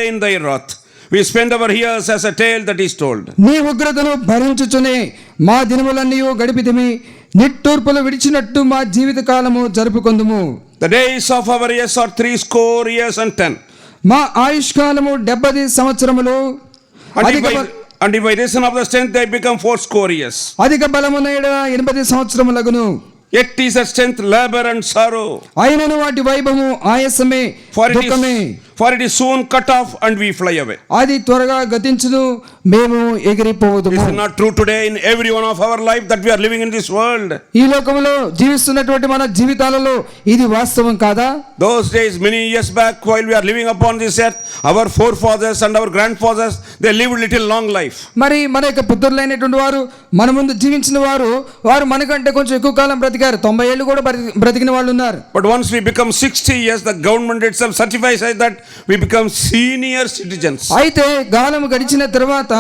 in thy wrath. We spend our years as a tale that is told. నీ ఉగ్రతను భరించుచునే మా దినములన్నీ గడిపితిమి, నిట్టూర్పులు విడిచినట్టు మా జీవిత కాలము జరుపుకొందుము. The days of our years are 80 years and 10. మా ఆయుష్కాలము 70 సంవత్సరములు. And if by reason of the strength they become 80 years. అధిక బలమున 80 సంవత్సరములగును. Yet is a strength labor and sorrow. అయినను వాటి వైభవము ఆయాసమే దుఃఖమే. For it is soon cut off and we fly away. అది త్వరగా గతించును, మేము ఎగిరిపోదుము. Is it not true today in every one of our life that we are living in this world? ఈ లోకములో జీవిస్తున్నటువంటి మన జీవితాలలో ఇది వాస్తవం కాదా? Those days many years back while we are living upon this earth, our forefathers and our grandfathers, they lived little long life. మరి మన యొక్క పుత్రులైనటువంటి వారు మన ముందు జీవించిన వారు మనకంటే కొంచెం ఎక్కువ కాలం బ్రతికారు. 90 ఏళ్ళు కూడా బ్రతికిన వాళ్ళు ఉన్నారు. But once we become 60 years, the government itself certifies that we become senior citizens. అయితే కాలం గడిచిన తర్వాత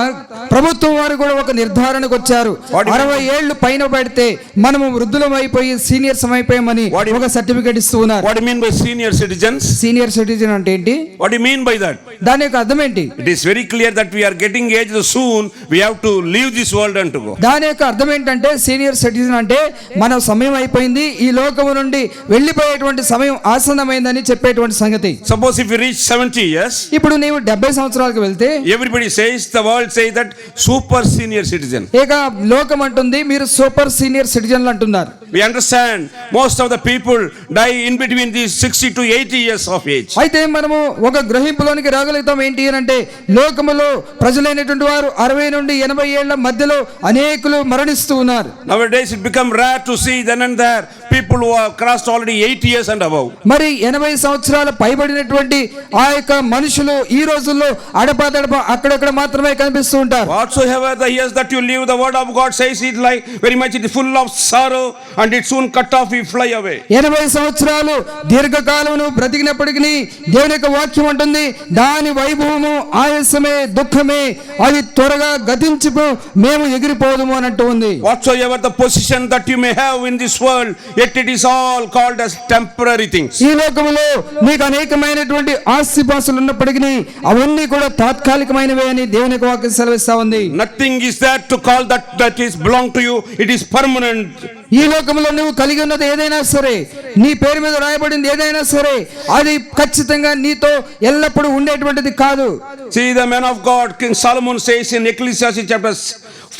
ప్రభుత్వం వారు కూడా ఒక నిర్ధారణకు వచ్చారు. 60 ఏళ్ళు పైన పడితే మనము వృద్ధులం అయిపోయి సీనియర్స్ అయిపోయామని ఒక సర్టిఫికెట్ ఇస్తూ ఉన్నారు. What do you mean by senior citizens? Senior citizen అంటే ఏంటి? What do you mean by that? దాని యొక్క అర్థం ఏంటి? It is very clear that we are getting aged soon. We have to leave this world and to go. దాని యొక్క అర్థం ఏంటంటే సీనియర్ సిటిజన్ అంటే మన సమయం అయిపోయింది, ఈ లోకము నుండి వెళ్ళిపోయేటువంటి సమయం ఆసన్నమైందని చెప్పేటువంటి సంగతి. Suppose if we reach 70 years, ఇప్పుడు నీవు 70 సంవత్సరాలకు వెళ్తే everybody says, the world says that super senior citizen. ఇక లోకం అంటుంది మీరు సూపర్ సీనియర్ సిటిజన్లు అంటున్నారు. We understand most of the people die in between these 60 to 80 years of age. అయితే మనము ఒక గ్రహింపులోనికి రాగలుగుతాం ఏంటి అంటే లోకములో ప్రజలైనటువంటి వారు 60 నుండి 80 ఏళ్ల మధ్యలో అనేకులు మరణిస్తూ ఉన్నారు. Nowadays it become rare to see then and there people who have crossed already 80 years and above. మరి 80 సంవత్సరాల పైబడినటువంటి ఆ యొక్క మనుషులు ఈ రోజుల్లో అడపాదడప అక్కడక్కడ మాత్రమే కనిపిస్తూ ఉంటారు. Whatsoever the years that you live, the word of God says it like very much it is full of sorrow and it soon cut off, we fly away. 80 సంవత్సరాలు దీర్ఘకాలమును బ్రతికినప్పటికీ దేవుని యొక్క వాక్యం అంటుంది దాని వైభవము ఆయాసమే దుఃఖమే, అది త్వరగా గతించిపో మేము ఎగిరిపోదుము అని అంటూ ఉంది. Whatsoever the position that you may have in this world, yet it is all called as temporary things. ఈ లోకములో మీకు అనేకమైనటువంటి ఆస్తిపాస్తులు ఉన్నప్పటికీ అవన్నీ కూడా తాత్కాలికమైనవే అని దేవుని యొక్క వాక్యం సెలవిస్తా ఉంది. Nothing is there to call that is belong to you, it is permanent. ఈ లోకంలో నువ్వు కలిగి ఉన్నది ఏదైనా సరే, నీ పేరు మీద రాయబడింది ఏదైనా సరే, అది ఖచ్చితంగా నీతో ఎల్లప్పుడూ ఉండేటువంటిది కాదు. See, the man of God King Solomon says in Ecclesiastes chapter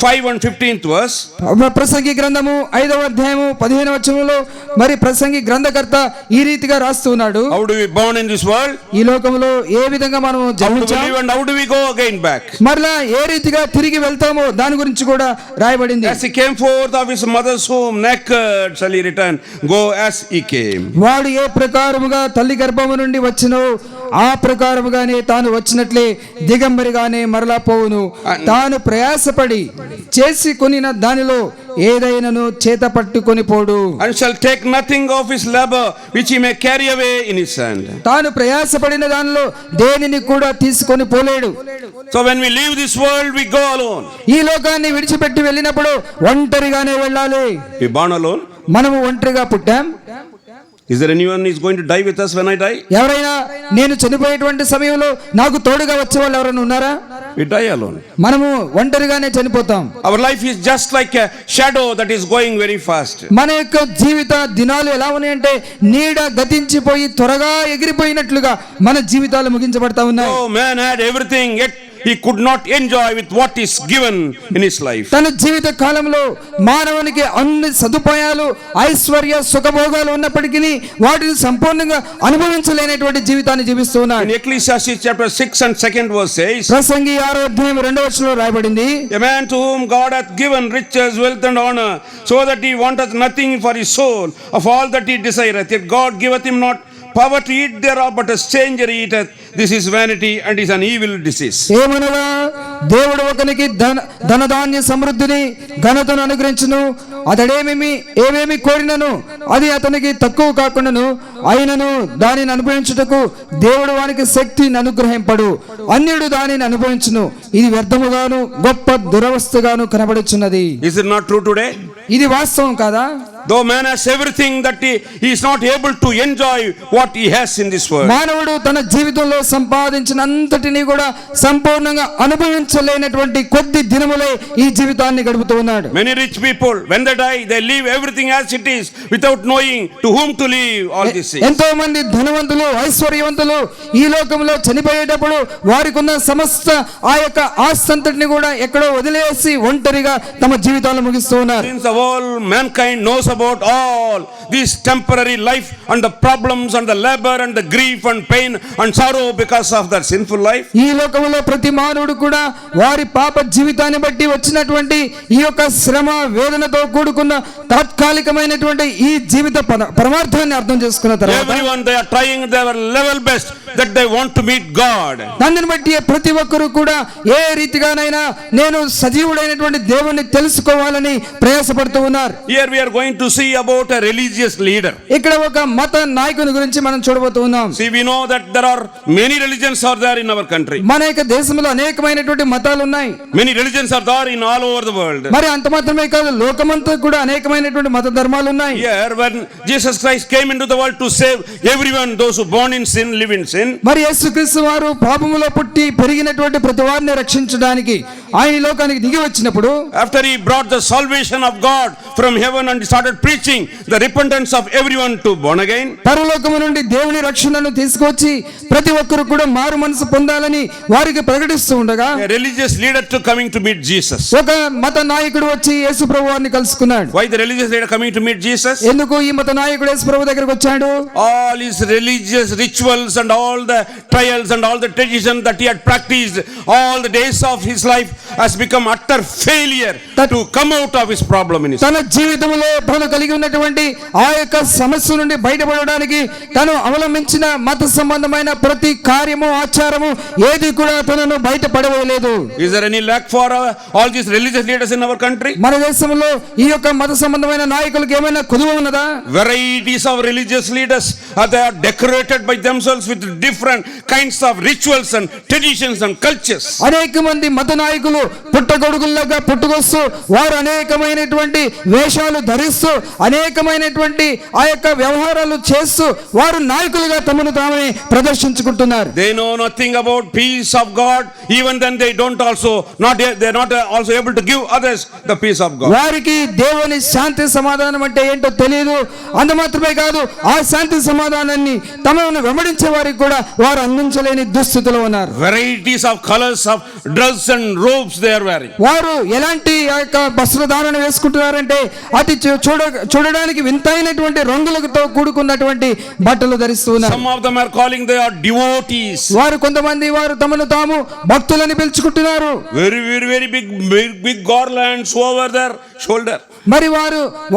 5 and 15th verse. ప్రసంగి గ్రంథము 5వ అధ్యాయము 15వ వచనంలో మరి ప్రసంగి గ్రంథకర్త ఈ రీతిగా రాస్తున్నాడు. How do we born in this world? ఈ లోకములో ఏ విధంగా మనము జన్మించాము and how do we go again back? మరలా ఏ రీతిగా తిరిగి వెళ్తామో దాని గురించి కూడా రాయబడింది. As he came forth of his mother's womb naked shall he return, go as he came. వాడు ఏ ప్రకారముగా తల్లి గర్భము నుండి వచ్చినో ఆ ప్రకారముగానే తాను వచ్చినట్లే దిగంబరిగానే మరలా పోవును. తాను ప్రయాసపడి చేసి కొనిన దానిలో ఏదైనాను చేత పట్టుకొని పోడు. And shall take nothing of his labor which he may carry away in his hand. తాను ప్రయాసపడిన దానిలో దేనిని కూడా తీసుకొని పోలేడు. So when we leave this world we go alone. ఈ లోకాన్ని విడిచిపెట్టి వెళ్ళినప్పుడు ఒంటరిగానే వెళ్ళాలి. We born alone. మనము ఒంటరిగా పుట్టాం. Is there anyone is going to die with us when I die? ఎవరైనా నేను చనిపోయేటువంటి సమయంలో నాకు తోడుగా వచ్చే వాళ్ళు ఎవరైనా ఉన్నారా? We die alone. మనము ఒంటరిగానే చనిపోతాం. Our life is just like a shadow that is going very fast. మన యొక్క జీవిత దినాలు ఎలా ఉన్నాయంటే నీడ గతించిపోయి త్వరగా ఎగిరిపోయినట్లుగా మన జీవితాలు ముగించబడతా ఉన్నాయి. Oh, man had everything yet he could not enjoy with what is given in his life. తన జీవిత కాలంలో మానవునికి అన్ని సదుపాయాలు ఐశ్వర్య సుఖభోగాలు ఉన్నప్పటికీ వాటిని సంపూర్ణంగా అనుభవించలేనటువంటి జీవితాన్ని జీవిస్తూ ఉన్నాడు. In Ecclesiastes chapter 6 and 2nd verse says, ప్రసంగి 6వ అధ్యాయం 2వ వచనంలో రాయబడింది, a man to whom God hath given riches, wealth and honor, so that he wanteth nothing for his soul of all that he desireth, yet God giveth him not power to eat thereof, but a stranger eateth. This is vanity and is an evil disease. ఏమనగా దేవుడు ఒకనికి ధనధాన్య సమృద్ధిని ఘనతను అనుగ్రహించును, ఏమేమి కోరినను అది అతనికి తక్కువ కాకుండాను, అయినను దానిని అనుభవించుటకు దేవుడు వానికి శక్తిని అనుగ్రహింపడు. అన్యుడు దానిని అనుభవించును, ఇది వ్యర్థముగాను గొప్ప దురవస్థగాను కనబడుచున్నది. Is it not true today? ఇది వాస్తవం కాదా? Though man has everything, that he is not able to enjoy what he has in this world. మానవుడు తన జీవితంలో సంపాదించినంతటిని కూడా సంపూర్ణంగా అనుభవించలేనటువంటి కొద్ది దినములే ఈ జీవితాన్ని గడుపుతూ ఉన్నాడు. Many rich people, when they die, they leave everything as it is without knowing to whom to leave all these things. ఎంతో మంది ధనవంతులు, ఐశ్వర్యవంతులు ఈ లోకంలో చనిపోయేటప్పుడు వారికి ఉన్న సమస్త ఆ యొక్క ఆస్తంతటిని కూడా ఎక్కడో వదిలేసి ఒంటరిగా తమ జీవితాలను ముగిస్తూ ఉన్నారు. Since the whole mankind knows about all this temporary life and the problems and the labor and the grief and pain and sorrow because of their sinful life. ఈ లోకంలో ప్రతి మానవుడు కూడా వారి పాప జీవితాన్ని బట్టి వచ్చినటువంటి ఈ యొక్క శ్రమ వేదనతో కూడుకున్న తాత్కాలికమైనటువంటి ఈ జీవిత పరమార్థాన్ని అర్థం చేసుకున్న తర్వాత everyone they are trying their level best that they want to meet God. దానిని బట్టి ప్రతి ఒక్కరు కూడా ఏ రీతిగానైనా నేను సజీవుడైనటువంటి దేవుణ్ణి తెలుసుకోవాలని ప్రయాసపడుతూ ఉన్నారు. Here we are going to see about a religious leader. ఇక్కడ ఒక మత నాయకుని గురించి మనం చూడబోతూ ఉన్నాం. See, we know that there are many religions are there in our country. మన యొక్క దేశంలో అనేకమైనటువంటి మతాలు ఉన్నాయి. Many religions are there in all over the world. మరి అంత మాత్రమే కాదు, లోకమంతా కూడా అనేకమైనటువంటి మత ధర్మాలు ఉన్నాయి. Here when Jesus Christ came into the world to save everyone, those who born in sin, live in sin. మరి యేసుక్రీస్తు వారు పాపములో పుట్టి పెరిగినటువంటి ప్రతి వారిని రక్షించడానికి ఆయన ఈ లోకానికి దిగి వచ్చినప్పుడు, after he brought the salvation of God from heaven and started preaching the repentance of everyone to born again. పరలోకము నుండి దేవుని రక్షణను తీసుకొచ్చి ప్రతి ఒక్కరు కూడా మారు మనసు పొందాలని వారికి ప్రకటిస్తూ ఉండగా, a religious leader to coming to meet Jesus. ఒక మత నాయకుడు వచ్చి యేసు ప్రభువాన్ని కలుసుకున్నాడు. Why the religious leader coming to meet Jesus? ఎందుకు ఈ మత నాయకుడు యేసు ప్రభు దగ్గరికి వచ్చాడు? All his religious rituals and all the trials and all the tradition that he had practiced all the days of his life has become utter failure to come out of his problem in his life. తన జీవితంలో తాను కలిగి ఉన్నటువంటి ఆ యొక్క సమస్య నుండి బయటపడడానికి తను అవలంబించిన మత సంబంధమైన ప్రతి కార్యము ఆచారము ఏది కూడా తనను బయటపడవేయలేదు. Is there any lack for all these religious leaders in our country? మన దేశంలో ఈ యొక్క మత సంబంధమైన నాయకులకు ఏమైనా కుదువ ఉన్నదా? Varieties of religious leaders they are decorated by themselves with different kinds of rituals and traditions and cultures. అనేక మంది మత నాయకులు పుట్టగొడుగుల్లాగా పుట్టుకొస్తూ వారు అనేకమైనటువంటి వేషాలు ధరిస్తూ అనేకమైనటువంటి ఆ యొక్క వ్యవహారాలు చేస్తూ వారు నాయకులుగా తమను తామే ప్రదర్శించుకుంటున్నారు. They know nothing about peace of God. Even then they don't also they are not also able to give others the peace of God. వారికి దేవుని శాంతి సమాధానం అంటే ఏంటో తెలియదు. అంత మాత్రమే కాదు, ఆ శాంతి సమాధానాన్ని తమను వెంబడించే వారికి కూడా వారు అందించలేని దుస్థితిలో ఉన్నారు. Varieties of colors of dress and robes they are wearing. వారు ఎలాంటి ఆ యొక్క వస్త్రధారణ వేసుకుంటున్నారంటే అతి చూడడానికి వింతైనటువంటి రంగులతో కూడుకున్నటువంటి బట్టలు ధరిస్తున్నారు. Some of them are calling they are devotees. వారు కొంతమంది వారు తమను తాము భక్తులని పిలుచుకుంటున్నారు. Very big garlands over their shoulder. మరి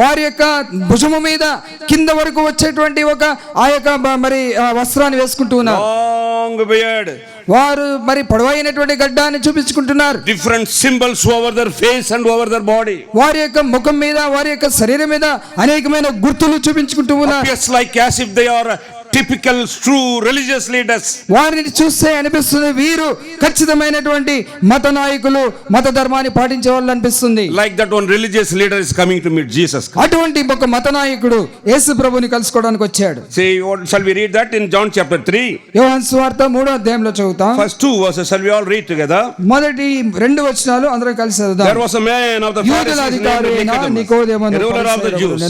వారి యొక్క భుజము మీద కింద వరకు వచ్చేటువంటి ఒక ఆ యొక్క మరి వస్త్రాన్ని వేసుకుంటూ ఉన్నారు. Long beard. వారు మరి పొడవైనటువంటి గడ్డాన్ని చూపించుకుంటున్నారు. Different symbols over their face and over their body. వారి యొక్క ముఖం మీద వారి యొక్క శరీరం మీద అనేకమైన గుర్తులు చూపించుకుంటూ ఉన్నారు. Appears like as if they are typical true religious leaders. వారిని చూస్తే అనిపిస్తుంది వీరు ఖచ్చితమైనటువంటి మత నాయకులు, మత ధర్మాన్ని పాటించే వాళ్ళు అనిపిస్తుంది. Like that one religious leader is coming to meet Jesus. అటువంటి ఒక మత నాయకుడు యేసు ప్రభుని కలుసుకోవడానికి వచ్చాడు. See, what shall we read that in John chapter 3? యోహాను సువార్త 3వ అధ్యాయంలో చదువుతాం. First 2 verses shall we all read together? మొదటి 2 వచనాలు అందరం కలిసి చదువుదాం. There was a man of the Pharisees named Nicodemus, a ruler of the Jews.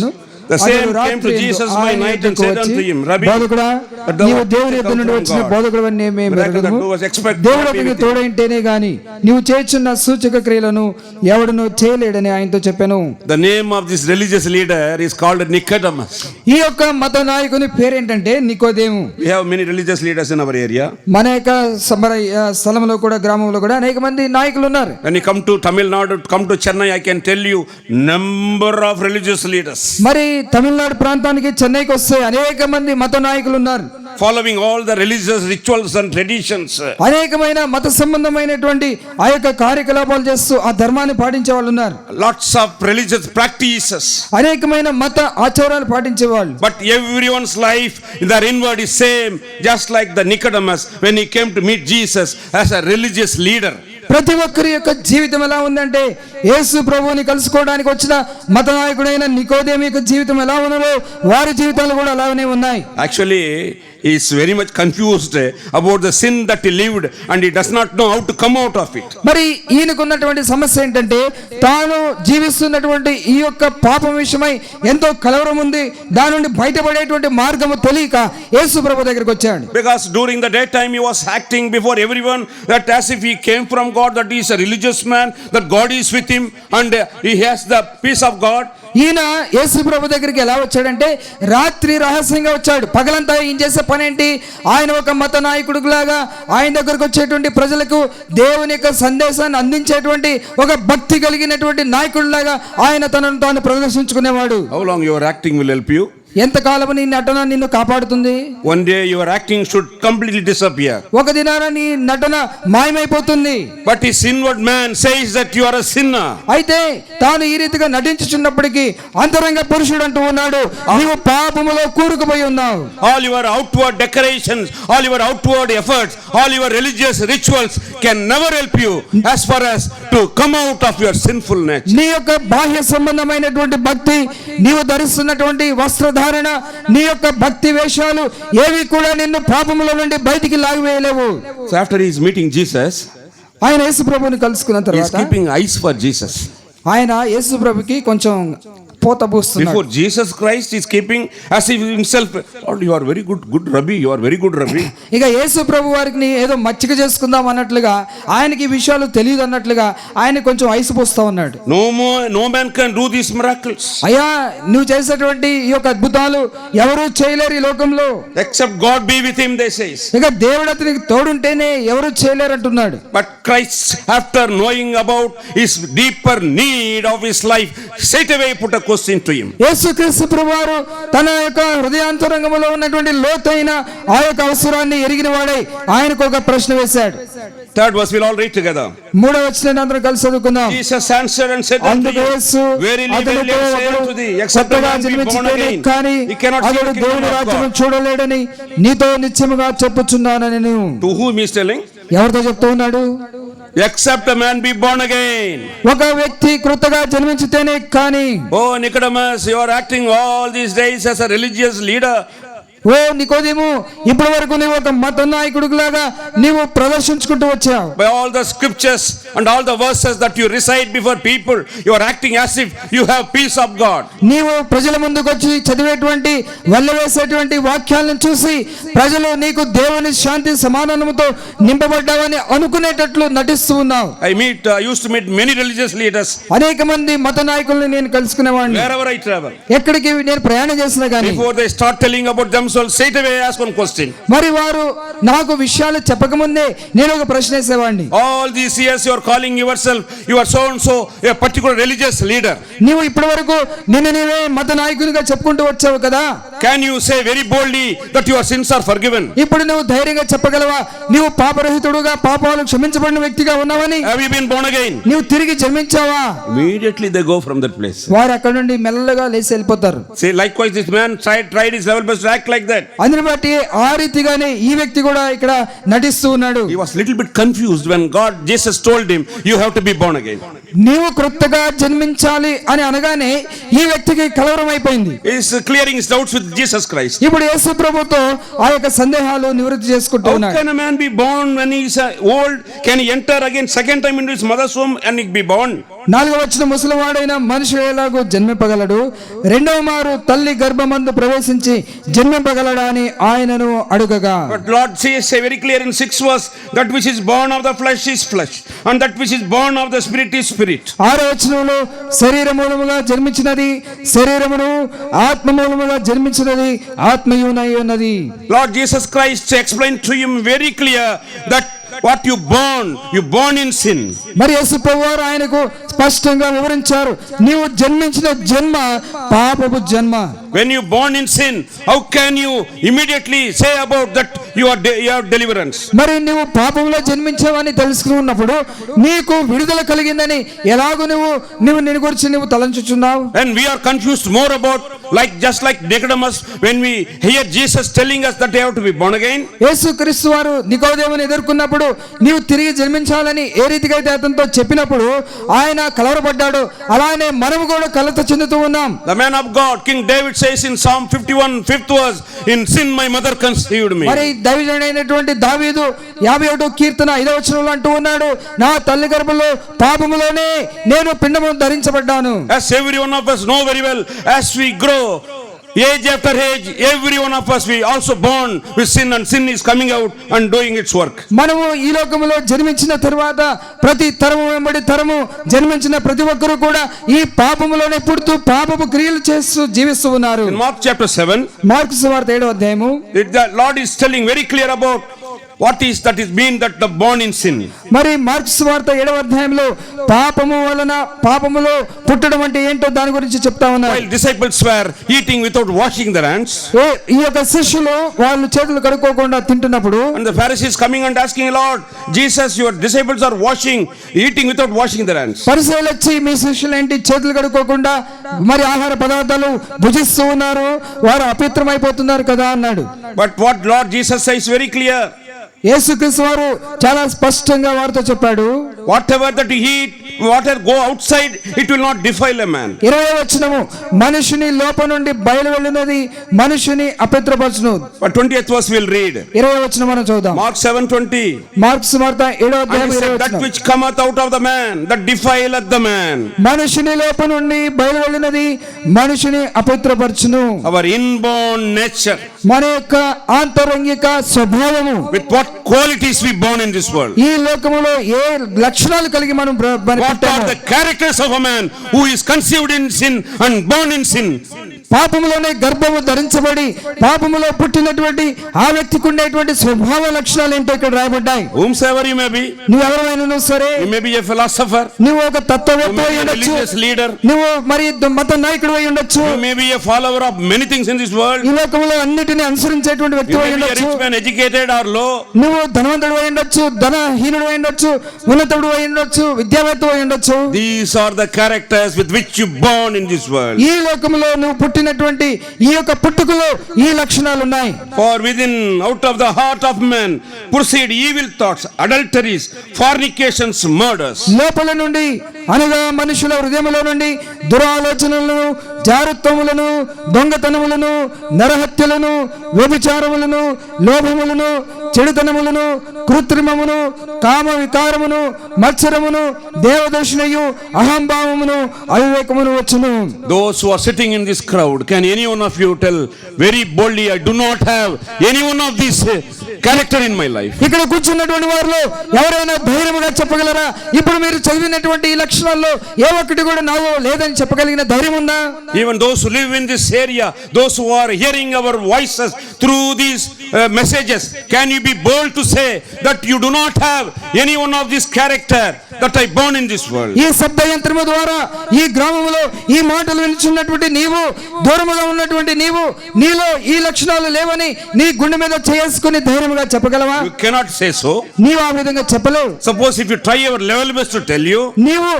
The same came to Jesus by night and said unto him, Rabbi, బోధకుడా, నీవు దేవుని యొద్ద నుండి వచ్చిన బోధకుడవని మేము ఎరుగుదుము. దేవుడు అతనికి తోడైంటేనే గాని నీవు చేయుచున్న సూచక క్రియలను ఎవడును చేయలేడని ఆయనతో చెప్పాను. The name of this religious leader is called Nicodemus. ఈ యొక్క మత నాయకుని పేరేంటంటే నికోదేము. We have many religious leaders in our area. మన యొక్క స్థలంలో కూడా గ్రామంలో కూడా అనేక మంది నాయకులు ఉన్నారు. When you come to Tamil Nadu, come to Chennai, I can tell you number of religious leaders. మరి తమిళనాడు ప్రాంతానికి చెన్నైకి వస్తే అనేక మంది మత నాయకులు ఉన్నారు. Following all the religious rituals and traditions. అనేకమైన మత సంబంధమైనటువంటి ఆ యొక్క కార్యకలాపాలు చేస్తూ ఆ ధర్మాన్ని పాటించే వాళ్ళు ఉన్నారు. Lots of religious practices. అనేకమైన మత ఆచారాలు పాటించే వాళ్ళు. But everyone's life in their inward is same, just like the Nicodemus when he came to meet Jesus as a religious leader. ప్రతి ఒక్కరి యొక్క జీవితం ఎలా ఉందంటే యేసు ప్రభువుని కలుసుకోవడానికి వచ్చిన మత నాయకుడైన నికోదేము యొక్క జీవితం ఎలా ఉన్నదో వారి జీవితాలు కూడా అలానే ఉన్నాయి. Actually, he is very much confused about the sin that he lived and he does not know how to come out of it. మరి ఈయనకున్నటువంటి సమస్య ఏంటంటే తాను జీవిస్తున్నటువంటి ఈ యొక్క పాపం విషయమై ఎంతో కలవరం ఉంది. దాని నుండి బయటపడేటువంటి మార్గము తెలియక యేసు ప్రభు దగ్గరికి వచ్చాడు. Because during the daytime he was acting before everyone that as if he came from God, that he is a religious man, that God is with him and he has the peace of God. ఈయన యేసు ప్రభు దగ్గరికి ఎలా వచ్చాడంటే రాత్రి రహస్యంగా వచ్చాడు. పగలంతా ఈయన చేసే పని ఏంటి? ఆయన ఒక మత నాయకుడు లాగా ఆయన దగ్గరకు వచ్చేటువంటి ప్రజలకు దేవుని యొక్క సందేశాన్ని అందించేటువంటి ఒక భక్తి కలిగినటువంటి నాయకుడు లాగా ఆయన తనను తాను ప్రదర్శించుకునేవాడు. How long your acting will help you? ఎంతకాలం నీ నటన నిన్ను కాపాడుతుంది? One day your acting should completely disappear. ఒక దినాన నీ నటన మాయమైపోతుంది. But his inward man says that you are a sinner. అయితే తాను ఈ రీతిగా నటించుచున్నప్పటికీ అంతరంగ పురుషుడు అంటూ ఉన్నాడు, నీవు పాపములో కూరుకుపోయి ఉన్నావు. All your outward decorations, all your outward efforts, all your religious rituals can never help you as far as to come out of your sinful nature. నీ యొక్క బాహ్య సంబంధమైనటువంటి భక్తి, నీవు ధరిస్తున్నటువంటి వస్త్రధారణ, నీ యొక్క భక్తి వేషాలు ఏవి కూడా నిన్ను పాపముల నుండి బయటికి లాగివేయలేవు. So after he is meeting Jesus, ఆయన యేసు ప్రభువుని కలుసుకున్న he is తర్వాత keeping eyes for Jesus. ఆయన యేసు ప్రభుకి కొంచెం పోత పూస్తున్నాడు. Before Jesus Christ is keeping as if himself, Lord, you are very good rabbi, you are very good rabbi. ఇక యేసు ప్రభు వారికి ఏదో మచ్చిక చేసుకుందాం అన్నట్లుగా, ఆయనకి ఈ విషయాలు తెలియదు అన్నట్లుగా ఆయన కొంచెం ఐసు పోస్తా ఉన్నాడు. No man can do these miracles అయ్యా, నువ్వు చేసేటువంటి ఈ యొక్క అద్భుతాలు ఎవరు చేయలేరు ఈ లోకంలో, except God be with him, they says. ఇక దేవుడు అతనికి తోడుంటేనే ఎవరు చేయలేరు అంటున్నాడు. But Christ, after knowing about his deeper need of his life, straightaway put a question to him. యేసుక్రీస్తు ప్రభువారు తన యొక్క హృదయాంతరంగంలో ఉన్నటువంటి లోతైన ఆ యొక్క అవసరాన్ని ఎరిగిన వాడై ఆయనకు ఒక ప్రశ్న వేశాడు. Third verse we'll all read together. 3వ వచనాన్ని అందరం కలిసి చదువుకుందాం. Jesus answered and said unto him, Verily, verily, I say unto thee, except a man be born again, he cannot see the kingdom of God. చూడలేడని నీతో నిశ్చయముగా చెప్పుచున్నానని. To whom he is telling? ఎవరితో చెప్తూ ఉన్నాడు? Except a man be born again. ఒక వ్యక్తి కృతగా జన్మించితేనే కానీ. Oh Nicodemus, you are acting all these days as a religious leader. ఓ నికోదేము, ఇప్పటి వరకు నీవు ఒక మత నాయకుడిలాగా నీవు ప్రదర్శించుకుంటూ వచ్చావు. By all the scriptures and all the verses that you recite before people, you are acting as if you have peace of God. నీవు ప్రజల ముందుకు వచ్చి చదివేటువంటి వల్లవేసేటువంటి వాక్యాలను చూసి ప్రజలు నీకు దేవుని శాంతి సమాధానముతో నింపబడ్డావని అనుకునేటట్లు నటిస్తూ ఉన్నావు. I used to meet many religious leaders. అనేక మంది మత నాయకుల్ని నేను కలుసుకునేవాడిని. Wherever I travel, ఎక్కడికి నేను ప్రయాణం చేసినా కానీ before they start telling about themselves, straight away ask one question. మరి వారు నాకు విషయాలు చెప్పకముందే నేను ఒక ప్రశ్న వేసేవాడిని. All these years you are calling yourself, you are so and so a particular religious leader. నీవు ఇప్పటి వరకు నిన్ను నీవే మత నాయకునిగా చెప్పుకుంటూ వచ్చావు కదా. Can you say very boldly that your sins are forgiven? ఇప్పుడు నువ్వు ధైర్యంగా చెప్పగలవా నీవు పాపరహితుడుగా, పాపాలు క్షమించబడిన వ్యక్తిగా ఉన్నావని? Have you been born again? నీవు తిరిగి జన్మించావా? Immediately they go from that place. వారు అక్కడ నుండి మెల్లగా లేచి వెళ్ళిపోతారు. Say likewise this man tried his level best to act like that. అందుని బట్టి ఆ రీతిగానే ఈ వ్యక్తి కూడా ఇక్కడ నటిస్తూ ఉన్నాడు. He was little bit confused when Jesus told him, you have to be born again. నీవు క్రొత్తగా జన్మించాలి అని అనగానే ఈ వ్యక్తికి కలవరం అయిపోయింది. He is clearing his doubts with Jesus Christ. ఇప్పుడు యేసు ప్రభుతో ఆ యొక్క సందేహాలు నివృత్తి చేసుకుంటూ How ఉన్నాడు. can a man be born when he is old? Can he enter again second time into his mother's womb and he be born? 4వ వచనం, ముసలివాడైన మనిషి ఎలాగూ జన్మింపగలడు, రెండవ మారు తల్లి గర్భమందు ప్రవేశించి జన్మింపగలడా అని ఆయనను అడుగగా. But Lord says very clear in 6th verse, that which is born of the flesh is flesh, and that which is born of the spirit is spirit. 6వ వచనంలో శరీర మూలముగా జన్మించినది శరీరమును, ఆత్మ మూలముగా జన్మించినది ఆత్మయునై ఉన్నది. Lord Jesus Christ explained to him very clear that what you born in sin. మరి యేసు ప్రభువారు ఆయనకు స్పష్టంగా వివరించారు, నీవు జన్మించిన జన్మ పాపపు జన్మ. When you born in sin, how can you immediately say about that you have deliverance? మరి నువ్వు పాపంలో జన్మించావని తెలుసుకున్నప్పుడు నీకు విడుదల కలిగిందని ఎలాగో నువ్వు నిన్ను గురించి నువ్వు తలంచుచున్నావు. And we are confused more about just like Nicodemus, when we hear Jesus telling us that they have to be born again. యేసుక్రీస్తు వారు నికోదేముని ఎదుర్కొన్నప్పుడు నీవు తిరిగి జన్మించాలని ఏ రీతిగా అయితే అతనితో చెప్పినప్పుడు ఆయన కలవరపడ్డాడు. అలానే మనము కూడా కలత చెందుతూ ఉన్నాం. The man of God, King David says in Psalm 51, 5th verse, in sin my mother conceived me. మరి దైవజనుడైనటువంటి దావీదు 51వ కీర్తన 5వ వచనంలో అంటూ ఉన్నాడు, నా తల్లి గర్భంలో పాపములోనే నేను పిండము ధరించబడ్డాను. As every one of us know very well, as we grow age after age, every one of us we also born with sin, and sin is coming out and doing its work. మనము ఈ లోకములో జన్మించిన తరువాత ప్రతి తరము వెంబడి తరము జన్మించిన ప్రతి ఒక్కరు కూడా ఈ పాపములోనే పుడుతూ పాపపు క్రియలు చేస్తూ జీవిస్తూ ఉన్నారు. In Mark chapter 7, మార్కు సువార్త 7వ అధ్యాయము, the Lord is telling very clear about what is that is mean that the born in sin. మరి మార్కు సువార్త 7వ అధ్యాయంలో పాపము వలన పాపములో పుట్టడం అంటే ఏంటో దాని గురించి చెప్తా ఉన్నారు. While disciples were eating without washing their hands, ఈ యొక్క శిష్యులు వాళ్ళు చేతులు కడుక్కోకుండా తింటున్నప్పుడు, and the Pharisees coming and asking, Lord Jesus, your disciples are eating without washing their hands. పరిసయ్యులు వచ్చి మీ శిష్యులు ఏంటి చేతులు కడుక్కోకుండా మరి ఆహార పదార్థాలు భుజిస్తూ ఉన్నారు, వారు అపవిత్రమైపోతున్నారు కదా అన్నాడు. But what Lord Jesus says very clear, యేసుక్రీస్తు వారు చాలా స్పష్టంగా వారితో చెప్పాడు, whatever that you eat, whatever go outside, it will not defile a man. 20వ వచనము, మనుషుని లోపల నుండి బయలు వెళ్ళినది మనుషుని అపవిత్రపరచును. But 20th verse we'll read. 20వ వచనం మనం చదువుదాం. Mark 7:20. మార్కు సువార్త 7వ అధ్యాయం 20వ That వచనం, which cometh out of the man, that defileth the man. మనుషుని లోపల నుండి బయలు వెళ్ళినది మనుషుని అపవిత్రపరచును. Our inborn nature, మన యొక్క ఆంతరంగిక స్వభావము, with what qualities we born in this world. ఈ లోకములో ఏ లక్షణాలు కలిగి మనం What are the characters of a man who is conceived in sin and born in sin? పాపములోనే గర్భము ధరించబడి పాపములో పుట్టినటువంటి ఆ వ్యక్తికి ఉండేటువంటి స్వభావ లక్షణాలు ఏంటో ఇక్కడ రాయబడ్డాయి. Whomsoever you may be, నువ్వు ఎవరైనా సరే, you may be a philosopher, నువ్వు ఒక తత్వవేత్త you అయి may be a ఉండొచ్చు, religious leader, నువ్వు మరి మత నాయకుడు అయి ఉండొచ్చు, you may be a follower of many things in this world, ఈ లోకంలో అన్నిటిని అనుసరించేటువంటి వ్యక్తి you అయి may be a ఉండొచ్చు, rich man, educated or low. నువ్వు ధనవంతుడు అయి ఉండొచ్చు, ధనహీనుడు అయి ఉండొచ్చు, ఉన్నతుడు అయి ఉండొచ్చు, విద్యావేత్త అయి ఉండొచ్చు. These are the characters with which you born in this world. ఈ లోకంలో నువ్వు పుట్టినటువంటి ఈ యొక్క పుట్టుకలో ఈ లక్షణాలు ఉన్నాయి. For within, out of the heart of man proceed evil thoughts, adulteries, fornications, murders. లోపల నుండి అనగా మనుషుల హృదయములో నుండి దురాలోచనలను, జారుత్వములను, దొంగతనములను, నరహత్యలను, వ్యభిచారములను, లోభములను, చెడుతనములను, కృత్రిమమును, కామ వికారమును, మత్సరమును, దేవదూషణయు, అహంభావమును, అవివేకమును వచ్చును. Those who are sitting in this crowd, can any one of you tell very boldly, I do not have any one of these character in my life? ఇక్కడ కూర్చున్నటువంటి వారిలో ఎవరైనా ధైర్యముగా చెప్పగలరా, ఇప్పుడు మీరు చదివినటువంటి ఈ లక్షణాల్లో ఏ ఒక్కటి కూడా నాలో లేదని చెప్పగలిగిన ధైర్యం ఉందా? Even those who live in this area, those who are hearing our voices through these messages, can you be bold to say that you do not have any one of this character that I born in this world? ఈ శబ్ద యంత్రము ద్వారా ఈ గ్రామములో ఈ మాటలు వినిచున్నటువంటి నీవు, దూరముగా ఉన్నటువంటి నీవు, నీలో ఈ లక్షణాలు లేవని నీ గుండె మీద చేసుకుని ధైర్యముగా చెప్పగలవా? You cannot say so. నీవు ఆ విధంగా చెప్పలేవు. Suppose if you try your level best to tell you, నీవు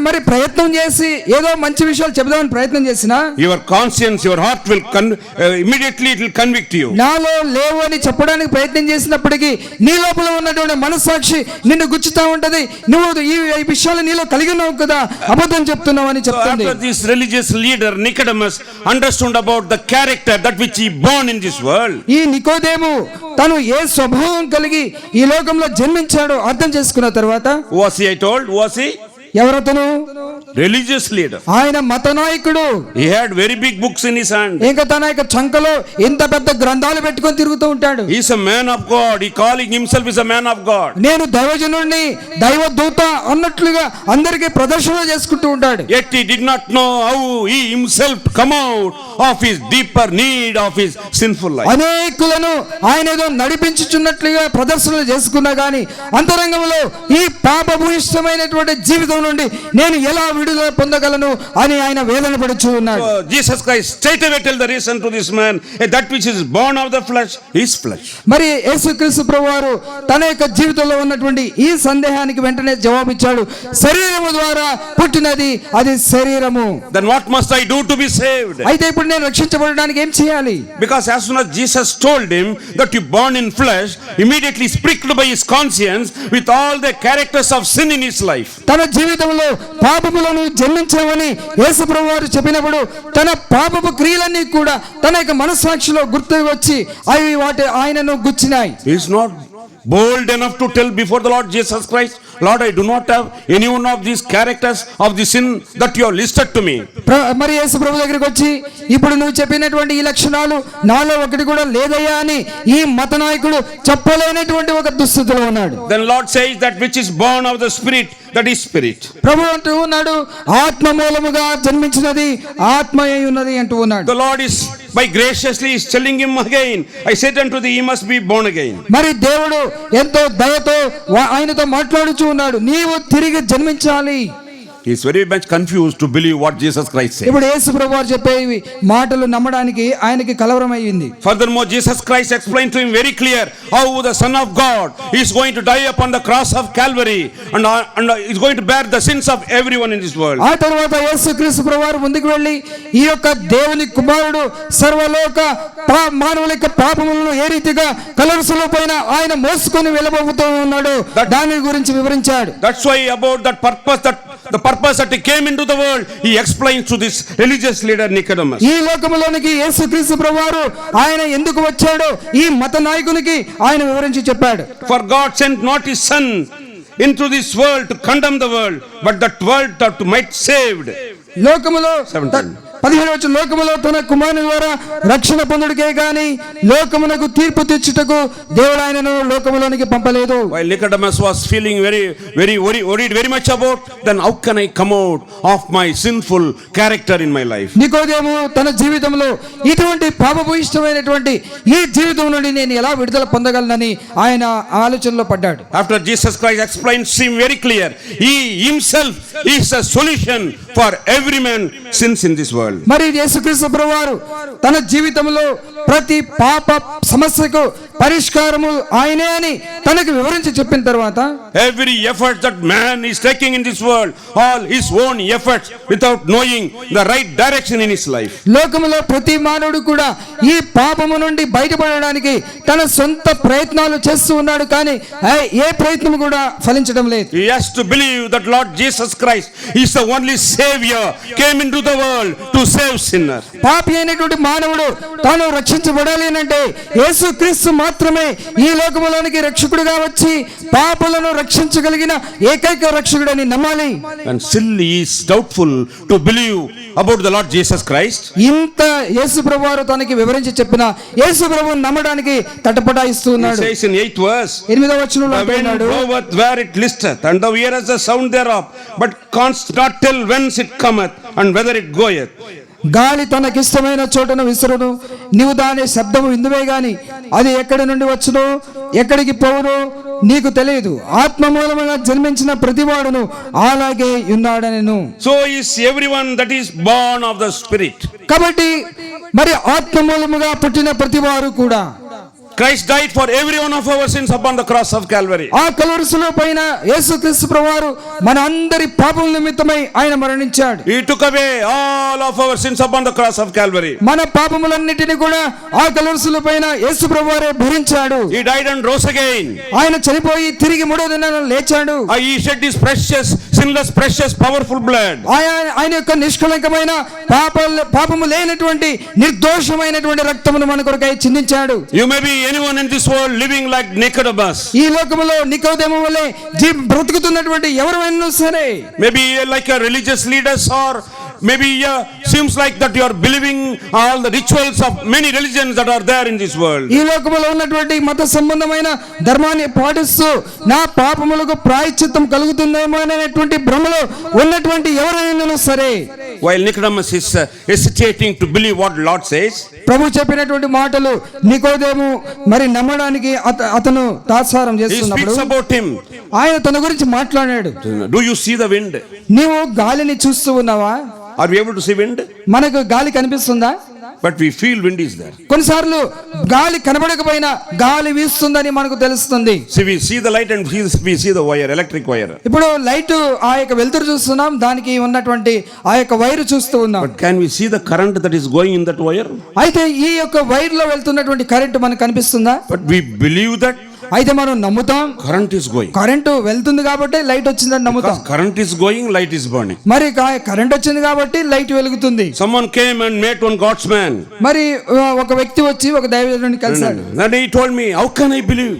మరి ప్రయత్నం చేసి ఏదో మంచి విషయాలు చెబుదామని ప్రయత్నం చేసినా, your conscience, your heart will immediately it will convict you. నాలో లేవు అని చెప్పడానికి ప్రయత్నం చేసినప్పటికీ నీ లోపల ఉన్నటువంటి మనస్సాక్షి నిన్ను గుచ్చుతా ఉంటది. నువ్వు ఈ విషయాలు నీలో కలిగి ఉన్నావు కదా, అబద్ధం చెప్తున్నావు అని చెప్తుంది. After this religious leader Nicodemus understood about the character that which he born in this world, ఈ నికోదేము తను ఏ స్వభావం కలిగి ఈ లోకంలో జన్మించాడో అర్థం చేసుకున్న తర్వాత, was he, I told, was he ఎవరతను? religious leader. ఆయన మత నాయకుడు. He had very big books in his hand. ఇంకా తన యొక్క చంకలో ఇంత పెద్ద గ్రంథాలు పెట్టుకొని తిరుగుతూ ఉంటాడు. He is a man of God. He calling himself is a man of God. నేను దైవజనుడిని, దైవదూత అన్నట్లుగా అందరికీ ప్రదర్శన చేసుకుంటూ ఉంటాడు. Yet he did not know how he himself come out of his deeper need of his sinful life. అనేకులను ఆయన ఏదో నడిపించుచున్నట్లుగా ప్రదర్శనలు చేసుకున్నా గాని అంతరంగంలో ఈ పాపభూయిష్టమైనటువంటి జీవితంలో నుండి నేను ఎలా విడుదల పొందగలను అని ఆయన వేదన పడుచు ఉన్నాడు. So Jesus Christ straightaway tell the reason to this man, that which is born of the flesh is flesh. మరి యేసుక్రీస్తు ప్రభువారు తన యొక్క జీవితంలో ఉన్నటువంటి ఈ సందేహానికి వెంటనే జవాబిచ్చాడు. శరీరము ద్వారా పుట్టినది అది శరీరము. Then what must I do to be saved? అయితే ఇప్పుడు నేను రక్షించబడడానికి ఏం చేయాలి? Because as soon as Jesus told him that you born in flesh, immediately pricked by his conscience with all the characters of sin in his life. తన జీవితంలో పాపములను జన్మించామని యేసు ప్రభువారు చెప్పినప్పుడు తన పాపపు క్రియలన్నీ కూడా తన యొక్క మనస్సాక్షిలో గుర్తు వచ్చి అవి వాటి ఆయనను గుచ్చినాయి. He is not bold enough to tell before the Lord Jesus Christ, Lord, I do not have any one of these characters of the sin that you have listed to me. మరి యేసు ప్రభు దగ్గరికి వచ్చి ఇప్పుడు నువ్వు చెప్పినటువంటి ఈ లక్షణాలు నాలో ఒకటి కూడా లేదయ్యా అని ఈ మత నాయకుడు చెప్పలేనటువంటి ఒక దుస్థితిలో ఉన్నాడు. Then Lord says that which is born of the spirit, that is spirit. ప్రభు అంటూ ఉన్నాడు ఆత్మ మూలముగా జన్మించినది ఆత్మయై ఉన్నది అంటూ ఉన్నాడు. The Lord is by graciously is telling him again, I said unto thee, he must be born again. మరి దేవుడు ఎంతో దయతో ఆయనతో మాట్లాడుచూ ఉన్నాడు, నీవు తిరిగి జన్మించాలి. He is very much confused to believe what Jesus Christ said. ఇప్పుడు యేసు ప్రభువారు చెప్పేవి మాటలు నమ్మడానికి ఆయనకి కలవరమైంది. Furthermore, Jesus Christ explained to him very clear how the Son of God is going to die upon the cross of Calvary and is going to bear the sins of everyone in this world. ఆ తర్వాత యేసుక్రీస్తు ప్రభువారు ముందుకు వెళ్ళి ఈ యొక్క దేవుని కుమారుడు సర్వలోక మానవుల యొక్క పాపములను ఏ రీతిగా కలవరసులో పైన ఆయన మోసుకొని వెళ్ళబోతూ ఉన్నాడు దాని గురించి వివరించాడు. That's why about that purpose, the purpose that he came into the world, he explains to this religious leader Nicodemus. ఈ లోకములోనికి యేసుక్రీస్తు ప్రభువారు ఆయన ఎందుకు వచ్చాడో ఈ మత నాయకునికి ఆయన వివరించి చెప్పాడు. For God sent not his son into this world to condemn the world, but that world that might saved. లోకములో 17 లోకములో తన కుమారుని ద్వారా రక్షణ పొందుడికే గాని లోకమునకు తీర్పు తెచ్చుటకు దేవుడు ఆయనను లోకములోనికి పంపలేదు. While Nicodemus was feeling worried very much about, then how can I come out of my sinful character in my life? నికోదేము తన జీవితంలో ఇటువంటి పాపభూయిష్టమైనటువంటి ఈ జీవితం నుండి నేను ఎలా విడుదల పొందగలనని ఆయన ఆలోచనలో పడ్డాడు. After Jesus Christ explained him very clear, he himself is a solution for every man sins in this world. మరి యేసుక్రీస్తు ప్రభువారు తన జీవితంలో ప్రతి పాప సమస్యకు పరిష్కారము ఆయనే అని తనకు వివరించి చెప్పిన తర్వాత every effort that man is taking in this world, all his own efforts without knowing the right direction in his life. లోకములో ప్రతి మానవుడు కూడా ఈ పాపము నుండి బయటపడడానికి తన సొంత ప్రయత్నాలు చేస్తూ ఉన్నాడు కానీ ఏ ప్రయత్నం కూడా ఫలించడం లేదు. He has to believe that Lord Jesus Christ is the only savior came into the world to save sinners. పాపి అయినటువంటి మానవుడు తాను రక్షించబడాలి అంటే యేసుక్రీస్తు మాత్రమే ఈ లోకములోనికి రక్షకుడిగా వచ్చి పాపులను రక్షించగలిగిన ఏకైక రక్షకుడని నమ్మాలి. And still he is doubtful to believe about the Lord Jesus Christ. ఇంత యేసు ప్రభువారు తనకి వివరించి చెప్పిన యేసు ప్రభువును నమ్మడానికి తటపటాయిస్తూ ఉన్నాడు. He says in 8th verse, 8వ వచనంలో the wind bloweth where it listeth, and thou hearest the sound thereof, but canst not tell whence it cometh and whether it goeth. గాలి తనకిష్టమైన చోటను విసురును, నీవు దాని శబ్దము విందువే గాని అది ఎక్కడి నుండి వచ్చునో ఎక్కడికి పోవునో నీకు తెలియదు. ఆత్మ మూలముగా జన్మించిన ప్రతివాడును అలాగే ఉన్నాడనెను. So is everyone that is born of the Spirit. కాబట్టి మరి ఆత్మ మూలముగా పుట్టిన ప్రతివారు కూడా Christ died for every one of our sins upon the cross of Calvary. ఆ కలువరిశిలువ పైన యేసుక్రీస్తు ప్రభువారు మన అందరి పాపముల నిమిత్తమై ఆయన మరణించాడు. He took away all of our sins upon the cross of Calvary. మన పాపములన్నిటిని కూడా ఆ కలువరిశిలువ పైన యేసు ప్రభువారే భరించాడు. He died and rose again. ఆయన చనిపోయి తిరిగి మూడో దినాన లేచాడు. He shed his precious, sinless, precious, powerful blood. ఆయన యొక్క నిష్కళంకమైన పాపము లేనటువంటి నిర్దోషమైనటువంటి రక్తమును మన కొరకై చిందించాడు. You may be anyone in this world living like Nicodemus. ఈ లోకములో నికోదేము వలె బ్రతుకుతున్నటువంటి ఎవరైనా సరే, maybe like a religious leaders, or maybe seems like that you are believing all the rituals of many religions that are there in this world. ఈ లోకములో ఉన్నటువంటి మత సంబంధమైన ధర్మాన్ని పాటిస్తూ నా పాపములకు ప్రాయశ్చిత్తం కలుగుతుందేమో అనేటువంటి భ్రమలో ఉన్నటువంటి ఎవరైనా సరే, while Nicodemus is hesitating to believe what Lord says, ప్రభు చెప్పినటువంటి మాటలు నికోదేము మరి నమ్మడానికి అతను తాత్సారం he చేస్తున్నప్పుడు speaks about him. ఆయన తన గురించి మాట్లాడాడు. Do you see the wind? నీవు గాలిని చూస్తూ ఉన్నావా? Are we able to see wind? మనకు గాలి కనిపిస్తుందా? But we feel wind is there. కొన్నిసార్లు గాలి కనబడకపోయినా గాలి వీస్తుందని మనకు తెలుస్తుంది. See, we see the light and we see the wire, electric wire. ఇప్పుడు లైట్ ఆ యొక్క వెలుతురు చూస్తున్నాం, దానికి ఉన్నటువంటి ఆ యొక్క వైరు చూస్తూ ఉన్నాం. But can we see the current that is going in that wire? అయితే ఈ యొక్క వైర్ లో వెళ్తున్నటువంటి కరెంట్ మనకు కనిపిస్తుందా? But we believe that అయితే మనం నమ్ముతాం current is going. కరెంటు వెళ్తుంది కాబట్టి లైట్ వచ్చిందని నమ్ముతాం. Because current is going, light is burning. మరి కరెంట్ వచ్చింది కాబట్టి లైట్ వెలుగుతుంది. Someone came and met one God's man. మరి ఒక వ్యక్తి వచ్చి ఒక దైవజనుడిని కలిశాడు. Then he told me, how can I believe?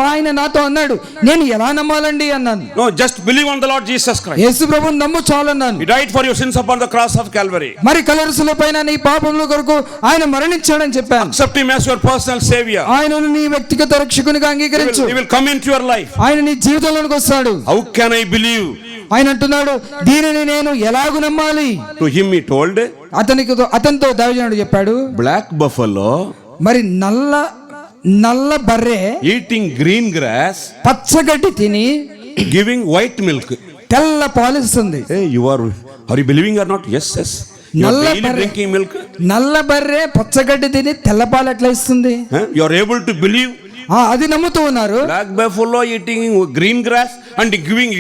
ఆయన నాతో అన్నాడు, నేను ఎలా నమ్మాలండి అన్నాను. No, just believe on the Lord Jesus Christ. యేసు ప్రభువుని నమ్ము చాలు అన్నాను. He died for your sins upon the cross of Calvary. మరి కలువరి శిలువ పైన నీ పాపముల కొరకు ఆయన మరణించాడని చెప్పాను. Accept him as your personal savior. ఆయనను నీ వ్యక్తిగత రక్షకునిగా అంగీకరించు. He will come into your life. ఆయన నీ జీవితంలోకి వస్తాడు. How can I believe? ఆయన అంటున్నాడు, దీనిని నేను ఎలాగూ నమ్మాలి? To him he told, అతనితో దైవజనుడు చెప్పాడు, black buffalo మరి నల్ల బర్రె eating green grass, పచ్చగడ్డి తిని giving white milk. తెల్ల పాలిస్తుంది. Hey, are you believing or not? Yes. You are daily drinking milk. నల్ల బర్రె పచ్చగడ్డి తిని తెల్ల పాలు ఎట్లా ఇస్తుంది? You are able to believe. అది నమ్ముతూ ఉన్నారు. Black buffalo eating green grass and giving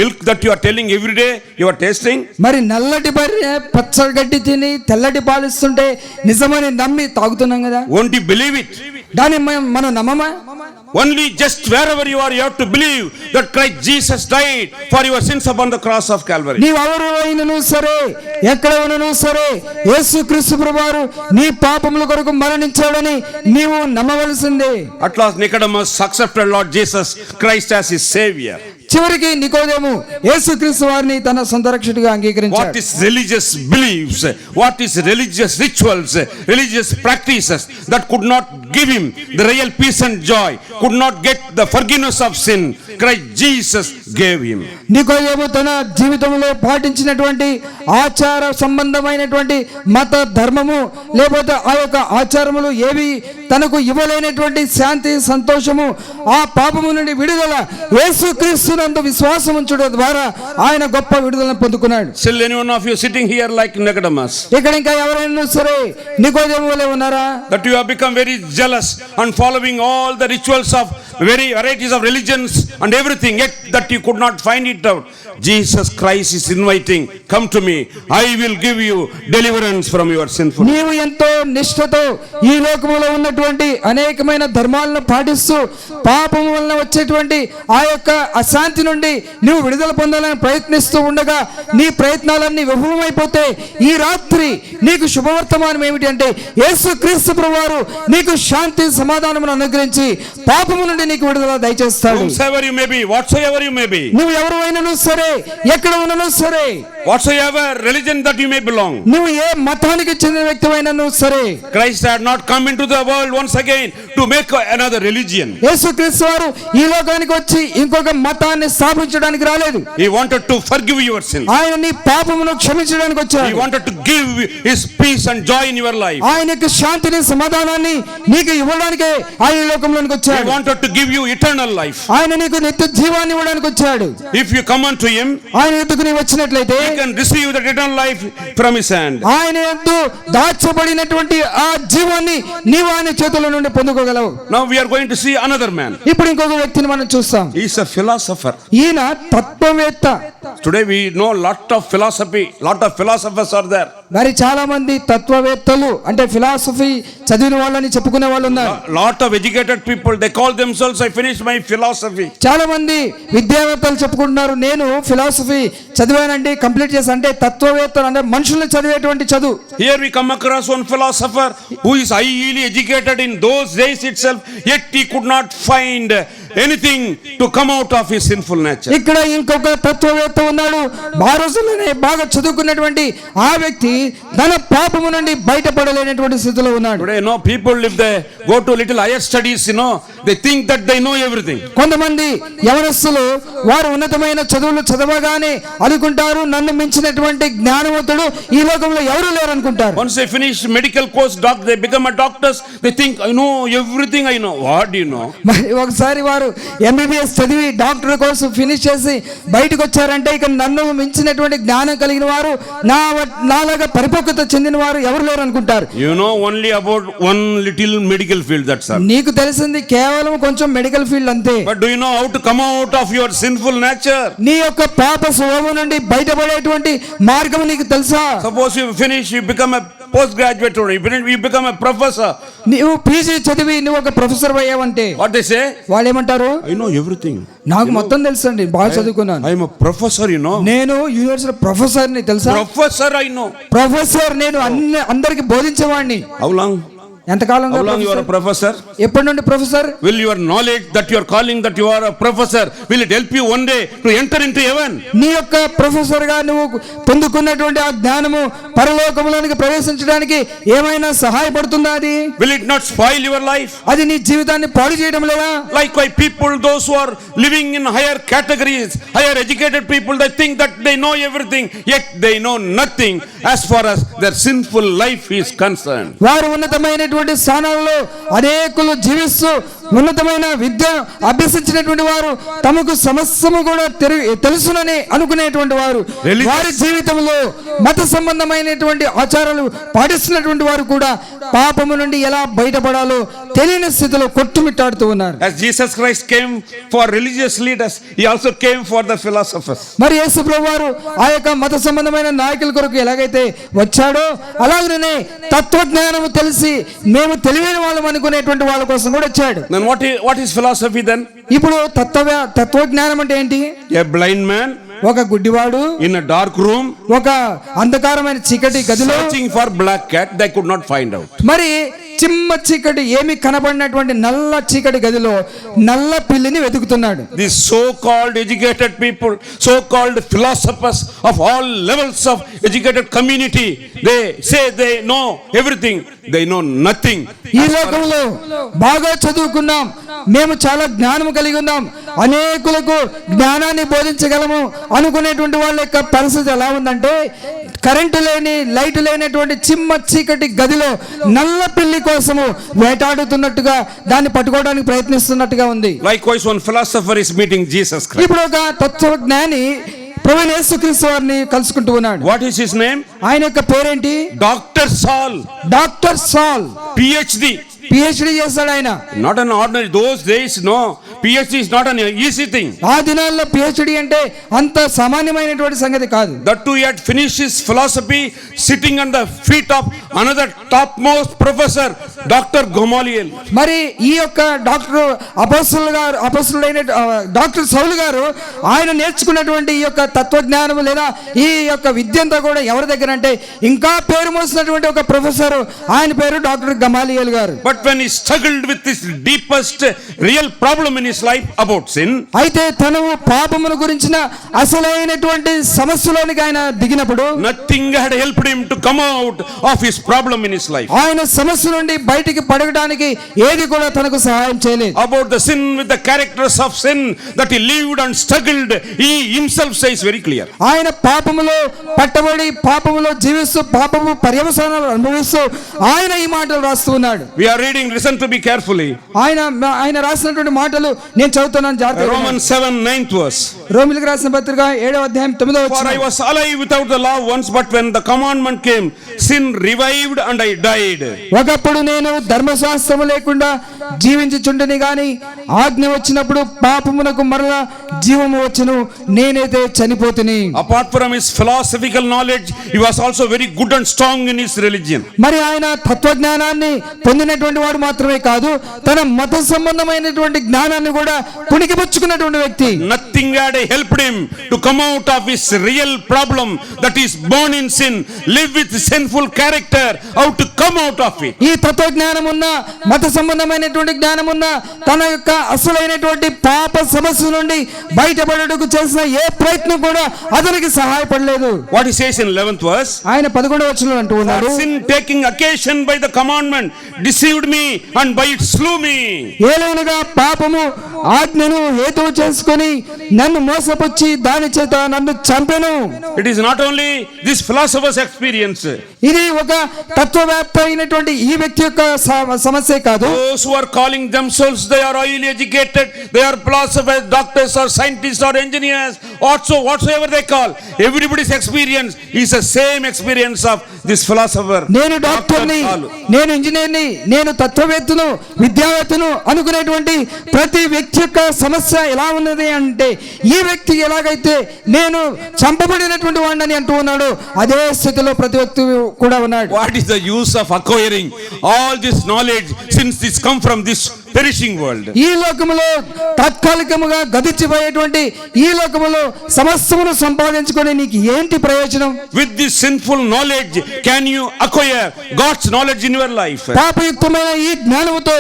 milk that you are telling every day you are tasting. మరి నల్లటి బర్రె పచ్చగడ్డి తిని తెల్లటి పాలు ఇస్తుంటే నిజమని నమ్మి తాగుతున్నాం కదా. Won't you believe it? దాన్ని మనం నమ్మమా? Only just wherever you are, you have to believe that Christ Jesus died for your sins upon the cross of Calvary. నీవెవరు అయినను సరే, ఎక్కడ ఉన్నను సరే, యేసుక్రీస్తు ప్రభువారు నీ పాపముల కొరకు మరణించాడని నీవు నమ్మవలసిందే. At last Nicodemus accepted Lord Jesus Christ as his savior. చివరికి నికోదేము యేసుక్రీస్తు వారిని తన సొంత రక్షకుడిగా అంగీకరించాడు. What is religious beliefs? What is religious rituals? Religious practices that could not give him the real peace and joy, could not get the forgiveness of sin. Christ Jesus gave him. నికోదేము తన జీవితంలో పాటించినటువంటి ఆచార సంబంధమైనటువంటి మత ధర్మము లేకపోతే ఆ యొక్క ఆచారములు ఏవి తనకు ఇవ్వలేనటువంటి శాంతి సంతోషము ఆ పాపము నుండి విడుదల యేసుక్రీస్తు నందు విశ్వాసం ఉంచడం ద్వారా ఆయన గొప్ప విడుదలను పొందుకున్నాడు. Still any one of you sitting here like Nicodemus? ఇక్కడ ఇంకా ఎవరైనా సరే నికోదేము వలె ఉన్నారా? That you have become very jealous and following all the rituals of very varieties of religions and everything, yet that you could not find it out. Jesus Christ is inviting, come to me, I will give you deliverance from your sinful. నీవు ఎంతో నిష్ఠతో ఈ లోకములో ఉన్నటువంటి అనేకమైన ధర్మాలను పాటిస్తూ పాపం వలన వచ్చేటువంటి ఆ యొక్క అశాంతి నుండి నువ్వు విడుదల పొందాలని ప్రయత్నిస్తూ ఉండగా నీ ప్రయత్నాలన్నీ విఫలమైపోతే ఈ రాత్రి నీకు శుభవర్తమానం ఏమిటి అంటే యేసుక్రీస్తు ప్రభువారు నీకు శాంతి సమాధానమును అనుగ్రహించి పాపము నుండి నీకు విడుదల దయచేస్తాడు. Whomsoever you may be, whatsoever you may be, నువ్వు ఎవరు అయినను సరే, ఎక్కడ ఉన్నను సరే, whatsoever religion that you may belong, నువ్వు ఏ మతానికి చెందిన వ్యక్తివైనను సరే, Christ had not come into the world once again to make another religion. యేసుక్రీస్తు వారు ఈ లోకానికి వచ్చి ఇంకొక మతాన్ని స్థాపించడానికి రాలేదు. He wanted to forgive your sins. ఆయన నీ పాపమును క్షమించడానికి వచ్చాడు. He wanted to give his peace and joy in your life. ఆయనకు శాంతిని సమాధానాన్ని నీకు ఇవ్వడానికే ఆయన ఈ లోకంలోనికి వచ్చాడు. He wanted to give you eternal life. ఆయన నీకు నిత్య జీవాన్ని ఇవ్వడానికి వచ్చాడు. If you come unto him, ఆయన ఎద్దుకు నీవు వచ్చినట్లయితే you can receive that eternal life from his hand. ఆయన యందు దాచబడినటువంటి ఆ జీవాన్ని నీవు ఆయన చేతుల నుండి పొందుకోగలవు. Now we are going to see another man. ఇప్పుడు ఇంకొక వ్యక్తిని మనం చూస్తాం. He is a philosopher. ఈయన తత్వవేత్త. Today we know lot of philosophy, lot of philosophers are there. మరి చాలా మంది తత్వవేత్తలు అంటే ఫిలాసఫీ చదివిన వాళ్ళని చెప్పుకునే వాళ్ళు ఉన్నారు. Lot of educated people, they call themselves, I finished my philosophy. చాలా మంది విద్యావేత్తలు చెప్పుకుంటున్నారు, నేను ఫిలాసఫీ చదివానండి, కంప్లీట్ చేశాను. అంటే తత్వవేత్తలు అంటే మనుషుల్ని చదివేటువంటి చదువు. Here we come across one philosopher who is highly educated in those days itself, yet he could not find anything to come out of his sinful nature. ఇక్కడ ఇంకొక తత్వవేత్త ఉన్నాడు. ఆ రోజుల్లోనే బాగా చదువుకున్నటువంటి ఆ వ్యక్తి తన పాపము నుండి బయటపడలేనటువంటి స్థితిలో ఉన్నాడు. Today, people if they go to little higher studies, they think that they know everything. కొంతమంది యవనస్తులు వారు ఉన్నతమైన చదువులు చదవగానే అనుకుంటారు, నన్ను మించినటువంటి జ్ఞానవంతుడు ఈ లోకంలో ఎవరు లేరు అనుకుంటారు. Once they finish medical course, they become a doctors, they think I know everything I know. What do you know? మరి ఒకసారి వారు ఎంబీబీఎస్ చదివి డాక్టర్ కోర్సు ఫినిష్ చేసి బయటకు వచ్చారంటే ఇక నన్ను మించినటువంటి జ్ఞానం కలిగిన వారు నాలాగా పరిపక్వత చెందిన వారు ఎవరు లేరు అనుకుంటారు. You know only about one little medical field, that's all. నీకు తెలిసింది కేవలం కొంచెం మెడికల్ ఫీల్డ్ అంతే. But do you know how to come out of your sinful nature? నీ యొక్క పాప స్వభావం నుండి బయటపడేటువంటి మార్గం నీకు తెలుసా? Suppose you finish, you become a postgraduate or you become a professor. నీవు పీజీ చదివి నువ్వు ఒక ప్రొఫెసర్ అయ్యావంటే What they say? వాళ్ళు ఏమంటారు? I know everything. నాకు మొత్తం తెలుసండి, బాగా చదువుకున్నాను. I am a professor, నేను యూనివర్సిటీ ప్రొఫెసర్ ని తెలుసా? Professor I know. ప్రొఫెసర్ నేను అందరికి బోధించేవాడిని. How long? ఎంతకాలంగా? How long you are a professor? ఎప్పటి నుండి professor? Will your knowledge that you are calling that you are a professor, will it help you one day to enter into heaven? నీ యొక్క professor గా నువ్వు పొందుకున్నటువంటి ఆ జ్ఞానము పరలోకములోనికి ప్రవేశించడానికి ఏమైనా సహాయపడుతుందా? అది Will it not spoil your life? అది నీ జీవితాన్ని పాడు చేయడం లేదా? Likewise, people, those who are living in higher categories, higher educated people, they think that they know everything, yet they know nothing as far as their sinful life is concerned. వారు ఉన్నతమైన స్థానాల్లో అనేకులు జీవిస్తూ ఉన్నతమైన విద్య అభ్యసించినటువంటి వారు తమకు సమస్తము కూడా తెలుసునని అనుకునేటువంటి వారు వారి జీవితంలో మత సంబంధమైనటువంటి ఆచారాలు పాటిస్తున్నటువంటి వారు కూడా పాపము నుండి ఎలా బయటపడాలో తెలియని స్థితిలో కొట్టుమిట్టాడుతూ ఉన్నారు. As Jesus Christ came for religious leaders, he also came for the philosophers. మరి యేసు ప్రభువారు ఆ యొక్క మత సంబంధమైన నాయకుల కొరకు ఎలాగైతే వచ్చాడో అలాగనే తత్వజ్ఞానము తెలిసి మేము తెలివైన వాళ్ళం అనుకునేటువంటి వాళ్ళ కోసం కూడా వచ్చాడు. Then what is philosophy then? ఇప్పుడు తత్వజ్ఞానం అంటే ఏంటి? A blind man, ఒక గుడ్డివాడు in a dark room, ఒక అంధకారమైన చీకటి గదిలో searching for black cat, they could not find out. మరి చిమ్మ చీకటి ఏమి కనబడినటువంటి నల్ల చీకటి గదిలో నల్ల పిల్లిని వెతుకుతున్నాడు. These so-called educated people, so-called philosophers of all levels of educated community, they say they know everything, they know nothing. ఈ లోకంలో బాగా చదువుకున్నాం, మేము చాలా జ్ఞానం కలిగి ఉన్నాం, అనేకులకు జ్ఞానాన్ని బోధించగలము అనుకునేటువంటి వాళ్ళ యొక్క పరిస్థితి ఎలా ఉందంటే కరెంటు లేని లైట్ లేనటువంటి చిమ్మ చీకటి గదిలో నల్ల పిల్లి కోసము వేటాడుతున్నట్టుగా దాన్ని పట్టుకోవడానికి ప్రయత్నిస్తున్నట్టుగా ఉంది. Likewise, one philosopher is meeting Jesus Christ. ఇప్పుడు ఒక తత్వజ్ఞాని ప్రభువైన యేసుక్రీస్తు వారిని కలుసుకుంటూ ఉన్నాడు. What is his name? ఆయన యొక్క పేరేంటి? Dr. Saul. డాక్టర్ సాల్. PhD. పిహెచ్డి చేస్తాడు ఆయన. Not an ordinary, those days no, PhD is not an easy thing. ఆ దినాల్లో పిహెచ్డి అంటే అంత సామాన్యమైనటువంటి సంగతి కాదు. That too he had finished his philosophy sitting on the feet of another topmost professor, Dr. Gamaliel. మరి ఈ యొక్క డాక్టర్ అపోస్తలుడైన డాక్టర్ సౌలు గారు ఆయన నేర్చుకున్నటువంటి ఈ యొక్క తత్వజ్ఞానం లేదా ఈ యొక్క విద్య అంతా కూడా ఎవరి దగ్గర అంటే ఇంకా పేరు మోసినటువంటి ఒక ప్రొఫెసర్, ఆయన పేరు డాక్టర్ గమాలియల్ గారు. But when he struggled with this deepest real problem in his life about sin, అయితే తను పాపమును గురించిన అసలైనటువంటి సమస్యలోనికి ఆయన దిగినప్పుడు nothing had helped him to come out of his problem in his life. ఆయన సమస్య నుండి బయటికి పడగడానికి ఏది కూడా తనకు సహాయం చేయలేదు. About the sin with the characters of sin that he lived and struggled, he himself says very clear. ఆయన పాపములో పట్టబడి పాపములో జీవిస్తూ పాపము పర్యవసానాలు అనుభవిస్తూ ఆయన ఈ మాటలు రాస్తూ ఉన్నాడు. We are reading, listen to me carefully. ఆయన రాసినటువంటి మాటలు నేను చదువుతున్నాను జాగ్రత్తగా. Romans 7:9 verse. రోమీయులకు రాసిన పత్రిక 7వ అధ్యాయం 9వ వచనం. For I was alive without the law once, but when the commandment came, sin revived and I died. ఒకప్పుడు నేను ధర్మశాస్త్రము లేకుండా జీవించుచుండని గాని ఆజ్ఞ వచ్చినప్పుడు పాపమునకు మరలా జీవము వచ్చును, నేనైతే చనిపోతుని. Apart from his philosophical knowledge, he was also very good and strong in his religion. మరి ఆయన తత్వజ్ఞానాన్ని పొందినటువంటి వాడు మాత్రమే కాదు, తన మత సంబంధమైనటువంటి జ్ఞానాన్ని కూడా పుణికిపుచ్చుకున్నటువంటి వ్యక్తి. Nothing had they helped him to come out of his real problem that is born in sin, live with sinful character, how to come out of it. ఈ తత్వ జ్ఞానం ఉన్న మత సంబంధమైనటువంటి జ్ఞానం ఉన్న తన యొక్క అసలైనటువంటి పాప సమస్య నుండి బయటపడటకు చేసిన ఏ ప్రయత్నం కూడా అతనికి సహాయపడలేదు. What he says in 11th verse, ఆయన 11వ వచనంలో అంటూ ఉన్నాడు, for sin taking occasion by the commandment deceived me and by it slew me. ఏలైనగా పాపము ఆజ్ఞను హేతువు చేసుకొని నన్ను మోసపుచ్చి దాని చేత నన్ను చంపెను. It is not only this philosopher's experience. ఇది ఒక తత్వవేత్త అయినటువంటి ఈ వ్యక్తి యొక్క సమస్య కాదు. Those who are calling themselves they are highly educated, they are philosophers, doctors or scientists or engineers, whatsoever they call, everybody's experience is the same experience of this philosopher. నేను డాక్టర్ని, నేను ఇంజనీర్ని, నేను తత్వవేత్తను, విద్యావేత్తను అనుకునేటువంటి ప్రతి వ్యక్తి యొక్క సమస్య ఎలా ఉన్నది అంటే, ఈ వ్యక్తి ఎలాగైతే నేను చంపబడినటువంటి వాడిని అంటూ ఉన్నాడు, అదే స్థితిలో ప్రతి వ్యక్తి కూడా ఉన్నాడు. What is the use of acquiring all this knowledge since this come from this perishing world? ఈ లోకములో తాత్కాలికముగా గతించిపోయేటువంటి ఈ లోకములో సమస్తమును సంపాదించుకొని నీకు ఏంటి ప్రయోజనం? With this sinful knowledge can you acquire God's knowledge in your life? పాపయుక్తమైన ఈ జ్ఞానముతో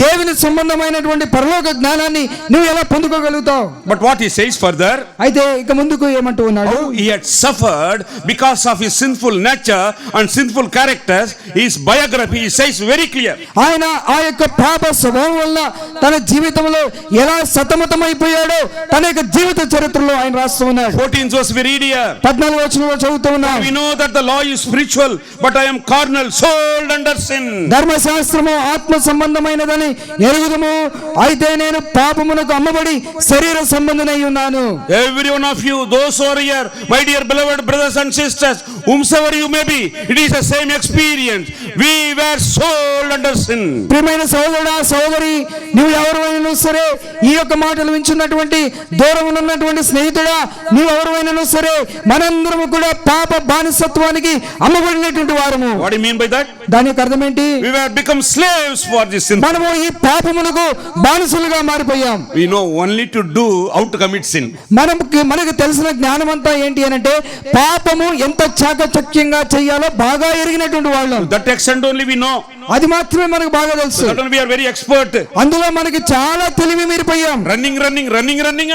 దేవుని సంబంధమైనటువంటి పరలోక జ్ఞానాన్ని నువ్వు ఎలా పొందుకోగలుగుతావు? But what he says further, అయితే ఇక ముందుకు ఏమంటూ ఉన్నాడు, how he had suffered because of his sinful nature and sinful characters. His biography he says very clear. ఆయన ఆ యొక్క పాప స్వభావం వల్ల తన జీవితంలో ఎలా సతమతమైపోయాడో తన యొక్క జీవిత చరిత్రలో ఆయన రాస్తూ ఉన్నాడు. 14th verse we read here. 14వ వచనంలో చదువుతూ ఉన్నాం, We know that the law is spiritual, but I am carnal, sold under sin. ధర్మశాస్త్రము ఆత్మ సంబంధమైనదని ఎరుగుదుము, అయితే నేను పాపమునకు అమ్మబడి శరీర సంబంధనై ఉన్నాను. Every one of you, those who are here, my dear beloved brothers and sisters, whomsoever you may be, it is the same experience. We were sold under sin. ప్రియమైన సహోదరుడా సహోదరి, నువ్వు ఎవరైనా సరే, ఈ యొక్క మాటలు వింటున్నటువంటి దూరం ఉన్నటువంటి స్నేహితుడా, నువ్వు ఎవరైనా సరే, మనందరము కూడా పాప బానిసత్వానికి అమ్మబడినటువంటి వారము. What do you mean by that? దాని యొక్క అర్థం ఏంటి? We were become slaves for this sin. మనము ఈ పాపమునకు బానిసలుగా మారిపోయాం. We know only to do how to commit sin. మనకు తెలిసిన జ్ఞానం అంతా ఏంటి అనంటే, పాపము ఎంత చాకచక్యంగా చేయాలో బాగా ఎరిగినటువంటి వాళ్ళం. To that extent only we know. అది మాత్రమే మనకు బాగా తెలుసు. That only we are very expert. అందులో మనకి చాలా తెలివి మీరిపోయాం. Running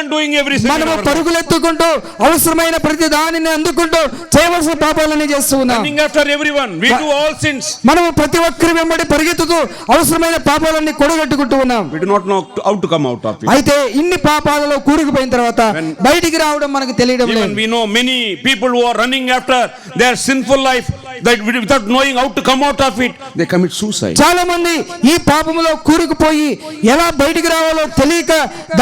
and doing everything. మనము పరుగులెత్తుకుంటూ అవసరమైన ప్రతి దానిని అందుకుంటూ చేయవలసిన పాపాలన్నీ చేస్తూ ఉన్నాం. Running after everyone, we do all sins. మనము ప్రతి ఒక్కరి వెంబడి పరిగెత్తుతూ అవసరమైన పాపాలన్నీ కొడగట్టుకుంటూ ఉన్నాం. We do not know how to come out of it. అయితే ఇన్ని పాపాలలో కూరుకుపోయిన తర్వాత బయటికి రావడం మనకు తెలియడం లేదు. Even we know many people who are running after their sinful life, that without knowing how to come out of it, they commit suicide. చాలా మంది ఈ పాపములో కూరుకుపోయి ఎలా బయటికి రావాలో తెలియక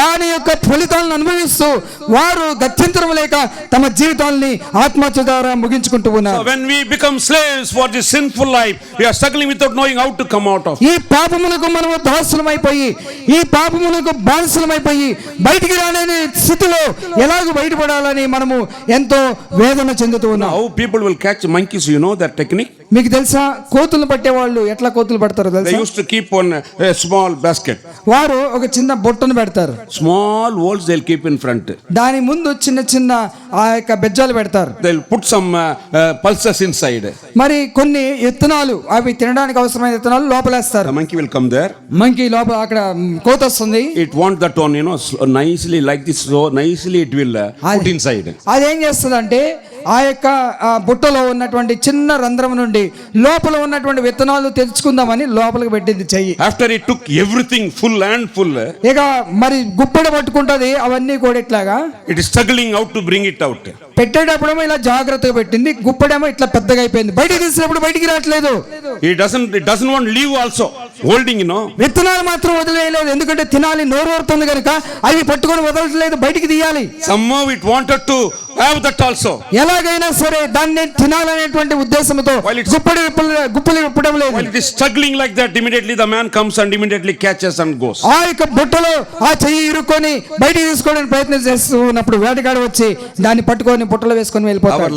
దాని యొక్క ఫలితాలను అనుభవిస్తూ వారు గత్యంతరం లేక తమ జీవితాన్ని ఆత్మహత్య ద్వారా ముగించుకుంటూ ఉన్నారు. So when we become slaves for this sinful life, we are struggling without knowing how to come out of it. ఈ పాపములకు మనము దాసులమైపోయి, ఈ పాపములకు బానిసలమైపోయి బయటికి రాలేని స్థితిలో ఎలాగ బయటపడాలని మనము ఎంతో వేదన చెందుతూ ఉన్నాం. How people will catch monkeys, you know that technique? మీకు తెలుసా, కోతులు పట్టే వాళ్ళు ఎట్లా కోతులు పడతారో They తెలుసా? used to keep on a small basket. వారు ఒక చిన్న బొట్టను పెడతారు, Small holes they'll keep in front. దాని ముందు చిన్న చిన్న ఆ యొక్క బెజ్జాలు పెడతారు. They'll put some pulses inside. మరి కొన్ని విత్తనాలు, అవి తినడానికి అవసరమైన విత్తనాలు లోపలేస్తారు. The monkey will come there. Monkey లోపల అక్కడ కోత వస్తుంది. It wants that one, nicely like this, so nicely it will put inside. అదేం చేస్తుంది అంటే, ఆ యొక్క బుట్టలో ఉన్నటువంటి చిన్న రంధ్రం నుండి లోపల ఉన్నటువంటి విత్తనాలు తెచ్చుకుందామని లోపలికి పెట్టింది చెయ్యి. After it took everything full and full, ఇక మరి గుప్పెడ పట్టుకుంటది అవన్నీ కూడా ఇట్లాగా. it is struggling how to bring it out. పెట్టేటప్పుడేమో ఇలా జాగ్రత్తగా పెట్టింది, గుప్పెడేమో ఇట్లా పెద్దగా అయిపోయింది. బయటికి తీసినప్పుడు బయటికి రావట్లేదు. It doesn't want to leave also, holding, విత్తనాలు మాత్రం వదిలేయలేదు, ఎందుకంటే తినాలి నోరు ఊరుతుంది కనుక అవి పట్టుకొని వదలట్లేదు, బయటికి తీయాలి. Somehow it wanted to have that also. ఎలాగైనా సరే దాన్ని తినాలనేటువంటి ఉద్దేశంతో While it's- గుప్పలు విప్పడం లేదు. While it is struggling like that, immediately the man comes and immediately catches and goes. ఆ యొక్క బుట్టలో ఆ చెయ్యి ఇరుక్కొని బయటికి తీసుకోవడానికి ప్రయత్నం చేస్తూ ఉన్నప్పుడు వేటగాడు వచ్చి దాన్ని పట్టుకొని బుట్టలో వేసుకొని Our వెళ్ళిపోతాడు.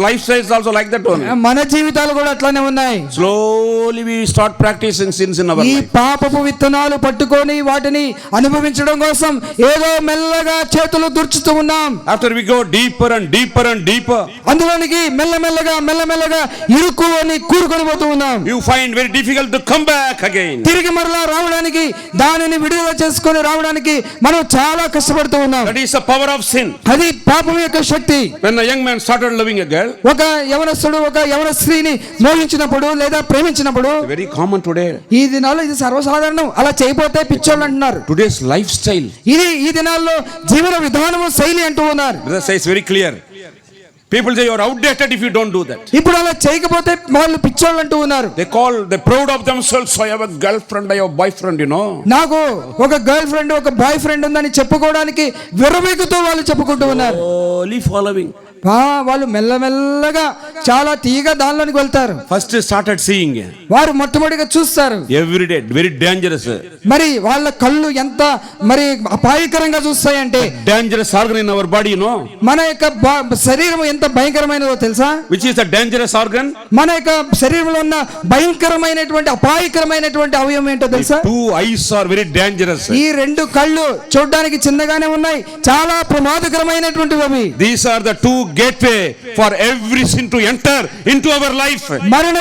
lifestyle is also like that only. మన జీవితాలు కూడా అట్లానే ఉన్నాయి. Slowly we start practicing sins in our ఈ life. పాపపు విత్తనాలు పట్టుకొని వాటిని అనుభవించడం కోసం ఏదో మెల్లగా చేతులు దుర్చుతూ ఉన్నాం. After we go deeper and deeper and deeper, అందులోనికి మెల్లమెల్లగా ఇరుక్కుని కూరుకొని పోతూ ఉన్నాం. you find very difficult to come back again. తిరిగి మరలా రావడానికి, దానిని విడుదల చేసుకొని రావడానికి మనం చాలా కష్టపడుతూ ఉన్నాం. That is the power of sin. అది పాపం యొక్క శక్తి. When a young man started loving a girl, ఒక యవనస్తుడు ఒక యవన స్త్రీని మోహించినప్పుడు లేదా ప్రేమించినప్పుడు, very common today. ఈ దినాల్లో ఇది సర్వసాధారణం. అలా చేయబోతే పిచ్చోళ్ళు అంటున్నారు. Today's lifestyle, ఇది ఈ దినాల్లో జీవన విధానము శైలి అంటూ ఉన్నారు. brother says very clear. People say you are outdated if you don't do that. ఇప్పుడు అలా చేయకపోతే వాళ్ళు పిచ్చోళ్ళు అంటూ ఉన్నారు. They proud of themselves. I have a girlfriend, I have a boyfriend, you know. నాకు ఒక గర్ల్ ఫ్రెండ్, ఒక బాయ్ ఫ్రెండ్ ఉందని చెప్పుకోవడానికి విర్రవీగుతూ వాళ్ళు చెప్పుకుంటూ ఉన్నారు. Slowly following. వాళ్ళు మెల్లమెల్లగా చాలా తీగ దానిలోనికి వెళ్తారు. First started seeing. వారు మొట్టమొదటిగా చూస్తారు. Every day, very dangerous. మరి వాళ్ళ కళ్ళు ఎంత మరి అపాయకరంగా చూస్తాయంటే, Dangerous organ in our body, you know. మన యొక్క శరీరం ఎంత భయంకరమైనదో తెలుసా? Which is the dangerous organ? మన యొక్క శరీరంలో ఉన్న భయంకరమైనటువంటి అపాయకరమైనటువంటి అవయవం ఏంటో తెలుసా? Two eyes are very dangerous. ఈ రెండు కళ్ళు చూడడానికి చిన్నగానే ఉన్నాయి, చాలా ప్రమాదకరమైనటువంటివి అవి. These are the two gateway for every sin to enter into our life.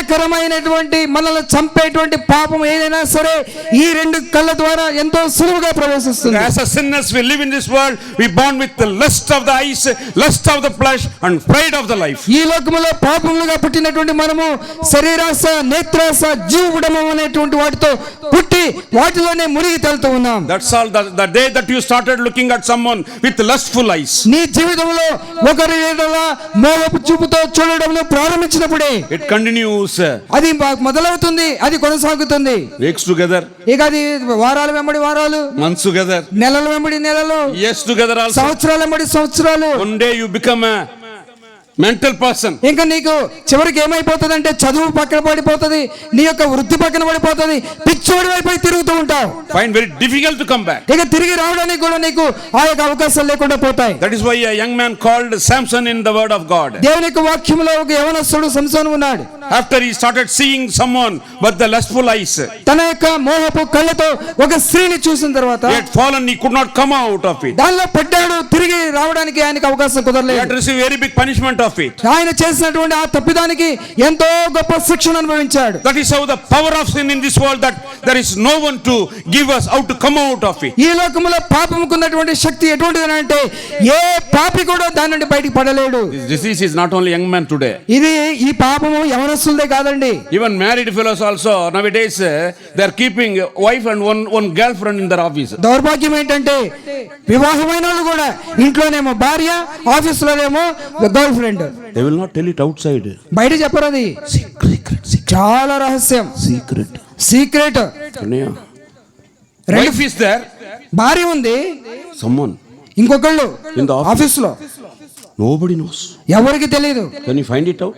మరణకరమైనటువంటి మనల్ని చంపేటువంటి పాపం ఏదైనా సరే ఈ రెండు కళ్ళ ద్వారా ఎంతో సులువుగా ప్రవేశిస్తుంది. As a sinners we live in this world, we born with the lust of the eyes, lust of the flesh and pride of the life. ఈ లోకములో పాపములుగా పుట్టినటువంటి మనము శరీరాశ, నేత్రాశ, జీవడము అనేటువంటి వాటితో పుట్టి వాటిలోనే మునిగి తేలుతూ ఉన్నాం. That's all. The day that you started looking at someone with lustful eyes, నీ జీవితంలో ఒకరి ఎడల మోహపు చూపుతో చూడడం ప్రారంభించినప్పుడే it continues. అది మొదలవుతుంది, అది కొనసాగుతుంది. Weeks together, ఇక అది వారాల వెంబడి వారాలు, months together, నెలల వెంబడి నెలలు, years together also. సంవత్సరాల వెంబడి సంవత్సరాలు. One day you become a mental person. ఇంకా నీకు చివరికి ఏమైపోతుంది అంటే చదువు పక్కన పడిపోతుంది, నీ యొక్క వృత్తి పక్కన పడిపోతుంది, పిచ్చోడి వైపు తిరుగుతూ ఉంటావు. Find very difficult to come back. ఇక తిరిగి రావడానికి కూడా నీకు ఆ యొక్క అవకాశాలు లేకుండా పోతాయి. That is why a young man called Samson in the word of God. దేవుని యొక్క వాక్యములో ఒక యవనస్తుడు సంసోను ఉన్నాడు. After he started seeing someone with the lustful eyes, తన యొక్క మోహపు కళ్ళతో ఒక స్త్రీని చూసిన తర్వాత he had fallen, he could not come out of it. దానిలో పడ్డాడు. తిరిగి రావడానికి ఆయనకు అవకాశం He had కుదరలేదు. received very big punishment of it. ఆయన చేసినటువంటి ఆ తప్పిదానికి ఎంతో గొప్ప శిక్షను అనుభవించాడు. That is how the power of sin in this world, that there is no one to give us how to come out of it. ఈ లోకములో పాపముకు ఉన్నటువంటి శక్తి ఎటువంటిది అంటే ఏ పాపి కూడా దాని నుండి బయటికి పడలేడు. This disease is not only young men today. ఇది ఈ పాపము యవనస్తులదే కాదండి. Even married fellows also nowadays they are keeping wife and one girlfriend in their office. దౌర్భాగ్యం ఏంటంటే వివాహమైన వాళ్ళు కూడా ఇంట్లోనేమో భార్య, ఆఫీసులోనేమో girlfriend. They will not tell it outside. బయట చెప్పరు, అది చాలా రహస్యం, సీక్రెట్. Wife is there, భార్య ఉంది, someone ఇంకొకళ్ళు in the office. ఆఫీసులో, Nobody knows. ఎవరికి తెలియదు. Can you find it out?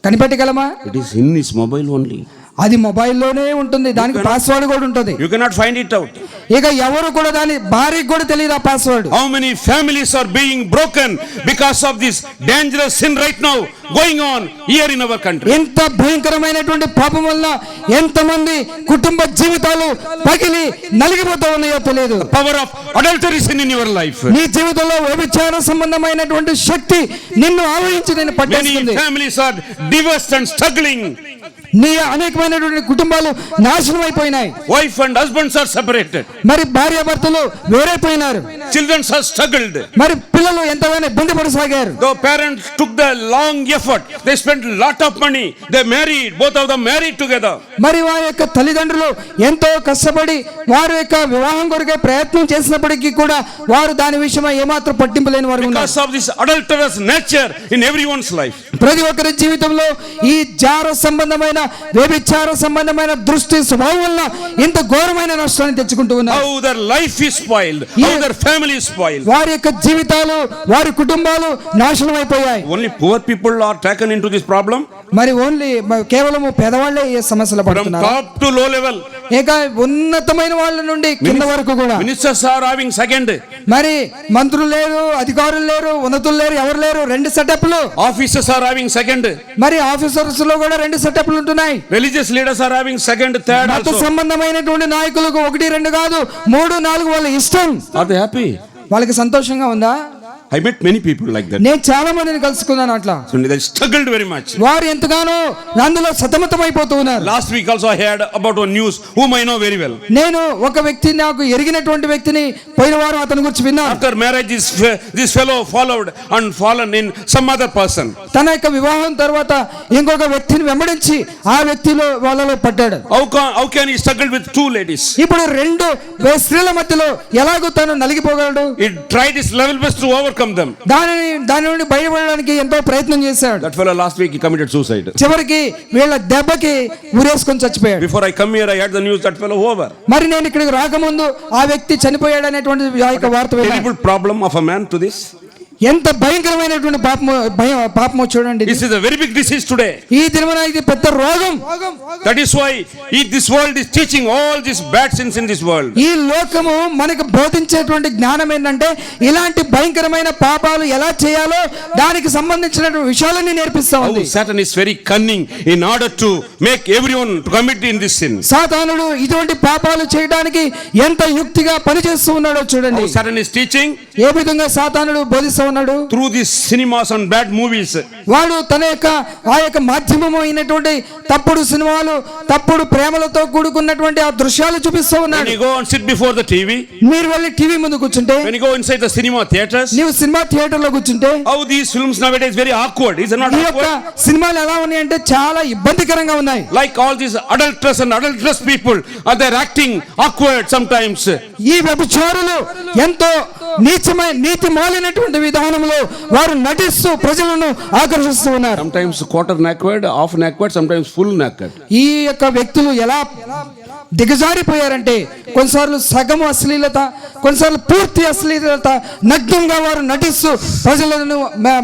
కనిపెట్టగలమా? It is in his mobile only. అది మొబైల్లోనే ఉంటుంది, దానికి పాస్వర్డ్ కూడా ఉంటుంది. You cannot find it out. ఇక ఎవరు కూడా దాని భార్యకి కూడా తెలియదు ఆ password. How many families are being broken because of this dangerous sin right now going on here in our country? ఎంత భయంకరమైనటువంటి పాపం వల్ల ఎంతమంది కుటుంబ జీవితాలు పగిలి నలిగిపోతూ ఉన్నాయో తెలియదు. Power of adultery sin in your life. నీ జీవితంలో వ్యభిచార సంబంధమైనటువంటి శక్తి నిన్ను ఆవరించి నిన్ను Many పట్టేస్తుంది. families are divorced and struggling. నీ అనేకమైనటువంటి కుటుంబాలు నాశనం అయిపోయినాయి. Wife and husbands are separated. మరి భార్యాభర్తలు వేరైపోయినారు. Children are struggled. మరి పిల్లలు ఎంతగానో ఇబ్బంది పడసాగారు. Though parents took the long effort, they spent lot of money, they married, both of them married together. మరి వారి యొక్క తల్లిదండ్రులు ఎంతో కష్టపడి వారి యొక్క వివాహం కొరకే ప్రయత్నం చేసినప్పటికీ కూడా వారు దాని విషయమై ఏమాత్రం పట్టింపు లేని వారు ఉన్నారు. Because of this adulterous nature in everyone's life. ప్రతి ఒక్కరి జీవితంలో ఈ జార సంబంధమైన వ్యభిచార సంబంధమైన దృష్టి స్వభావం వల్ల ఇంత ఘోరమైన నష్టాన్ని తెచ్చుకుంటూ ఉన్నారు. How their life is spoiled, how their family family is spoiled. వారి యొక్క జీవితాలు, వారి కుటుంబాలు నాశనం అయిపోయాయి. Only poor people are taken into this problem. మరి ఓన్లీ కేవలము పేదవాళ్లే ఈ సమస్యలు From పడుతున్నారు. top to low level. ఇక ఉన్నతమైన వాళ్ళ నుండి కింద వరకు కూడా. Ministers are having second. మరి మంత్రులు లేరు, అధికారులు లేరు, ఉన్నతులు లేరు, ఎవరు లేరు, రెండు సెటప్లు. Officers are having second. మరి ఆఫీసర్స్ లో కూడా రెండు సెటప్లు ఉంటున్నాయి. Religious leaders are having second, third మత also. సంబంధమైనటువంటి నాయకులకు 1, 2 కాదు, 3, 4 వాళ్ళ ఇష్టం. Are they happy? వాళ్ళకి సంతోషంగా ఉందా? I met many people like that. నేను చాలా మందిని కలుసుకున్నాను అట్లా. So they struggled very much. వారు ఎంతగానో అందులో సతమతమైపోతూ ఉన్నారు. Last week also I heard about a news whom I know very well. నేను ఒక వ్యక్తి, నాకు ఎరిగినటువంటి వ్యక్తిని పోయిన వారం అతని గురించి విన్నాను. After marriage this fellow followed and fallen in some other person. తన యొక్క వివాహం తర్వాత ఇంకొక వ్యక్తిని వెంబడించి ఆ వ్యక్తిలో వాళ్ళలో పడ్డాడు. How can he struggle with two ladies? ఇప్పుడు రెండు స్త్రీల మధ్యలో ఎలాగో తను నలిగిపోగలడు? He tried his level best to overcome them. దాని నుండి బయటపడడానికి ఎంతో ప్రయత్నం చేశాడు. That fellow last week he committed suicide. చివరికి వీళ్ళ దెబ్బకి ఉరేసుకొని చచ్చిపోయాడు. Before I come here I heard the news that fellow over. మరి నేను ఇక్కడికి రాకముందు ఆ వ్యక్తి చనిపోయాడు అనేటువంటి ఆ యొక్క వార్త విన్నాను. Terrible problem of a man to this. ఎంత భయంకరమైనటువంటి పాపమో చూడండి. This is a very big disease today. ఈ దినమున ఇది పెద్ద రోగం. That is why this world is teaching all these bad sins in this world. ఈ లోకము మనకు బోధించేటువంటి జ్ఞానం ఏంటంటే ఇలాంటి భయంకరమైన పాపాలు ఎలా చేయాలో దానికి సంబంధించిన విషయాలన్నీ నేర్పిస్తా ఉంది. Satan is very cunning in order to make everyone to commit in this sin. సాతానుడు ఇటువంటి పాపాలు చేయడానికి ఎంత యుక్తిగా పనిచేస్తూ ఉన్నాడో చూడండి. Satan is teaching ఏ విధంగా సాతానుడు బోధిస్తూ ఉన్నాడు? through these cinemas and bad movies. వాడు తన యొక్క ఆ యొక్క మాధ్యమము అయినటువంటి తప్పుడు సినిమాలు, తప్పుడు ప్రేమలతో కూడుకున్నటువంటి ఆ దృశ్యాలు చూపిస్తూ ఉన్నాడు. When you go and sit before the TV, మీరు వెళ్ళి టీవీ ముందు కూర్చుంటే, when you go inside the cinema theaters, నీవు సినిమా థియేటర్ లో కూర్చుంటే, how these films nowadays very awkward, is it not ఈ యొక్క awkward? సినిమాలు ఎలా ఉన్నాయంటే చాలా ఇబ్బందికరంగా ఉన్నాయి. Like all these adulterous and adulterous people are they acting awkward sometimes. ఈ వ్యభిచారులు ఎంతో నీతి మాలినటువంటి విధానంలో వారు నటిస్తూ ప్రజలను ఆకర్షిస్తూ ఉన్నారు. Sometimes quarter naked, half naked, sometimes full naked. ఈ యొక్క వ్యక్తులు ఎలా దిగజారిపోయారంటే కొన్నిసార్లు సగము అశ్లీలత, కొన్నిసార్లు పూర్తి అశ్లీలత, నగ్నంగా వారు నటిస్తూ ప్రజలను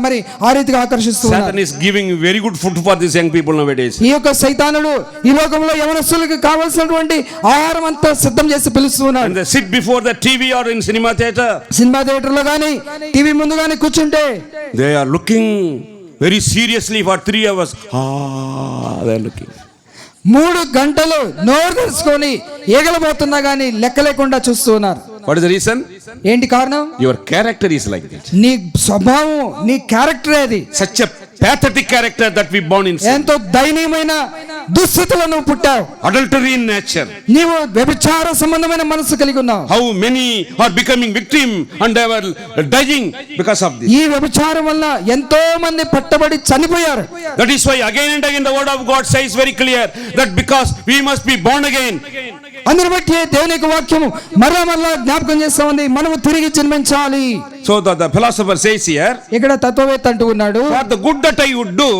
మరి ఆ రీతిగా ఆకర్షిస్తూ ఉన్నారు. Satan is giving very good food for these young people nowadays. ఈ యొక్క సైతానుడు ఈ లోకంలో యవనస్తులకు కావాల్సినటువంటి ఆహారం అంతా సిద్ధం చేసి పిలుస్తూ ఉన్నాడు. And they sit before the TV or in cinema theater. Cinema theatre లో గానీ టీవీ ముందు గానీ కూర్చుంటే They are looking very seriously for 3 hours. They are looking. 3 గంటలు నోరు తెరుచుకొని ఏగలబోతున్నా గానీ లెక్క లేకుండా చూస్తూ ఉన్నారు. What is the reason? ఏంటి కారణం? Your character is like that. నీ స్వభావం, నీ క్యారెక్టర్ అది. Such a pathetic character that we born in sin. ఎంతో దయనీయమైన దుస్థితిలో నువ్వు పుట్టావు. Adultery in nature. నీవు వ్యభిచార సంబంధమైన మనసు కలిగి ఉన్నావు. How many are becoming victim and they were dying because of this. ఈ వ్యభిచారం వల్ల ఎంతో మంది పట్టబడి చనిపోయారు. That is why again and again the word of God says very clear that because we must be born again. అందుని బట్టి దేవుని యొక్క వాక్యము మరలా జ్ఞాపకం చేస్తా ఉంది, మనము తిరిగి జన్మించాలి. So the philosopher says here, ఇక్కడ తత్వవేత్త అంటూ ఉన్నాడు, for the good that I would do,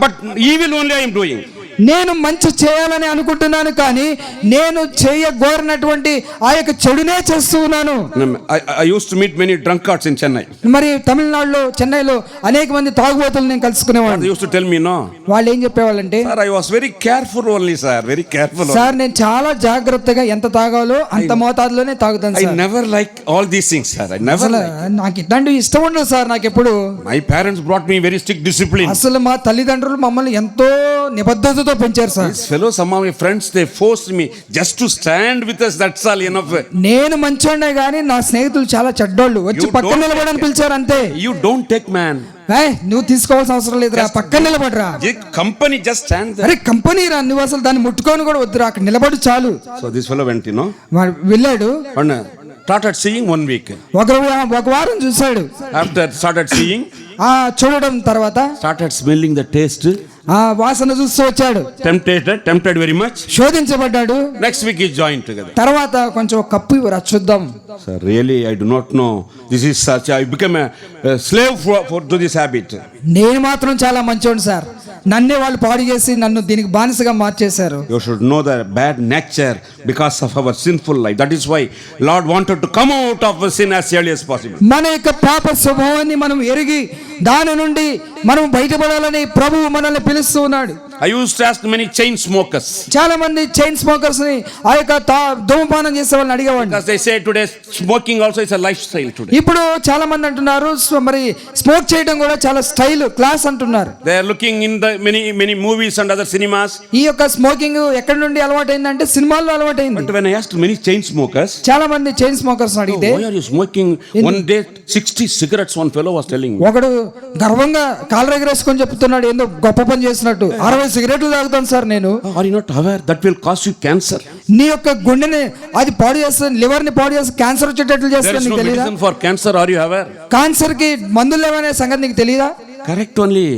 but evil only I am doing. నేను మంచి చేయాలని అనుకుంటున్నాను కానీ నేను చేయగోరినటువంటి ఆ యొక్క చెడునే చేస్తూ ఉన్నాను. I used to meet many drunkards in Chennai. మరి తమిళనాడులో, చెన్నైలో అనేక మంది తాగుబోతులను నేను కలుసుకునేవాడిని. They used to tell me, no, వాళ్ళు ఏం చెప్పేవాళ్ళంటే, sir, I was very careful only, sir, very careful. Sir నేను చాలా జాగ్రత్తగా ఎంత తాగాలో అంత మోతాదులోనే తాగుతాను I sir. never like all these things, sir. I never అసలు like. నాకు ఇట్లాంటివి ఇష్టం ఉండదు సార్. నాకు ఎప్పుడు My parents brought me very strict discipline. అసలు మా తల్లిదండ్రులు మమ్మల్ని ఎంతో నిబద్ధతతో పెంచారు sir. These fellows, some of my friends, they forced me just to stand with us. That's all enough. నేను మంచోడే గానీ నా స్నేహితులు చాలా చెడ్డోళ్ళు, వచ్చి పక్కన నిలబడని పిలిచారు అంతే. You don't take, man. నువ్వు తీసుకోవాల్సిన అవసరం లేదురా, పక్కన నిలబడరా. Company just stand there. అరే కంపెనీ రా, నువ్వు అసలు దాన్ని ముట్టుకొని కూడా వద్దురా, అక్కడ నిలబడు చాలు. So this fellow went, వాడు వెళ్ళాడు. and started seeing 1 week. ఒక వారం చూశాడు. After started seeing, చూడడం తర్వాత started smelling the taste. ఆ వాసన చూస్తూ వచ్చాడు. Tempted very much. శోధించబడ్డాడు. Next week he joined together. తర్వాత కొంచెం కప్పు ఇవ్వరా చూద్దాం. Sir, really I do not know. This is such, I become a slave for to this habit. నేను మాత్రం చాలా మంచోడు సార్, నన్నే వాళ్ళు పాడు చేసి నన్ను దీనికి బానిసగా మార్చేశారు. You should know the bad nature because of our sinful life. That is why Lord wanted to come out of sin as early as possible. మన యొక్క పాప స్వభావాన్ని మనం ఎరిగి దాని నుండి మనం బయటపడాలని ప్రభువు మనల్ని పిలుస్తూ ఉన్నాడు. I used to ask many chain smokers. చాలా మంది చైన్ స్మోకర్స్ ని ఆ యొక్క ధూమపానం చేసే వాళ్ళని అడిగేవాడిని. Because they say today smoking also is a lifestyle today. ఇప్పుడు చాలా మంది అంటున్నారు మరి స్మోక్ చేయడం కూడా చాలా స్టైల్ క్లాస్ అంటున్నారు. They are looking in the many movies and other cinemas. ఈ యొక్క స్మోకింగ్ ఎక్కడి నుండి అలవాటైందంటే సినిమాల్లో అలవాటైంది. But when I asked many chain smokers, చాలా మంది చైన్ స్మోకర్స్ అడిగితే why are you smoking one day 60 cigarettes? One fellow was telling me. ఒకడు గర్వంగా కాలు ఎగరేసుకొని చెప్తున్నాడు, ఏందో గొప్ప పని చేసినట్టు. 60 సిగరెట్లు తాగుతాను సార్ నేను. Are you not aware that will cause you cancer? నీ యొక్క గుండెని అది పాడు చేస్తుంది, లివర్ ని పాడు చేస్తుంది, క్యాన్సర్ వచ్చేటట్లు There చేస్తుంది. is no నీకు తెలియదా? medicine for cancer. Are you aware? Cancer కి మందులు లేవనే సంగతి నీకు తెలియదా? Correct only.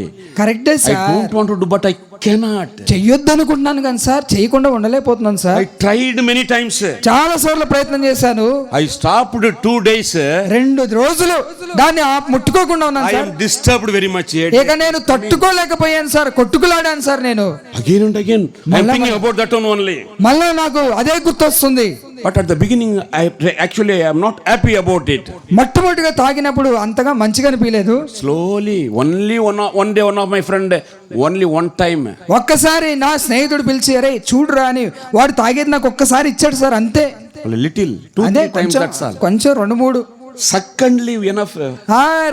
కరెక్టే I sir. don't want to do, but I cannot. చెయ్యొద్దు అనుకుంటున్నాను కానీ సార్ చేయకుండా ఉండలేకపోతున్నాను sir. I tried many times. చాలా సార్లు ప్రయత్నం చేశాను. I stopped 2 days. 2 రోజులు దాన్ని ముట్టుకోకుండా ఉన్నాను I sir. am disturbed very much. ఇక నేను తట్టుకోలేకపోయాను సార్, కొట్టుకులాడాను సార్ నేను. Again and again. I am thinking about that one only. మళ్ళీ నాకు అదే గుర్తొస్తుంది. But at the beginning, I am not happy about it. మొట్టమొదటిగా తాగినప్పుడు అంతగా మంచిగా అనిపించలేదు. Slowly, only one day, one of my friend, only one time. ఒక్కసారి నా స్నేహితుడు పిలిచి అరే చూడురా అని వాడు తాగేది నాకు ఒక్కసారి ఇచ్చాడు సార్, అంతే. A little, 2-3 times, that's all. కొంచెం 2-3. Secondly, enough.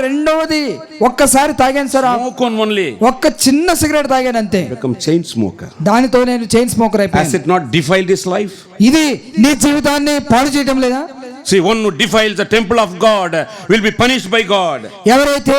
రెండవది ఒక్కసారి తాగాను సార్, Smoke on only. ఒక్క చిన్న సిగరెట్ తాగాను అంతే. Become chain smoker. దానితో నేను చైన్ స్మోకర్ Has అయిపోయాను. it not defiled his life? ఇది నీ జీవితాన్ని పాడు చేయటం లేదా? See, one who defiles the temple of God will be punished by God. ఎవరైతే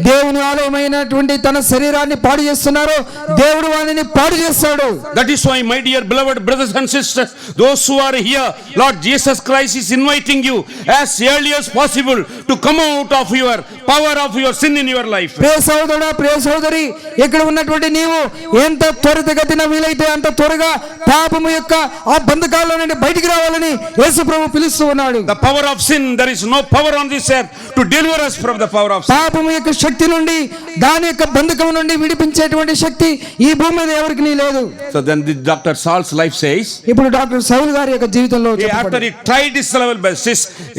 దేవుని ఆలయమైనటువంటి తన శరీరాన్ని పాడు చేస్తున్నారో దేవుడు వారిని పాడు చేస్తాడు. That is why, my dear beloved brothers and sisters, those who are here, Lord Jesus Christ is inviting you as early as possible to come out of your power of your sin in your life. ప్రియ సహోదరుడా, ప్రియ సహోదరి, ఇక్కడ ఉన్నటువంటి నీవు ఎంత త్వరితగతిన వీలైతే అంత త్వరగా పాపము యొక్క ఆ బంధకాల్లో నుండి బయటికి రావాలని యేసు ప్రభు పిలుస్తూ ఉన్నాడు. The power of sin, there is no power on this earth to deliver us from the power of sin. పాపము యొక్క శక్తి నుండి దాని యొక్క బంధకం నుండి విడిపించేటువంటి శక్తి ఈ భూమి మీద ఎవరికి లేదు. So then the Dr. Saul's life says, ఇప్పుడు డాక్టర్ సౌల్ గారి యొక్క జీవితంలో after he tried his level best,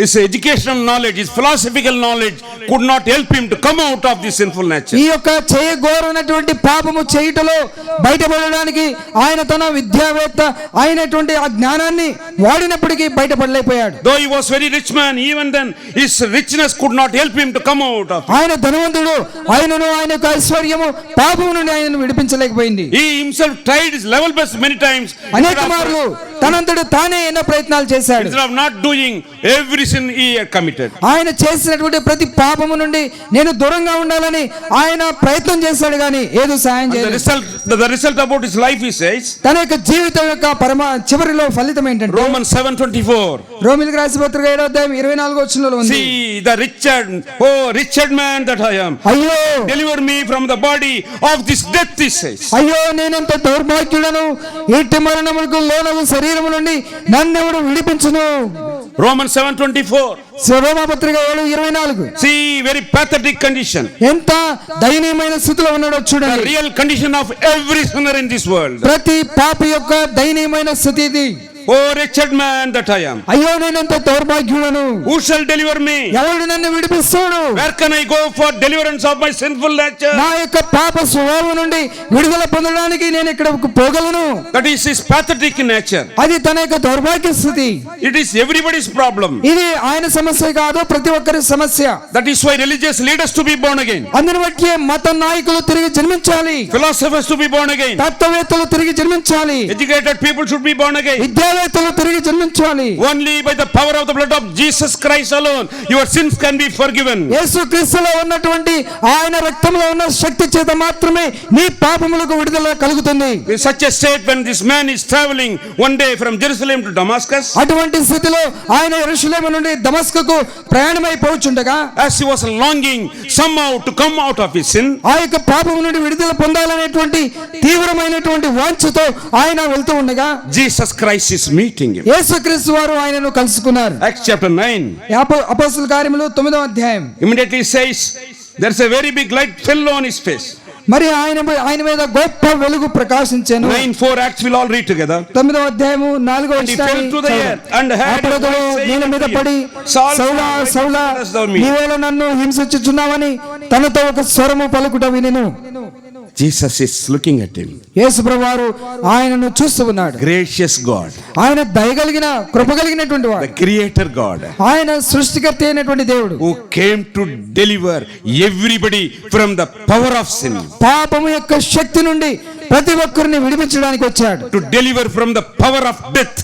his educational knowledge, his philosophical knowledge could not help him to come out of this sinful nature. ఈ యొక్క చేయగోరనటువంటి పాపము చేయుటలో బయటపడడానికి ఆయన తన విద్యావేత్త అయినటువంటి ఆ జ్ఞానాన్ని వాడినప్పటికీ బయటపడలేకపోయాడు. Though he was very rich man, even then his richness could not help him to come out of it. ఆయన ధనవంతుడు ఆయనను ఆయన యొక్క ఐశ్వర్యము పాపము నుండి ఆయనను విడిపించలేకపోయింది. He himself tried his level best many times. అనేక మార్లు తనంతడు తానే ఎన్నో ప్రయత్నాలు చేశాడు. Instead of not doing every sin he had committed. ఆయన చేసినటువంటి ప్రతి పాపము నుండి నేను దూరంగా ఉండాలని ఆయన ప్రయత్నం చేశాడు కానీ ఏదో సాయం చేయలేదు. The result about his life, he says, తన యొక్క జీవితం యొక్క చివరిలో ఫలితం ఏంటంటే Romans 7:24. రోమిలికి రాసిన పత్రిక 7వ అధ్యాయం 24వ వచనంలో ఉంది. See the wretched man that I am. అయ్యో, Deliver me from the body of this death, he says. అయ్యో నేనెంత దౌర్భాగ్యుడను, ఇట్టి మరణములకు లోనగు శరీరము నుండి నన్నెవడు విడిపించును. Romans 7:24. రోమా పత్రిక 7:24. See, very pathetic condition. ఎంత దయనీయమైన స్థితిలో ఉన్నాడో The చూడండి. real condition of every sinner in this world. ప్రతి పాపి యొక్క దయనీయమైన స్థితి ఇది. Oh, wretched man that I am. అయ్యో నేనెంత దౌర్భాగ్యుడను, Who shall deliver me? ఎవడు నన్ను విడిపిస్తాడు? Where can I go for deliverance of my sinful nature? నా యొక్క పాప స్వభావం నుండి విడుదల పొందడానికి నేను ఇక్కడకు పోగలను. That is his pathetic nature. అది తన యొక్క దౌర్భాగ్య స్థితి. It is everybody's problem. ఇది ఆయన సమస్య కాదు, ప్రతి ఒక్కరి సమస్య. That is why religious leaders to be born again. అందుని బట్టి మత నాయకులు తిరిగి జన్మించాలి, Philosophers to be born again. తత్వవేత్తలు తిరిగి జన్మించాలి, Educated people should be born again. విద్యావేత్తలు తిరిగి జన్మించాలి. Only by the power of the blood of Jesus Christ alone your sins can be forgiven. యేసుక్రీస్తులో ఉన్నటువంటి ఆయన రక్తంలో ఉన్న శక్తి చేత మాత్రమే నీ పాపములకు విడుదల కలుగుతుంది. In such a state, when this man is traveling one day from Jerusalem to Damascus, అటువంటి స్థితిలో ఆయన యెరూషలేము నుండి దమస్కుకు ప్రయాణమైపోవచ్చుండగా, as he was longing somehow to come out of his sin, ఆ యొక్క పాపము నుండి విడుదల పొందాలనేటువంటి తీవ్రమైనటువంటి వాంఛతో ఆయన వెళ్తూ ఉండగా Jesus Christ is meeting him. యేసుక్రీస్తు వారు ఆయనను కలుసుకున్నారు. Acts chapter 9. అపోస్తలుల కార్యములు 9వ అధ్యాయం. Immediately says, there's a very big light fell on his face. మరి ఆయన మీద గొప్ప వెలుగు ప్రకాశించెను. 9:4 Acts will all read together. 9వ అధ్యాయము 4వ And he fell to the earth and heard అప్పుడు a voice saying నేల మీద unto him, పడి Saul, సౌలా Saul, సౌలా why dost thou me? నీవేళ నన్ను హింసించుచున్నావని తనతో ఒక స్వరము పలుకుట వినెను. Jesus is looking at him. యేసు ప్రభువారు ఆయనను చూస్తూ ఉన్నాడు. Gracious God, ఆయన దయగలిగిన కృప కలిగినటువంటి వాడు, the creator God, ఆయన సృష్టికర్త అయినటువంటి దేవుడు, who came to deliver everybody from the power of sin, పాపము యొక్క శక్తి నుండి ప్రతి ఒక్కరిని విడిపించడానికి వచ్చాడు. to deliver from the power of death,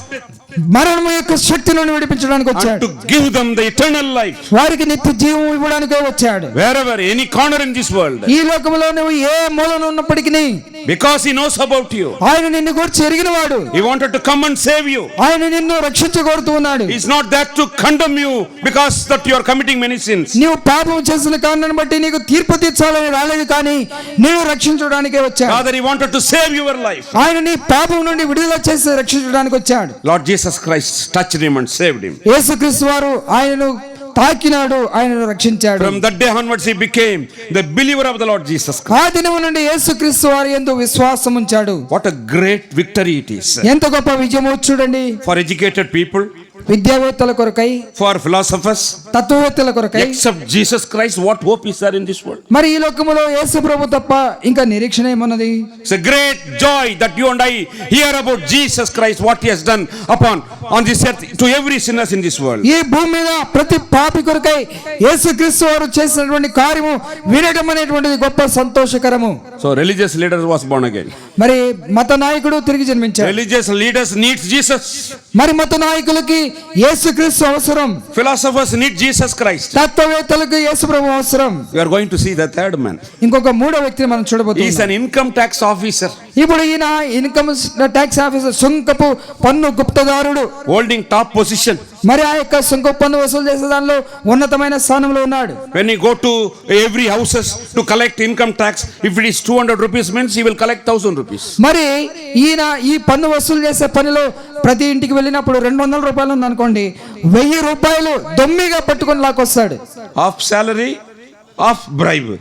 మరణము యొక్క శక్తి నుండి విడిపించడానికి and వచ్చాడు. to give them the eternal life. వారికి నిత్య జీవం ఇవ్వడానికే వచ్చాడు. Wherever, any corner in this world, ఈ లోకంలో నువ్వు ఏ మూలన ఉన్నప్పటికీ because he knows about you, ఆయన నిన్ను గురించి ఎరిగిన వాడు. he wanted to come and save you. ఆయన నిన్ను రక్షించగోరుతూ ఉన్నాడు. He is not there to condemn you because that you are committing many sins. నీవు పాపం చేసిన కారణాన్ని బట్టి నీకు తీర్పు తీర్చాలని రాలేదు, కానీ నీవు రక్షించడానికే వచ్చాడు. Rather, he wanted to save your life. ఆయన నీ పాపం నుండి విడుదల చేసి రక్షించడానికి వచ్చాడు. Lord Jesus Christ touched him and saved him. యేసుక్రీస్తు వారు ఆయనను తాకినాడు, ఆయనను రక్షించాడు. From that day onwards, he became the believer of the Lord Jesus Christ. ఆ దినము నుండి యేసుక్రీస్తు వారి యందు విశ్వాసం ఉంచాడు. What a great victory it is ఎంత గొప్ప విజయమో చూడండి. for educated people, విద్యావేత్తల కొరకై, for philosophers. తత్వవేత్తల కొరకై. Except Jesus Christ, what hope is there in this world? మరి ఈ లోకములో యేసు ప్రభు తప్ప ఇంకా నిరీక్షణ ఏమన్నది? It's a great joy that you and I hear about Jesus Christ, what he has done on this earth to every sinner in this world. ఈ భూమి మీద ప్రతి పాపి కొరకై యేసుక్రీస్తు వారు చేసినటువంటి కార్యము వినడం అనేటువంటిది గొప్ప సంతోషకరము. So religious leader was born again. మరి మత నాయకుడు తిరిగి జన్మించాడు. Religious leaders need Jesus. మరి మత నాయకులకి యేసుక్రీస్తు అవసరం. Philosophers need Jesus Christ. తత్వవేత్తలకు యేసు ప్రభు అవసరం. We are going to see the third man. ఇంకొక మూడో వ్యక్తిని మనం He is చూడబోతున్నాం. an income tax officer, ఇప్పుడు ఈయన ఇన్కమ్ ట్యాక్స్ ఆఫీసర్, సుంకపు పన్ను గుప్తదారుడు. holding top position. మరి ఆ యొక్క సుంకపు పన్ను వసూలు చేసే దానిలో ఉన్నతమైన స్థానంలో ఉన్నాడు. When he go to every houses to collect income tax, if it is 200 rupees means he will collect 1000 rupees. మరి ఈయన ఈ పన్ను వసూలు చేసే పనిలో ప్రతి ఇంటికి వెళ్ళినప్పుడు 200 రూపాయలు ఉందనుకోండి, 1000 రూపాయలు దొమ్మిగా పట్టుకొని లాక్కొస్తాడు. Half salary, half bribe.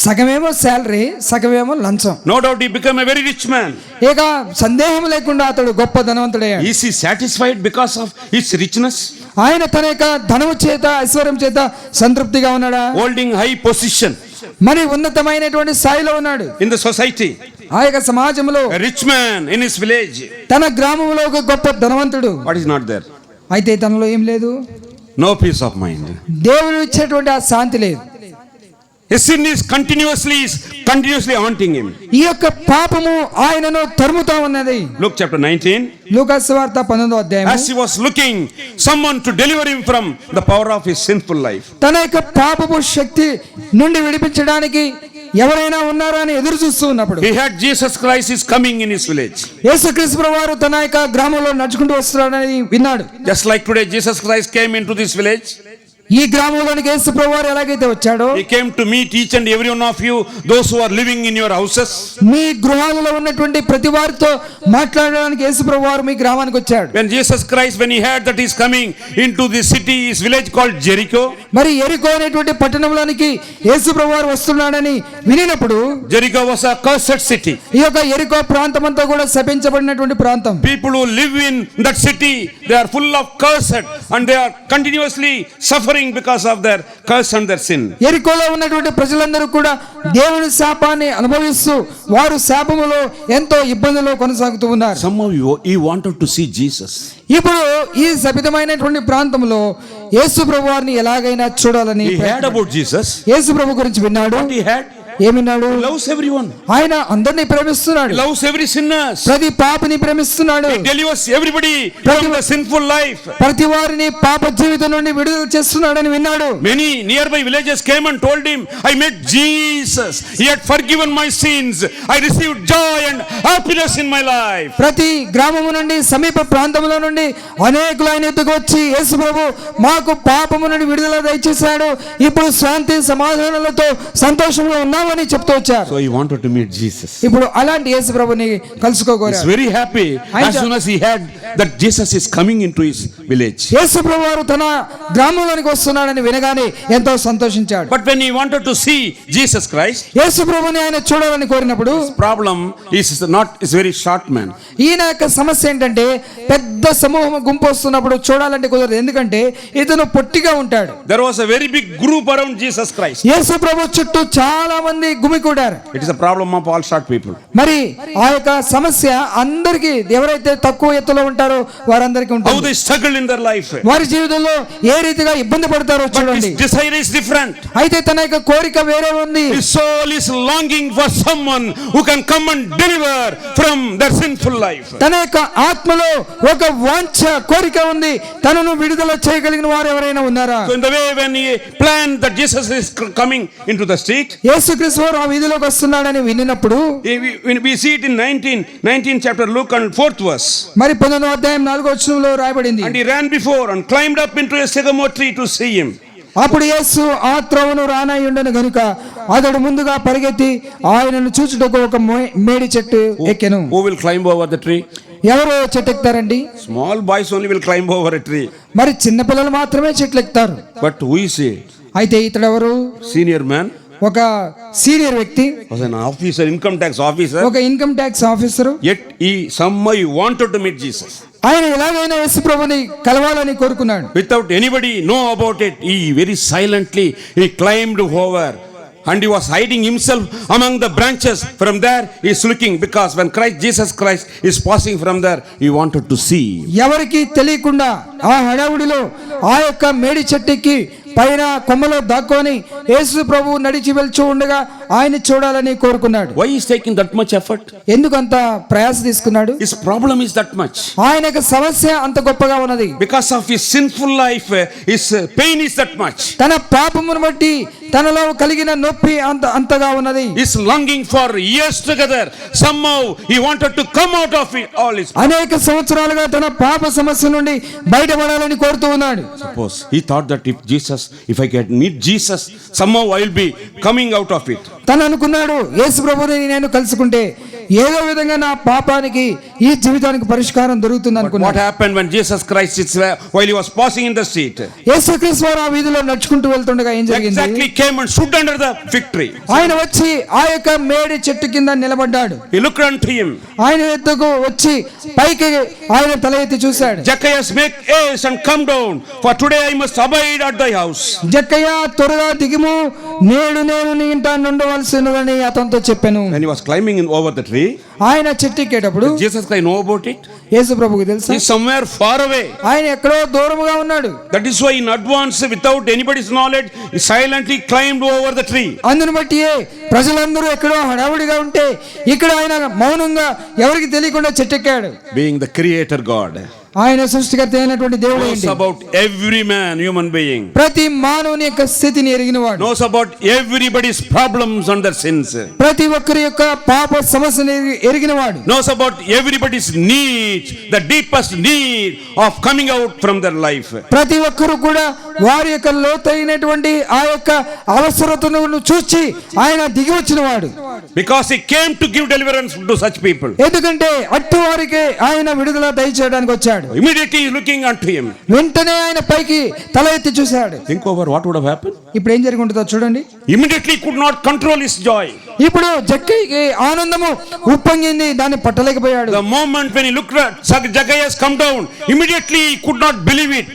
సగమేమో శాలరీ, సగమేమో లంచం. No doubt he became a very rich man. ఇక సందేహం లేకుండా అతడు గొప్ప ధనవంతుడయ్యాడు. Is he satisfied because of his richness? ఆయన తన యొక్క ధనము చేత, ఐశ్వర్యం చేత సంతృప్తిగా ఉన్నాడా? Holding high position మరి ఉన్నతమైనటువంటి స్థాయిలో ఉన్నాడు in the society. ఆ యొక్క సమాజంలో. A rich man in his village. తన గ్రామంలో ఒక గొప్ప ధనవంతుడు. What is not there? అయితే తనలో ఏం లేదు? No peace of mind. దేవుడు ఇచ్చేటువంటి ఆ శాంతి లేదు. His sin is continuously haunting him. ఈ యొక్క పాపము ఆయనను తరుముతా ఉన్నది. Luke chapter 19. లూకా సువార్త 19వ అధ్యాయం. As he was looking someone to deliver him from the power of his sinful life. తన యొక్క పాపపు శక్తి నుండి విడిపించడానికి ఎవరైనా ఉన్నారా అని ఎదురు చూస్తూ ఉన్నప్పుడు He heard Jesus Christ is coming in his village. యేసుక్రీస్తు ప్రభువారు తన యొక్క గ్రామంలో నడుచుకుంటూ వస్తున్నాడని విన్నాడు. Just like today Jesus Christ came into this village. ఈ గ్రామంలోనికి యేసు ప్రభువారు ఎలాగైతే వచ్చాడో, He came to meet each and every one of you, those who are living in your houses. మీ గృహాలలో ఉన్నటువంటి ప్రతి వారితో మాట్లాడడానికి యేసు ప్రభువారు మీ గ్రామానికి వచ్చాడు. When Jesus Christ, when he heard that he is coming into this city, his village called Jericho. మరి యెరికో అనేటువంటి పట్టణంలోనికి యేసు ప్రభువారు వస్తున్నాడని వినినప్పుడు, Jericho was a cursed city. ఈ యొక్క యెరికో ప్రాంతం అంతా కూడా శపించబడినటువంటి ప్రాంతం. People who live in that city, they are full of cursed and they are continuously suffering because of their curse and their sin. యెరికోలో ఉన్నటువంటి ప్రజలందరూ కూడా దేవుని శాపాన్ని అనుభవిస్తూ వారు శాపములో ఎంతో ఇబ్బందులు కొనసాగుతూ ఉన్నారు. Some of you, he wanted to see Jesus. ఇప్పుడు ఈ శపితమైనటువంటి ప్రాంతంలో యేసు ప్రభువారిని ఎలాగైనా చూడాలని He heard about Jesus. యేసు ప్రభు గురించి విన్నాడు. He had. ఏమిన్నాడు? He loves everyone. ఆయన అందరినీ ప్రేమిస్తున్నాడు. He loves every sinners. ప్రతి పాపిని ప్రేమిస్తున్నాడు. He delivers everybody from the sinful life. ప్రతి వారిని పాప జీవితం నుండి విడుదల చేస్తున్నాడని విన్నాడు. Many nearby villages came and told him, I met Jesus. He had forgiven my sins. I received joy and happiness in my life. ప్రతి గ్రామము నుండి, సమీప ప్రాంతంలో నుండి అనేకులు ఆయన ఎద్దుకు వచ్చి, యేసు ప్రభు మాకు పాపము నుండి విడుదల దయచేశాడు, ఇప్పుడు శాంతి సమాధానాలతో సంతోషంలో ఉన్నామని చెప్తూ వచ్చారు. So he wanted to meet Jesus. ఇప్పుడు అలాంటి యేసు ప్రభుని He's కలుసుకోగోరాడు. very happy as soon as he heard that Jesus is coming into his village. యేసు ప్రభువారు తన గ్రామంలోనికి వస్తున్నాడని వినగానే ఎంతో సంతోషించాడు. But when he wanted to see Jesus Christ, యేసు ప్రభుని ఆయన చూడాలని కోరినప్పుడు problem is very short man. ఈయన యొక్క సమస్య ఏంటంటే పెద్ద సమూహం గుంపు వస్తున్నప్పుడు చూడాలంటే కుదరదు. ఎందుకంటే ఇతను పొట్టిగా ఉంటాడు. There was a very big group around Jesus Christ. యేసు ప్రభు చుట్టూ చాలా మంది గుమికూడారు. It is a problem of all short people. మరి ఆ యొక్క సమస్య అందరికీ, ఎవరైతే తక్కువ ఎత్తులో ఉంటారో వారందరికీ How ఉంటుంది. they struggle in their life. వారి జీవితంలో ఏ రీతిగా ఇబ్బంది పడతారో But చూడండి. his desire is different. అయితే తన యొక్క కోరిక వేరే ఉంది. His soul is longing for someone who can come and deliver from their sinful life. తన యొక్క ఆత్మలో ఒక వాంఛ కోరిక ఉంది. తనను విడుదల చేయగలిగిన వారు ఎవరైనా ఉన్నారా? So in the way when he planned that Jesus is coming into the street, యేసుక్రీస్తు వారు ఆ వీధిలోకి వస్తున్నాడని వినినప్పుడు we see it in 19 chapter Luke and 4th verse. మరి 19వ అధ్యాయం 4వ వచనంలో రాయబడింది. And he ran before and climbed up into a sycamore tree to see him. అప్పుడు యేసు ఆ త్రోవను రానయ్యుండెను గనుక అతడు ముందుగా పరిగెత్తి ఆయనను చూచుటకు ఒక మేడి చెట్టు ఎక్కెను. Who will climb over the tree? ఎవరు చెట్టు ఎక్కుతారండి? Small boys only will climb over a tree. మరి చిన్న పిల్లలు మాత్రమే చెట్లు ఎక్కుతారు. But who is he? అయితే ఇతడు ఎవరు? Senior man. ఒక సీనియర్ వ్యక్తి, Was an officer, income tax officer. ఒక income tax officer. Yet he somehow wanted to meet Jesus. ఆయన ఎలాగైనా యేసు ప్రభుని కలవాలని కోరుకున్నాడు. Without anybody know about it, he very silently he climbed over. And he was hiding himself among the branches. From there he is looking, because when Jesus Christ is passing from there, he wanted to see. ఎవరికి తెలియకుండా ఆ హడావుడిలో ఆ యొక్క మేడి చెట్టుకి పైన కొమ్మలో దాక్కొని యేసు ప్రభు నడిచి వెళ్తూ ఉండగా ఆయన చూడాలని కోరుకున్నాడు. Why is taking that much effort? ఎందుకు అంత ప్రయాస తీసుకున్నాడు? His problem is that much. ఆయన యొక్క సమస్య అంత గొప్పగా ఉన్నది. Because of his sinful life, his pain is that much. తన పాపమును బట్టి తనలో కలిగిన నొప్పి అంతగా ఉన్నది. He's longing for years together. Somehow he wanted to come out of it all. అనేక సంవత్సరాలుగా తన పాప సమస్య నుండి బయటపడాలని కోరుతూ ఉన్నాడు. Suppose he thought that if I can meet Jesus, somehow I will be coming out of it. తను అనుకున్నాడు, యేసు ప్రభుని నేను కలుసుకుంటే ఏదో విధంగా నా పాపానికి ఈ జీవితానికి పరిష్కారం దొరుకుతుంది అనుకున్నాడు. What happened when Jesus Christ while he was passing in the street? యేసుక్రీస్తు వారు ఆ వీధిలో నడుచుకుంటూ వెళ్తుండగా ఏం జరిగింది? Exactly came and stood under the fig tree. ఆయన వచ్చి ఆ యొక్క మేడి చెట్టు కింద నిలబడ్డాడు. He looked unto him. ఆయన ఎద్దుకు వచ్చి పైకి ఆయన తల ఎత్తి చూశాడు. Zacchaeus, make haste and come down, for today I must abide at thy house. జక్కయ్య, త్వరగా దిగుము, నేడు నేను నీ ఇంట ఉండవలసినదని అతనితో చెప్పాను. When he was climbing over the tree, ఆయన చెట్టు ఎక్కేటప్పుడు Jesus Christ know about it? యేసు ప్రభువుకు తెలుసా? He is somewhere far away. ఆయన ఎక్కడో దూరముగా ఉన్నాడు. That is why in advance, without anybody's knowledge, he silently climbed over the tree. అందును బట్టి ప్రజలందరూ ఎక్కడో హడావుడిగా ఉంటే ఇక్కడ ఆయన మౌనంగా ఎవరికి తెలియకుండా చెట్టెక్కాడు. Being the creator God, ఆయన సృష్టికర్త అయినటువంటి దేవుడు knows about every man, human being. ప్రతి మానవుని యొక్క స్థితిని ఎరిగినవాడు. Knows about everybody's problems and their sins. ప్రతి ఒక్కరి యొక్క పాప సమస్యను ఎరిగినవాడు. Knows about everybody's needs, the deepest need of coming out from their life. ప్రతి ఒక్కరు కూడా వారి యొక్క లోతైనటువంటి ఆ యొక్క అవసరతను చూచి ఆయన దిగి వచ్చినవాడు. Because he came to give deliverance to such people. ఎందుకంటే అట్టి వారికి ఆయన విడుదల దయచేయడానికి వచ్చాడు. Immediately he is looking unto him. వెంటనే ఆయన పైకి తల ఎత్తి చూశాడు. Think over what would have happened. ఇప్పుడు ఏం జరిగి ఉంటుందో చూడండి. Immediately he could not control his joy. ఇప్పుడు జక్కయ్యకి ఆనందము ఉప్పొంగింది, దాన్ని పట్టలేకపోయాడు. The moment when he looked at Zacchaeus come down, immediately he could not believe it.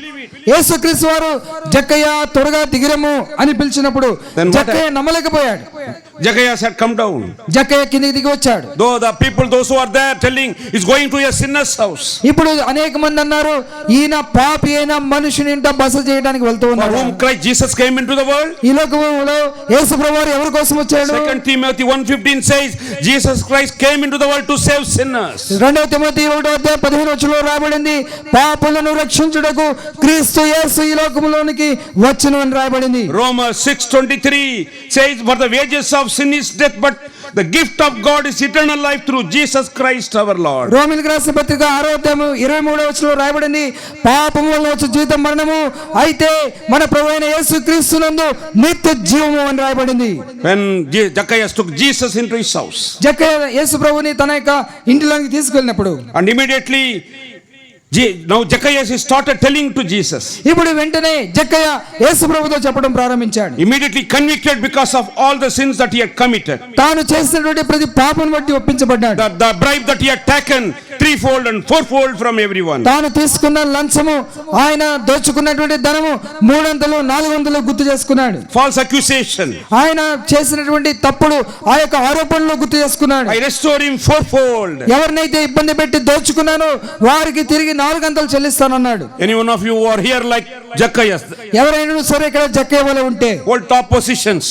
యేసుక్రీస్తు వారు జక్కయ్య త్వరగా దిగిరము అని పిలిచినప్పుడు జక్కయ్య నమ్మలేకపోయాడు. Zacchaeus had come down. జక్కయ్య కిందికి దిగి వచ్చాడు. Though the people, those who are there telling is going to a sinner's house. ఇప్పుడు అనేక మంది అన్నారు, ఈయన పాపి అయిన మనుషుని ఇంట బస చేయడానికి వెళ్తూ For ఉన్నాడు. whom Christ Jesus came into the world. ఈ లోకంలో యేసు ప్రభువు ఎవరి కోసం వచ్చాడు? 2 Timothy 1:15 says Jesus Christ came into the world to save sinners. 2 Timothy 1:15 రాయబడింది, పాపులను రక్షించుటకు క్రీస్తు యేసు ఈ లోకంలోనికి వచ్చును అని రాయబడింది. Romans 6:23 says for the wages of sin is death, but the gift of God is eternal life through Jesus Christ our Lord. రోమీయులకు రాసిన పత్రిక 6:23 రాయబడింది, పాపము వలన వచ్చే జీతం మరణము, అయితే మన ప్రభువైన యేసుక్రీస్తునందు నిత్య జీవము అని రాయబడింది. When Zacchaeus took Jesus into his house, జక్కయ్య యేసు ప్రభువుని తన యొక్క ఇంటిలోకి తీసుకెళ్ళినప్పుడు and immediately Now Zacchaeus started telling to Jesus. ఇప్పుడు వెంటనే జక్కయ్య యేసు ప్రభుతో చెప్పడం ప్రారంభించాడు. Immediately convicted because of all the sins that he had committed. తాను చేసినటువంటి ప్రతి పాపం బట్టి ఒప్పించబడ్డాడు. The bribe that he had taken threefold and fourfold from everyone. తాను తీసుకున్న లంచము, ఆయన దోచుకున్నటువంటి ధనము 300 400 గుర్తు చేసుకున్నాడు. False accusation. ఆయన చేసినటువంటి తప్పుడు ఆ యొక్క ఆరోపణలు గుర్తు చేసుకున్నాడు. I restore him fourfold. ఎవరినైతే ఇబ్బంది పెట్టి దోచుకున్నానో వారికి తిరిగి 400 చెల్లిస్తానన్నాడు. Any one of you who are here like Zacchaeus, ఎవరైనా సరే ఇక్కడ జక్కయ్య వలె ఉంటే, hold top positions,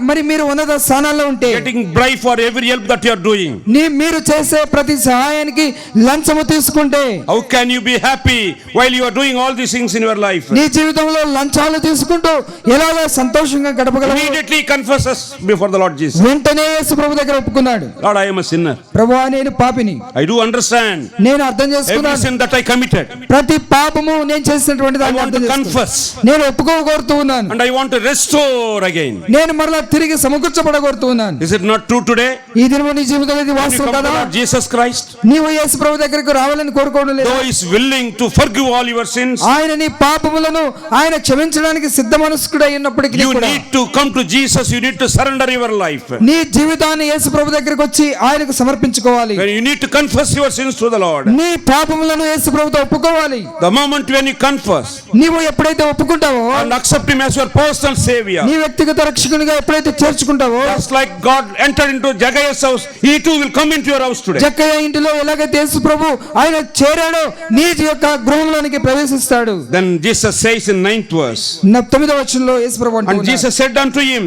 మరి మీరు ఉన్నత స్థానాల్లో ఉంటే, getting bribe for every help that you are doing, మీరు చేసే ప్రతి సహాయానికి లంచము తీసుకుంటే, how can you be happy while you are doing all these things in your life? నీ జీవితంలో లంచాలు తీసుకుంటూ ఎలాగ సంతోషంగా గడపగలవు? Immediately confesses before the Lord Jesus. వెంటనే యేసు ప్రభు దగ్గర ఒప్పుకున్నాడు. Lord, I am a sinner. ప్రభువా, నేను పాపిని. I do understand నేను అర్థం every చేసుకున్నాను. sin that I committed. ప్రతి పాపము నేను చేసినటువంటి I దాన్ని want అర్థం to చేసుకున్నాను. confess నేను ఒప్పుకోగోరుతూ ఉన్నాను. and I want to restore again. నేను మరలా తిరిగి సమకూర్చబడగోరుతూ ఉన్నాను. Is it not true today? ఈ దినము నీ జీవితంలో ఇది When you వాస్తవం come to కదా? Lord Jesus Christ, నీవు యేసు ప్రభు దగ్గరకు రావాలని కోరుకోవడం లేదు. though he is willing to forgive all your sins, ఆయన నీ పాపములను ఆయన క్షమించడానికి సిద్ధ మనస్కుడై ఉన్నప్పటికీ you కూడా need to come to Jesus. You need to surrender your life. నీ జీవితాన్ని యేసు ప్రభు దగ్గరకు వచ్చి ఆయనకు సమర్పించుకోవాలి. When you need to confess your sins to the Lord. నీ పాపములను యేసు ప్రభుతో ఒప్పుకోవాలి. The moment when you confess నీవు ఎప్పుడైతే ఒప్పుకుంటావో, and accept him as your personal savior, నీ వ్యక్తిగత రక్షకునిగా ఎప్పుడైతే చేర్చుకుంటావో, just like God entered into Zacchaeus' house, he too will come into your house today. జక్కయ్య ఇంటిలో ఎలాగైతే యేసు ప్రభు ఆయన చేరాడో నీ యొక్క గృహంలోనికి ప్రవేశిస్తాడు. Then Jesus says in 9th verse, 9వ వచనంలో యేసు ప్రభు and అంటున్నాడు, Jesus said unto him,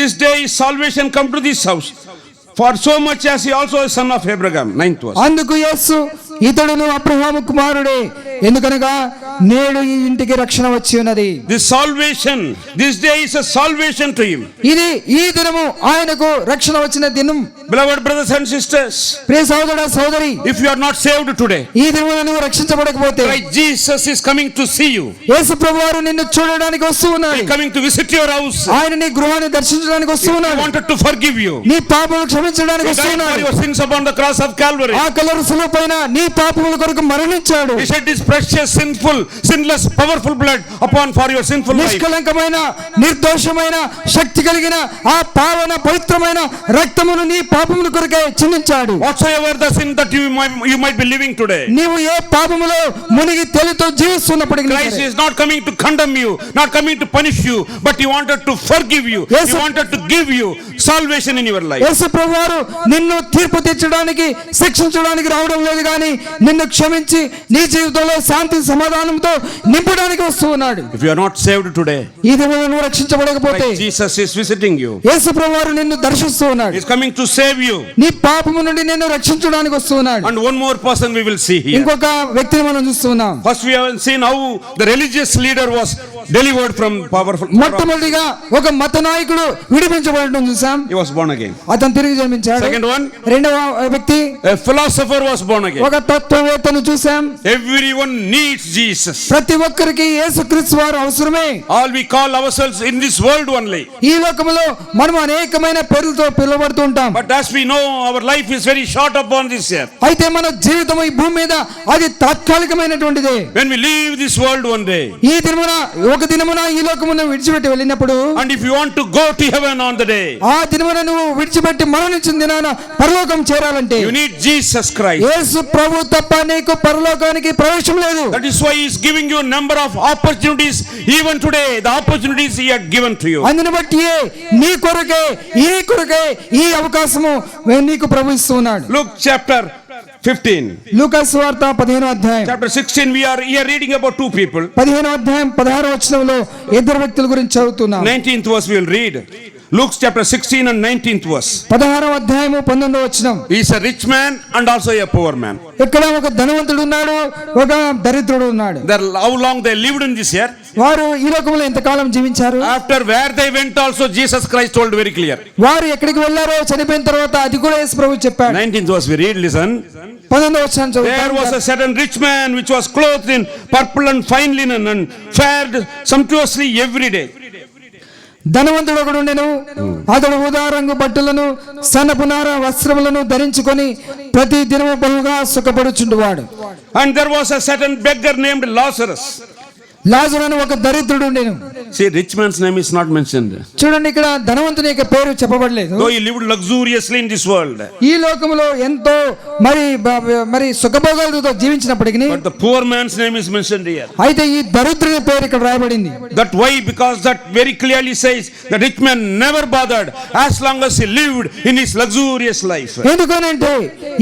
this day is salvation come to this house, for so much as he also is son of Abraham. 9th verse. అందుకు యేసు, ఇతడును అబ్రహాము కుమారుడే, ఎందుకనగా నేడు ఈ ఇంటికి రక్షణ వచ్చి ఉన్నది. This salvation, this day is a salvation to him. ఇది ఈ దినము ఆయనకు రక్షణ వచ్చిన దినం. Beloved brothers and sisters, ప్రియ సహోదర సహోదరి, if you are not saved today, ఈ దినమున నువ్వు రక్షించబడకపోతే, Christ Jesus is coming to see you. యేసు ప్రభువారు నిన్ను చూడడానికి వస్తూ He ఉన్నాడు. is coming to visit your house. ఆయన నీ గృహాన్ని దర్శించడానికి వస్తూ He ఉన్నాడు. wanted to forgive you. నీ పాపములు క్షమించడానికి He వస్తూ died for ఉన్నాడు. your sins upon the cross of Calvary. ఆ కలువరి శిలువ పైన నీ పాపముల కొరకు మరణించాడు. He shed his precious, sinful, sinless, powerful blood upon for your sinful life. నిష్కలంకమైన, నిర్దోషమైన, శక్తి కలిగిన ఆ పావన పవిత్రమైన రక్తమును నీ పాపముల కొరకే చిందించాడు. Whatsoever the sin that you might be living today, నీవు ఏ పాపములో మునిగి తెలితో జీవిస్తున్నప్పటికీ Christ is not coming to condemn you, not coming to punish you, but he wanted to forgive you. Yes, He wanted to give you salvation in your life. యేసు ప్రభువారు నిన్ను తీర్పు తీర్చడానికి, శిక్షించడానికి రావడం లేదు కానీ నిన్ను క్షమించి నీ జీవితంలో శాంతి సమాధానంతో నింపడానికి వస్తూ ఉన్నాడు. If you are not saved today, ఈ దినమున నువ్వు రక్షించబడకపోతే, Christ Jesus is visiting you. యేసు ప్రభువారు నిన్ను దర్శిస్తూ He ఉన్నాడు. is coming to save you. నీ పాపము నుండి నిన్ను రక్షించడానికి వస్తూ ఉన్నాడు. And one more person we will see here. ఇంకొక వ్యక్తిని మనం చూస్తున్నాం. First we have seen how the religious leader was delivered from powerful. మొట్టమొదటిగా ఒక మత నాయకుడు విడిపించబడటం చూసాం. He was born again. అతను తిరిగి జన్మించాడు. Second one, రెండవ వ్యక్తి a philosopher was born again. ఒక తత్వవేత్తను చూసాం. Everyone needs Jesus. ప్రతి ఒక్కరికి యేసుక్రీస్తు వారు అవసరమే. All we call ourselves in this world only. ఈ లోకములో మనం అనేకమైన పేర్లతో పిలువబడుతూ ఉంటాం. But as we know, our life is very short upon this earth. అయితే మన జీవితం ఈ భూమి మీద అది తాత్కాలికమైనటువంటిదే. When we leave this world one day, ఈ దినమున ఒక దినమున ఈ లోకమును విడిచిపెట్టి వెళ్ళినప్పుడు, and if you want to go to heaven on the day, ఆ దినమున నువ్వు విడిచిపెట్టి మరణించిన దినాన పరలోకం చేరాలంటే you need Jesus Christ. యేసు ప్రభు తప్ప నీకు పరలోకానికి ప్రవేశం లేదు. That is why he is giving you a number of opportunities even today. The opportunities he had given to you. అందుని బట్టి నీ కొరకే ఈ అవకాశము నీకు ప్రభు ఇస్తున్నాడు. Luke chapter 15. లూకా సువార్త 15వ అధ్యాయం. Chapter 16 we are here reading about two people. 15వ అధ్యాయం 16వ వచనంలో ఇద్దరు వ్యక్తుల గురించి చదువుతున్నాం. 19th verse we will read. Luke chapter 16 and 19th verse. 16వ అధ్యాయము 19వ వచనం. He is a rich man and also a poor man. ఇక్కడ ఒక ధనవంతుడు ఉన్నాడు, ఒక దరిద్రుడు ఉన్నాడు. How long they lived in this earth? వారు ఈ లోకంలో ఎంతకాలం జీవించారు? After where they went also Jesus Christ told very clear. వారు ఎక్కడికి వెళ్ళారో చనిపోయిన తర్వాత అది కూడా యేసు ప్రభు చెప్పాడు. 19th verse we read, listen. 19వ వచనం There was చదువుతాం. a certain rich man which was clothed in purple and fine linen and fared sumptuously every day. ధనవంతుడు ఒకడు ఉండెను. అతడు ఊదా రంగు బట్టలను సన్నపు నార వస్త్రములను ధరించుకొని ప్రతి దినము బహుగా సుఖపడుచుండువాడు. And there was a certain beggar named Lazarus. లాజరు అని ఒక దరిద్రుడు ఉండెను. See, rich man's name is not mentioned. చూడండి, ఇక్కడ ధనవంతుని యొక్క పేరు చెప్పబడలేదు. Though he lived luxuriously in this world. ఈ లోకములో ఎంతో మరి సుఖభోగాలతో జీవించినప్పటికీ, But the poor man's name is mentioned here. అయితే ఈ దరిద్రుని పేరు ఇక్కడ రాయబడింది. That why? Because that very clearly says the rich man never bothered as long as he lived in his luxurious life. ఎందుకనంటే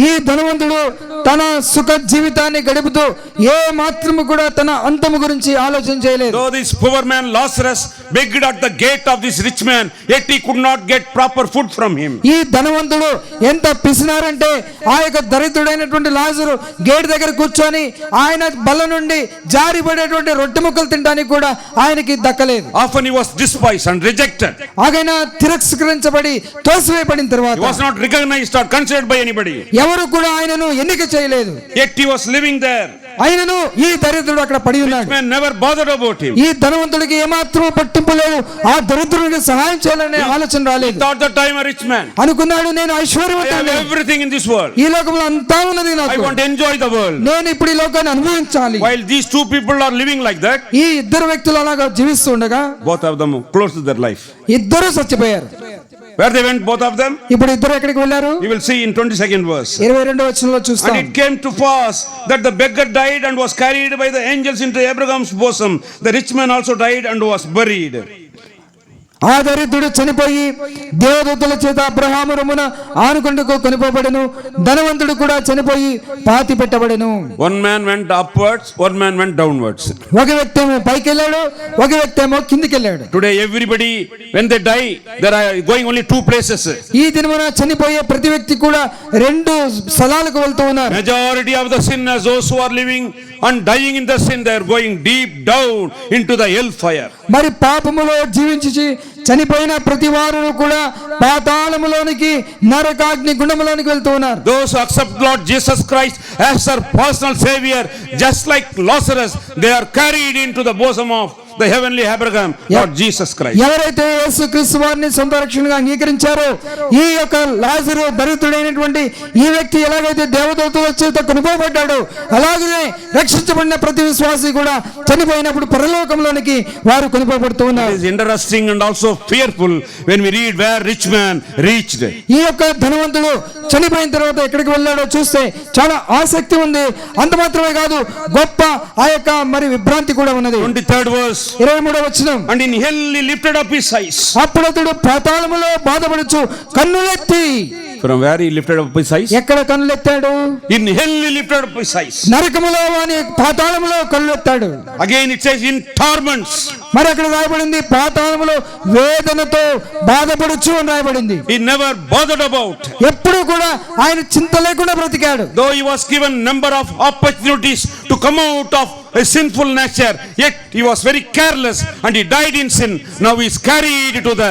ఈ ధనవంతుడు తన సుఖ జీవితాన్ని గడుపుతూ ఏ మాత్రము కూడా తన అంతము గురించి ఆలోచన చేయలేదు. Though this poor man Lazarus begged at the gate of this rich man, yet he could not get proper food from him. ఈ ధనవంతుడు ఎంత పిసినారంటే ఆ యొక్క దరిద్రుడైనటువంటి లాజరు గేట్ దగ్గర కూర్చొని ఆయన బల్ల నుండి జారిపడేటువంటి రొట్టె ముక్కలు తినడానికి కూడా ఆయనకి దక్కలేదు. Often he was despised and rejected. ఆయన తిరస్కరించబడి తోసివేయబడిన తర్వాత He was not recognized or considered by anybody. ఎవరు కూడా ఆయనను ఎన్నిక చేయలేదు. Yet he was living there. ఆయనను ఈ దరిద్రుడు అక్కడ పడి ఉన్నాడు. Man never bothered about him. ఈ ధనవంతుడికి ఏమాత్రం పట్టింపు లేదు. ఆ దరిద్రుడికి సహాయం చేయాలనే ఆలోచన రాలేదు. Thought that I am a rich man. అనుకున్నాడు, నేను I have ఐశ్వర్యవంతుడిని, everything in this world. ఈ లోకంలో అంతా ఉన్నది I నాకు, want to enjoy the world. నేను ఇప్పుడు ఈ లోకాన్ని అనుభవించాలి. While these two people are living like that, ఈ ఇద్దరు వ్యక్తులు అలాగా జీవిస్తూ ఉండగా both of them closed their life. ఇద్దరు చచ్చిపోయారు. Where they went, both of them? ఇప్పుడు ఇద్దరు ఎక్కడికి వెళ్ళారు? You will see in 22nd verse. 22వ వచనంలో చూస్తాం. And it came to pass that the beggar died and was carried by the angels into Abraham's bosom. The rich man also died and was buried. ఆ దరిద్రుడు చనిపోయి దేవదూతల చేత అబ్రహాము రొమ్మున ఆనుకొండకు కొనిపోబడెను. ధనవంతుడు కూడా చనిపోయి పాతి పెట్టబడెను. One man went upwards, one man went downwards. ఒక వ్యక్తి ఏమో పైకి వెళ్ళాడు, ఒక వ్యక్తి ఏమో కిందికి వెళ్ళాడు. Today everybody, when they die, they are going only two places. ఈ దినమున చనిపోయే ప్రతి వ్యక్తి కూడా రెండు స్థలాలకు వెళ్తూ ఉన్నారు. Majority of the sinners, those who are living and dying in the sin, they are going deep down into the hellfire. మరి పాపములో జీవించి చనిపోయిన ప్రతి వారు కూడా పాతాళములోనికి నరకాగ్ని గుండములోనికి వెళ్తూ ఉన్నారు. Those who accept Lord Jesus Christ as their personal savior, just like Lazarus, they are carried into the bosom of the heavenly Abraham, Lord Jesus Christ. ఎవరైతే యేసుక్రీస్తు వారిని సొంత రక్షణగా అంగీకరించారో, ఈ యొక్క లాజరు దరిద్రుడైనటువంటి ఈ వ్యక్తి ఎలాగైతే దేవదూతల చేత కొనుక్కోబడ్డాడో, అలాగే రక్షించబడిన ప్రతి విశ్వాసి కూడా చనిపోయినప్పుడు పరలోకంలోనికి వారు కొనుక్కోబడుతూ ఉన్నారు. It is interesting and also fearful when we read where rich man reached. ఈ యొక్క ధనవంతుడు చనిపోయిన తర్వాత ఎక్కడికి వెళ్ళాడో చూస్తే చాలా ఆసక్తి ఉంది. అంత మాత్రమే కాదు, గొప్ప ఆ యొక్క మరి విభ్రాంతి కూడా ఉన్నది. 23rd verse. 23వ వచనం. And in hell he lifted up his eyes. అప్పుడు అతడు పాతాళములో బాధపడుచు కన్నులెత్తి. From where he lifted up his eyes? ఎక్కడ కన్నులెత్తాడు? In hell he lifted up his eyes. నరకములో వాని పాతాళములో కన్నులెత్తాడు. Again it says in torments. మరి అక్కడ రాయబడింది పాతాళములో వేదనతో బాధపడుచు అని రాయబడింది. He never bothered about. ఎప్పుడు కూడా ఆయన చింత లేకుండా బ్రతికాడు. Though he was given number of opportunities to come out of a sinful nature, yet he was very careless and he died in sin. Now he is carried to the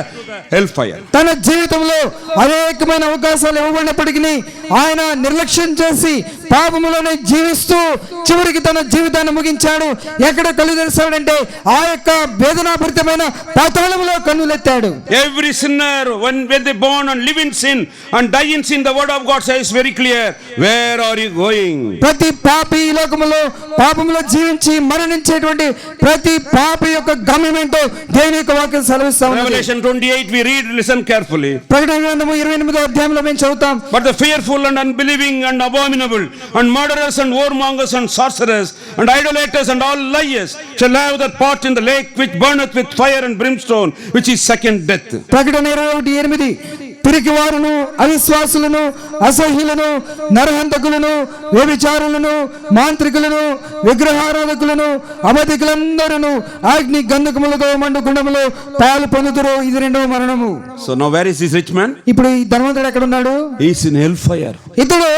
hellfire. తన జీవితంలో అనేకమైన అవకాశాలు ఇవ్వబడినప్పటికీ ఆయన నిర్లక్ష్యం చేసి పాపములోనే జీవిస్తూ చివరికి తన జీవితాన్ని ముగించాడు. ఎక్కడ కళ్ళు తెరిచాడంటే ఆ యొక్క వేదనాభరితమైన పాతాళములో కన్నులెత్తాడు. Every sinner, when they born and live in sin and die in sin, the word of God says very clear, where are you going? ప్రతి పాపి ఈ లోకములో పాపములో జీవించి మరణించేటువంటి ప్రతి పాపి యొక్క గమ్యం ఏంటో దేవుని యొక్క వాక్యం సెలవిస్తా ఉంది. Revelation 28 we read, listen carefully. ప్రకటన గ్రంథము 28వ అధ్యాయంలో మేము చదువుతాం. But the fearful and unbelieving and abominable and murderers and warmongers and sorcerers and idolaters and all liars shall have their part in the lake which burneth with fire and brimstone, which is second death. ప్రకటన 21:8 పిరికి వారును అవిశ్వాసులను అసహ్యులను నరహంతకులను వ్యభిచారులను మాంత్రికులను విగ్రహారాధకులను అబద్ధికులందరూ అగ్ని గంధకములతో మండు గుండములో పాలు పొందుదురు. ఇది రెండవ మరణము. So now where is this rich man? ఇప్పుడు ఈ ధనవంతుడు ఎక్కడ ఉన్నాడు? He is in hellfire. ఇతడు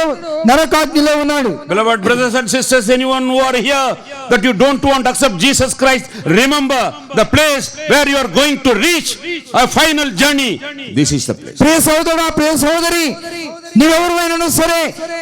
నరకాగ్నిలో ఉన్నాడు. Beloved brothers and sisters, anyone who are here that you don't want to accept Jesus Christ, remember the place where you are going to reach a final journey. This is the place. ప్రియ సోదరుడా, ప్రియ సోదరి, నీవెవరైనా సరే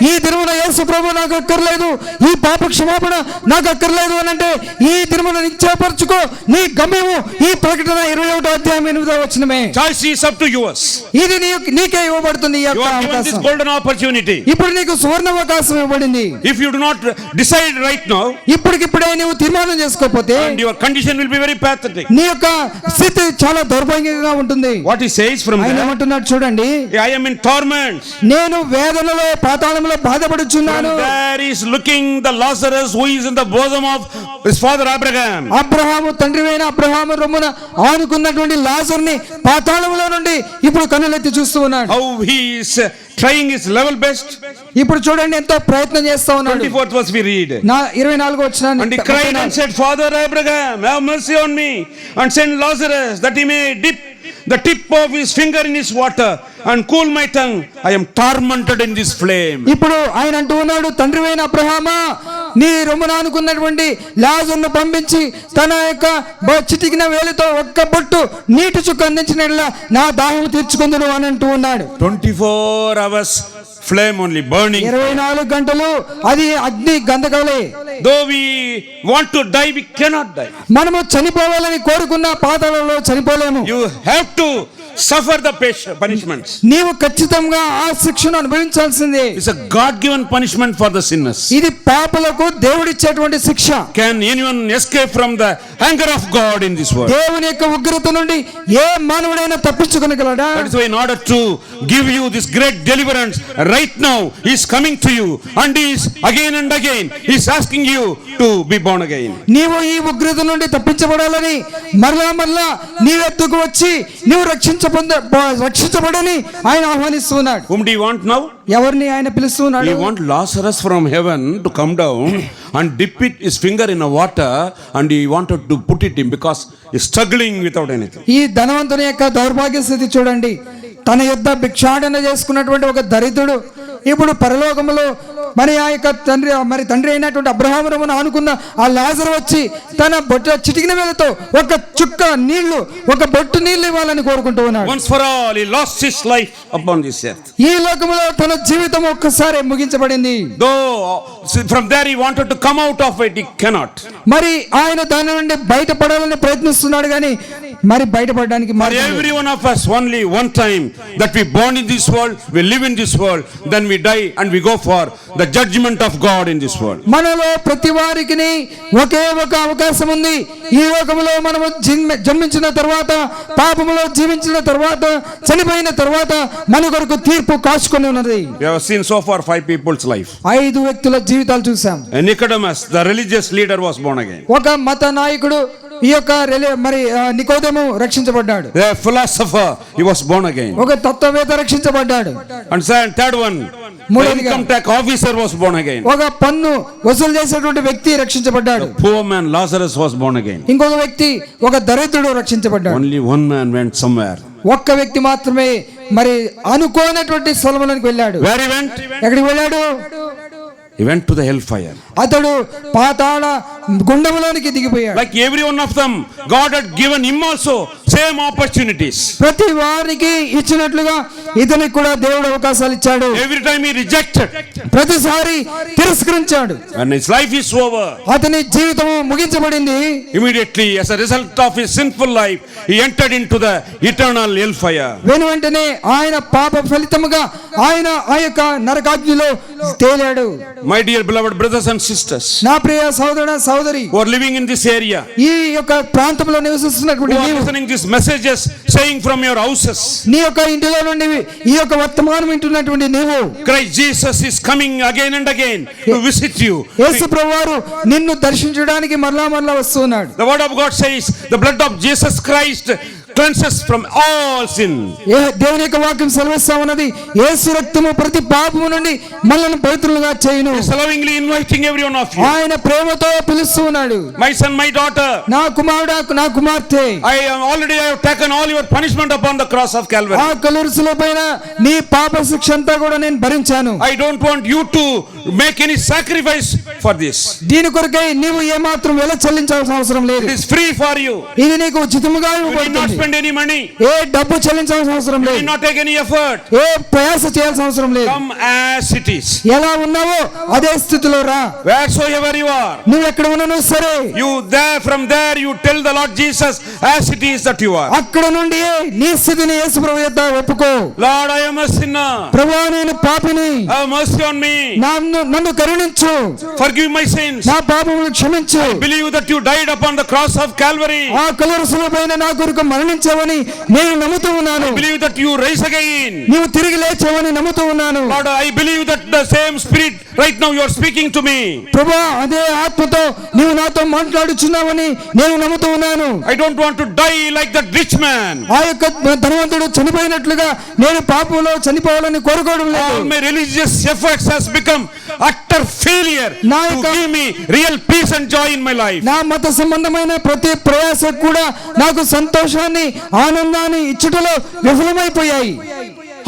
ఈ దినమున యేసు ప్రభు నాకు అక్కర్లేదు, ఈ పాప క్షమాపణ నాకు అక్కర్లేదు అని అంటే ఈ దినమున నిశ్చయపరచుకో. నీ గమ్యము ఈ ప్రకటన 21వ అధ్యాయం 8వ వచనమే. Choice is up to yours. ఇది నీకే ఇవ్వబడుతుంది. ఈ You యొక్క are given this అవకాశం golden opportunity. ఇప్పుడు నీకు సువర్ణ అవకాశం ఇవ్వబడింది. If you do not decide right now, ఇప్పటికిప్పుడే నీవు తీర్మానం చేసుకోకపోతే and your condition will be very pathetic. నీ యొక్క స్థితి చాలా దౌర్భాగ్యంగా ఉంటుంది. What he says from ఆయన there, ఏమంటున్నాడు చూడండి, I am in torments. నేను వేదనలో పాతాళంలో బాధపడుచున్నాను. From there is looking the Lazarus who is in the bosom of his father Abraham. Abraham తండ్రి అయిన అబ్రహాము రొమ్మున ఆనుకున్నటువంటి లాజరుని పాతాళంలో నుండి ఇప్పుడు కన్నులెత్తి చూస్తూ ఉన్నాడు. How he is trying his level best. ఇప్పుడు చూడండి ఎంతో ప్రయత్నం చేస్తా ఉన్నాడు. 24th verse we read. నా 24వ వచనాన్ని And he cried and said, Father Abraham, have mercy on me and send Lazarus that he may dip the tip of his finger in his water and cool my tongue. I am tormented in this flame. ఇప్పుడు ఆయన అంటూ ఉన్నాడు, తండ్రి అయిన అబ్రహామా, నీ రొమ్మున ఆనుకున్నటువంటి లాజరును పంపించి తన యొక్క చిటికిన వేలితో ఒక్క బొట్టు నీటి చుక్క అందించినట్లా నా దాహం తీర్చుకుందును అని అంటూ ఉన్నాడు. 24 hours flame only burning. 24 గంటలు అది అగ్ని గంధకవలే. Though we want to die, we cannot die. మనము చనిపోవాలని కోరుకున్న పాతాళంలో చనిపోలేము. You have to suffer the punishments. నీవు ఖచ్చితంగా ఆ శిక్షను అనుభవించాల్సిందే. It's a God-given punishment for the sinners. ఇది పాపులకు దేవుడిచ్చేటువంటి శిక్ష. Can anyone escape from the anger of God in this world? దేవుని యొక్క ఉగ్రత నుండి ఏ మానవుడైనా తప్పించుకొనగలడా? That is why in order to give you this great deliverance, right now he is coming to you and he is again and again he is asking you to be born again. నీవు ఈ ఉగ్రత నుండి తప్పించబడాలని మరలా నీవెత్తుకు వచ్చి నీవు రక్షించబడని ఆయన ఆహ్వానిస్తున్నాడు. Whom do you want now? ఎవరిని ఆయన పిలుస్తున్నాడు? He want Lazarus from heaven to come down and dip his finger in the water and he wanted to put it in because he is struggling without anything. ఈ ధనవంతుని యొక్క దౌర్భాగ్య స్థితి చూడండి. తన యొద్ద భిక్షాటన చేసుకున్నటువంటి ఒక దరిద్రుడు ఇప్పుడు పరలోకములో మరి ఆ యొక్క తండ్రి అయినటువంటి అబ్రహాము రొమ్మున ఆనుకున్న ఆ లాజరు వచ్చి తన చిటికిన వేలతో ఒక చుక్క నీళ్లు, ఒక బొట్టు నీళ్లు ఇవ్వాలని కోరుకుంటూ ఉన్నాడు. Once for all he lost his life upon this earth. ఈ లోకములో తన జీవితం ఒక్కసారి ముగించబడింది. Though from there he wanted to come out of it, he cannot. మరి ఆయన దాని నుండి బయటపడాలని ప్రయత్నిస్తున్నాడు కానీ మరి బయటపడడానికి For every one of us only one time that we born in this world, we live in this world, then we die and we go for the judgment of God in this world. మనలో ప్రతి వారికి ఒకే ఒక అవకాశం ఉంది. ఈ లోకములో మనము జన్మించిన తర్వాత, పాపములో జీవించిన తర్వాత, చనిపోయిన తర్వాత మన కొరకు తీర్పు కాచుకొని ఉన్నది. We have seen so far 5 people's life. 5 వ్యక్తుల జీవితాలు చూసాం. Nicodemus, the religious leader, was born again. ఒక మత నాయకుడు ఈ యొక్క నికోదేము రక్షించబడ్డాడు. The philosopher, he was born again. ఒక తత్వవేత్త రక్షించబడ్డాడు. And third one, the income tax officer was born again. ఒక పన్ను వసూలు చేసేటువంటి వ్యక్తి రక్షించబడ్డాడు. The poor man Lazarus was born again. ఇంకొక వ్యక్తి ఒక దరిద్రుడు రక్షించబడ్డాడు. Only one man went somewhere. ఒక్క వ్యక్తి మాత్రమే మరి అనుకోనటువంటి స్థలములకు వెళ్ళాడు. Where he went? ఎక్కడికి వెళ్ళాడు? He went to the hellfire. అతడు పాతాళ గుండములోనికి దిగిపోయాడు. Like every one of them, God had given him also same opportunities. ప్రతి వారికి ఇచ్చినట్లుగా ఇతనికి కూడా దేవుడు అవకాశాలు ఇచ్చాడు. Every time he rejected. ప్రతిసారి తిరస్కరించాడు. And his life is over. అతని జీవితం ముగించబడింది. Immediately, as a result of his sinful life, he entered into the eternal hellfire. వెంటనే ఆయన పాప ఫలితముగా ఆయన ఆ యొక్క నరకాగ్నిలో తేలాడు. My dear beloved brothers and sisters, నా ప్రియ సహోదర సహోదరి, who are living in this area, ఈ యొక్క ప్రాంతంలో నివసిస్తున్నటువంటి who are నీవు, listening these messages saying from your houses, నీ యొక్క ఇంటిలో నుండి ఈ యొక్క వర్తమానం వింటున్నటువంటి నీవు, Christ Jesus is coming again and again to visit you. యేసు ప్రభువారు నిన్ను దర్శించడానికి మరలా వస్తున్నాడు. The word of God says the blood of Jesus Christ cleanses from all sin. దేవుని యొక్క వాక్యం సెలవిస్తా ఉన్నది, యేసు రక్తము ప్రతి పాపము నుండి మనల్ని పవిత్రులుగా చేయును. He is lovingly inviting every one of you. ఆయన ప్రేమతో పిలుస్తున్నాడు. My son, my daughter, నా కుమారుడా, నా కుమార్తె, I have taken all your punishment upon the cross of Calvary. ఆ కలువరి శిలువ పైన నీ పాప శిక్ష అంతా కూడా నేను భరించాను. I don't want you to make any sacrifice for this. దీని కొరకై నీవు ఏమాత్రం వెల చెల్లించాల్సిన అవసరం లేదు. It is free for you. ఇది నీకు ఉచితముగా You need not ఇవ్వబడుతుంది. spend any money. ఏ డబ్బు చెల్లించాల్సిన అవసరం You లేదు. need not take any effort. ఏ ప్రయాస చేయాల్సిన అవసరం లేదు. Come as it is. ఎలా ఉన్నావో అదే స్థితిలో రా. Wheresoever you are. నువ్వు ఎక్కడ ఉన్నానో సరే, You there, from there you tell the Lord Jesus as it is that you are. అక్కడ నుండి నీ స్థితిని యేసు ప్రభువు యొద్ద ఒప్పుకో. Lord, I am a sinner. ప్రభువా, నేను పాపిని, Have mercy on me. నన్ను కరుణించు, Forgive my sins. నా పాపములను క్షమించు. Believe that you died upon the cross of Calvary. ఆ కలువరి శిలువపైన నా కొరకు మరణించావని నేను నమ్ముతూ ఉన్నాను. Believe that you rise again. నీవు తిరిగి లేచావని నమ్ముతూ ఉన్నాను. Lord, I believe that the same Spirit right now you are speaking to me. ప్రభువా, అదే ఆత్మతో నీవు నాతో మాట్లాడుచున్నావని నేను నమ్ముతూ ఉన్నాను. I don't want to die like that rich man. ఆ యొక్క ధనవంతుడు చనిపోయినట్లుగా నేను పాపంలో చనిపోవాలని కోరుకోవడం లేదు. All my religious efforts has become utter failure నా to యొక్క give me real peace and joy in my life. నా మత సంబంధమైన ప్రతి ప్రయాస కూడా నాకు సంతోషాన్ని ఆనందాన్ని ఇచ్చుటలో విఫలమైపోయాయి.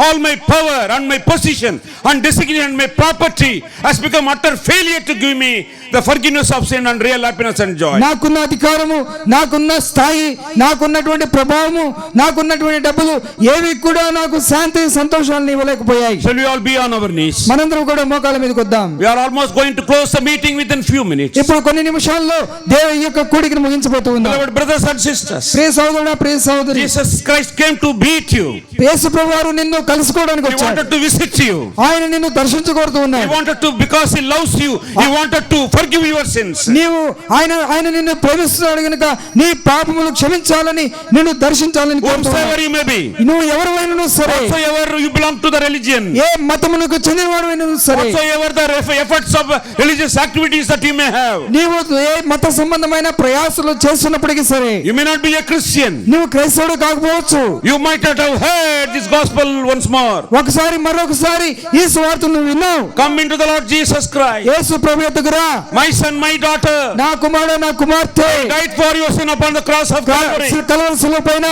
All my power and my position and designation and my property has become utter failure to give me the forgiveness of sin and real happiness and joy. నాకున్న అధికారము, నాకున్న స్థాయి, నాకున్నటువంటి ప్రభావము, నాకున్నటువంటి డబ్బులు ఏవి కూడా నాకు శాంతి సంతోషాలను ఇవ్వలేకపోయాయి. Shall we all be on our knees? మనందరం కూడా మోకాళ్ళ మీదకి వద్దాం. We are almost going to close the meeting within few minutes. ఇప్పుడు కొన్ని నిమిషాల్లో దేవుని యొక్క కూడికను ముగించబోతూ ఉన్నాం. Beloved brothers and sisters, ప్రియ సహోదరుడా, ప్రియ సహోదరి, Jesus Christ came to meet you. యేసు ప్రభువారు నిన్ను కలుసుకోవడానికి He వచ్చాడు. wanted to visit you. ఆయన నిన్ను దర్శించగోరుతూ He ఉన్నాడు. wanted to, because he loves you, he wanted to forgive your sins. నీవు ఆయన నిన్ను ప్రేమిస్తున్నాడు గనుక నీ పాపములు క్షమించాలని, నిన్ను దర్శించాలని కోరుతున్నాడు. Whomsoever you may be, నువ్వు ఎవరివైనా సరే, whatsoever you belong to the religion, ఏ మతమునకు చెందినవాడైనా సరే, whatsoever the efforts of religious activities that you may have, నీవు ఏ మత సంబంధమైన ప్రయాసలు చేస్తున్నప్పటికీ సరే, you may not be a Christian, నువ్వు క్రైస్తవుడు కాకపోవచ్చు, you might not have heard this gospel once more. ఒకసారి మరొకసారి ఈ సువార్తను నువ్వు విన్నావు. Come into the Lord Jesus Christ. యేసు ప్రభు యొద్దకు రా. My son, my daughter, నా కుమారుడు, నా కుమార్తె, died for your sin upon the cross of Calvary. Calvary శిలువపైన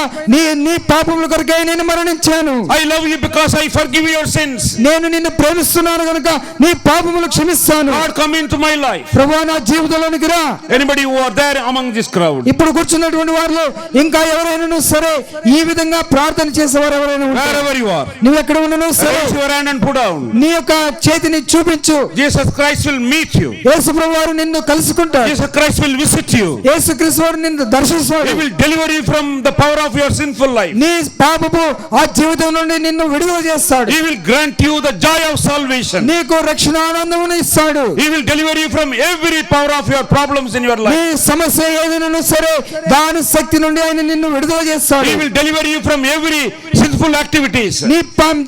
నీ పాపముల కొరకై నేను మరణించాను. I love you because I forgive your sins. నేను నిన్ను ప్రేమిస్తున్నాను గనుక నీ పాపములు క్షమిస్తాను. Lord, come into my life. ప్రభువా, నా జీవితంలోనికి రా. Anybody who are there among this crowd, ఇప్పుడు కూర్చున్నటువంటి వారిలో ఇంకా ఎవరైనా సరే ఈ విధంగా ప్రార్థన చేసేవారు ఎవరైనా ఉంటారు. wherever you are, నువ్వు ఎక్కడ ఉన్నానో సరే, raise your hand and put down. నీ యొక్క చేతిని చూపించు. Jesus Christ will meet you. యేసు ప్రభువారు నిన్ను కలుసుకుంటాడు. Jesus Christ will visit you. యేసు క్రీస్తు వారు నిన్ను దర్శిస్తాడు. He will deliver you from the power of your sinful life. నీ పాపపు ఆ జీవితం నుండి నిన్ను విడుదల చేస్తాడు. He will grant you the joy of salvation. నీకు రక్షణ ఆనందమును ఇస్తాడు. He will deliver you from every power of your problems in your నీ life. సమస్య ఏదైనా సరే దాని శక్తి నుండి ఆయన నిన్ను విడుదల చేస్తాడు. He will deliver you from every sinful activities. నీ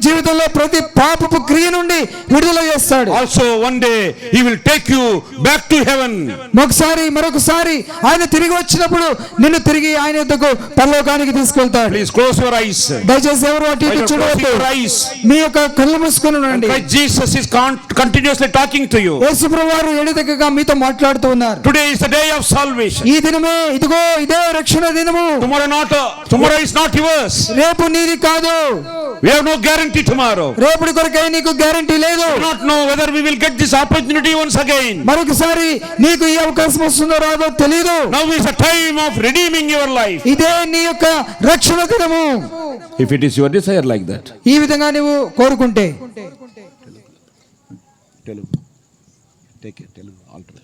జీవితంలో ప్రతి పాపపు క్రియ నుండి విడుదల చేస్తాడు. Also one day he will take you back to heaven. మరొకసారి ఆయన తిరిగి వచ్చినప్పుడు నిన్ను తిరిగి ఆయన యొద్దకు పరలోకానికి తీసుకెళ్తాడు. Please close your eyes. దయచేసి ఎవరు అటు ఇటు చూడవద్దు. మీ యొక్క కళ్ళు మూసుకొని ఉండండి. Jesus is continuously talking to you. యేసు ప్రభువారు ఎడతెగక మీతో మాట్లాడుతూ ఉన్నారు. Today is the day of salvation. ఈ దినమే ఇదిగో ఇదే రక్షణ దినము. Tomorrow is not yours. రేపు నీది కాదు. We have no guarantee tomorrow. రేపటి కొరకై నీకు గ్యారెంటీ లేదు. We do not know whether we will get this opportunity once again. మరొకసారి నీకు ఈ అవకాశం వస్తుందో రాదో తెలియదు. Now is a time of redeeming your life. ఇదే నీ యొక్క రక్షణ దినము. If it is your desire like that, ఈ విధంగా నీవు కోరుకుంటే take it. Alter.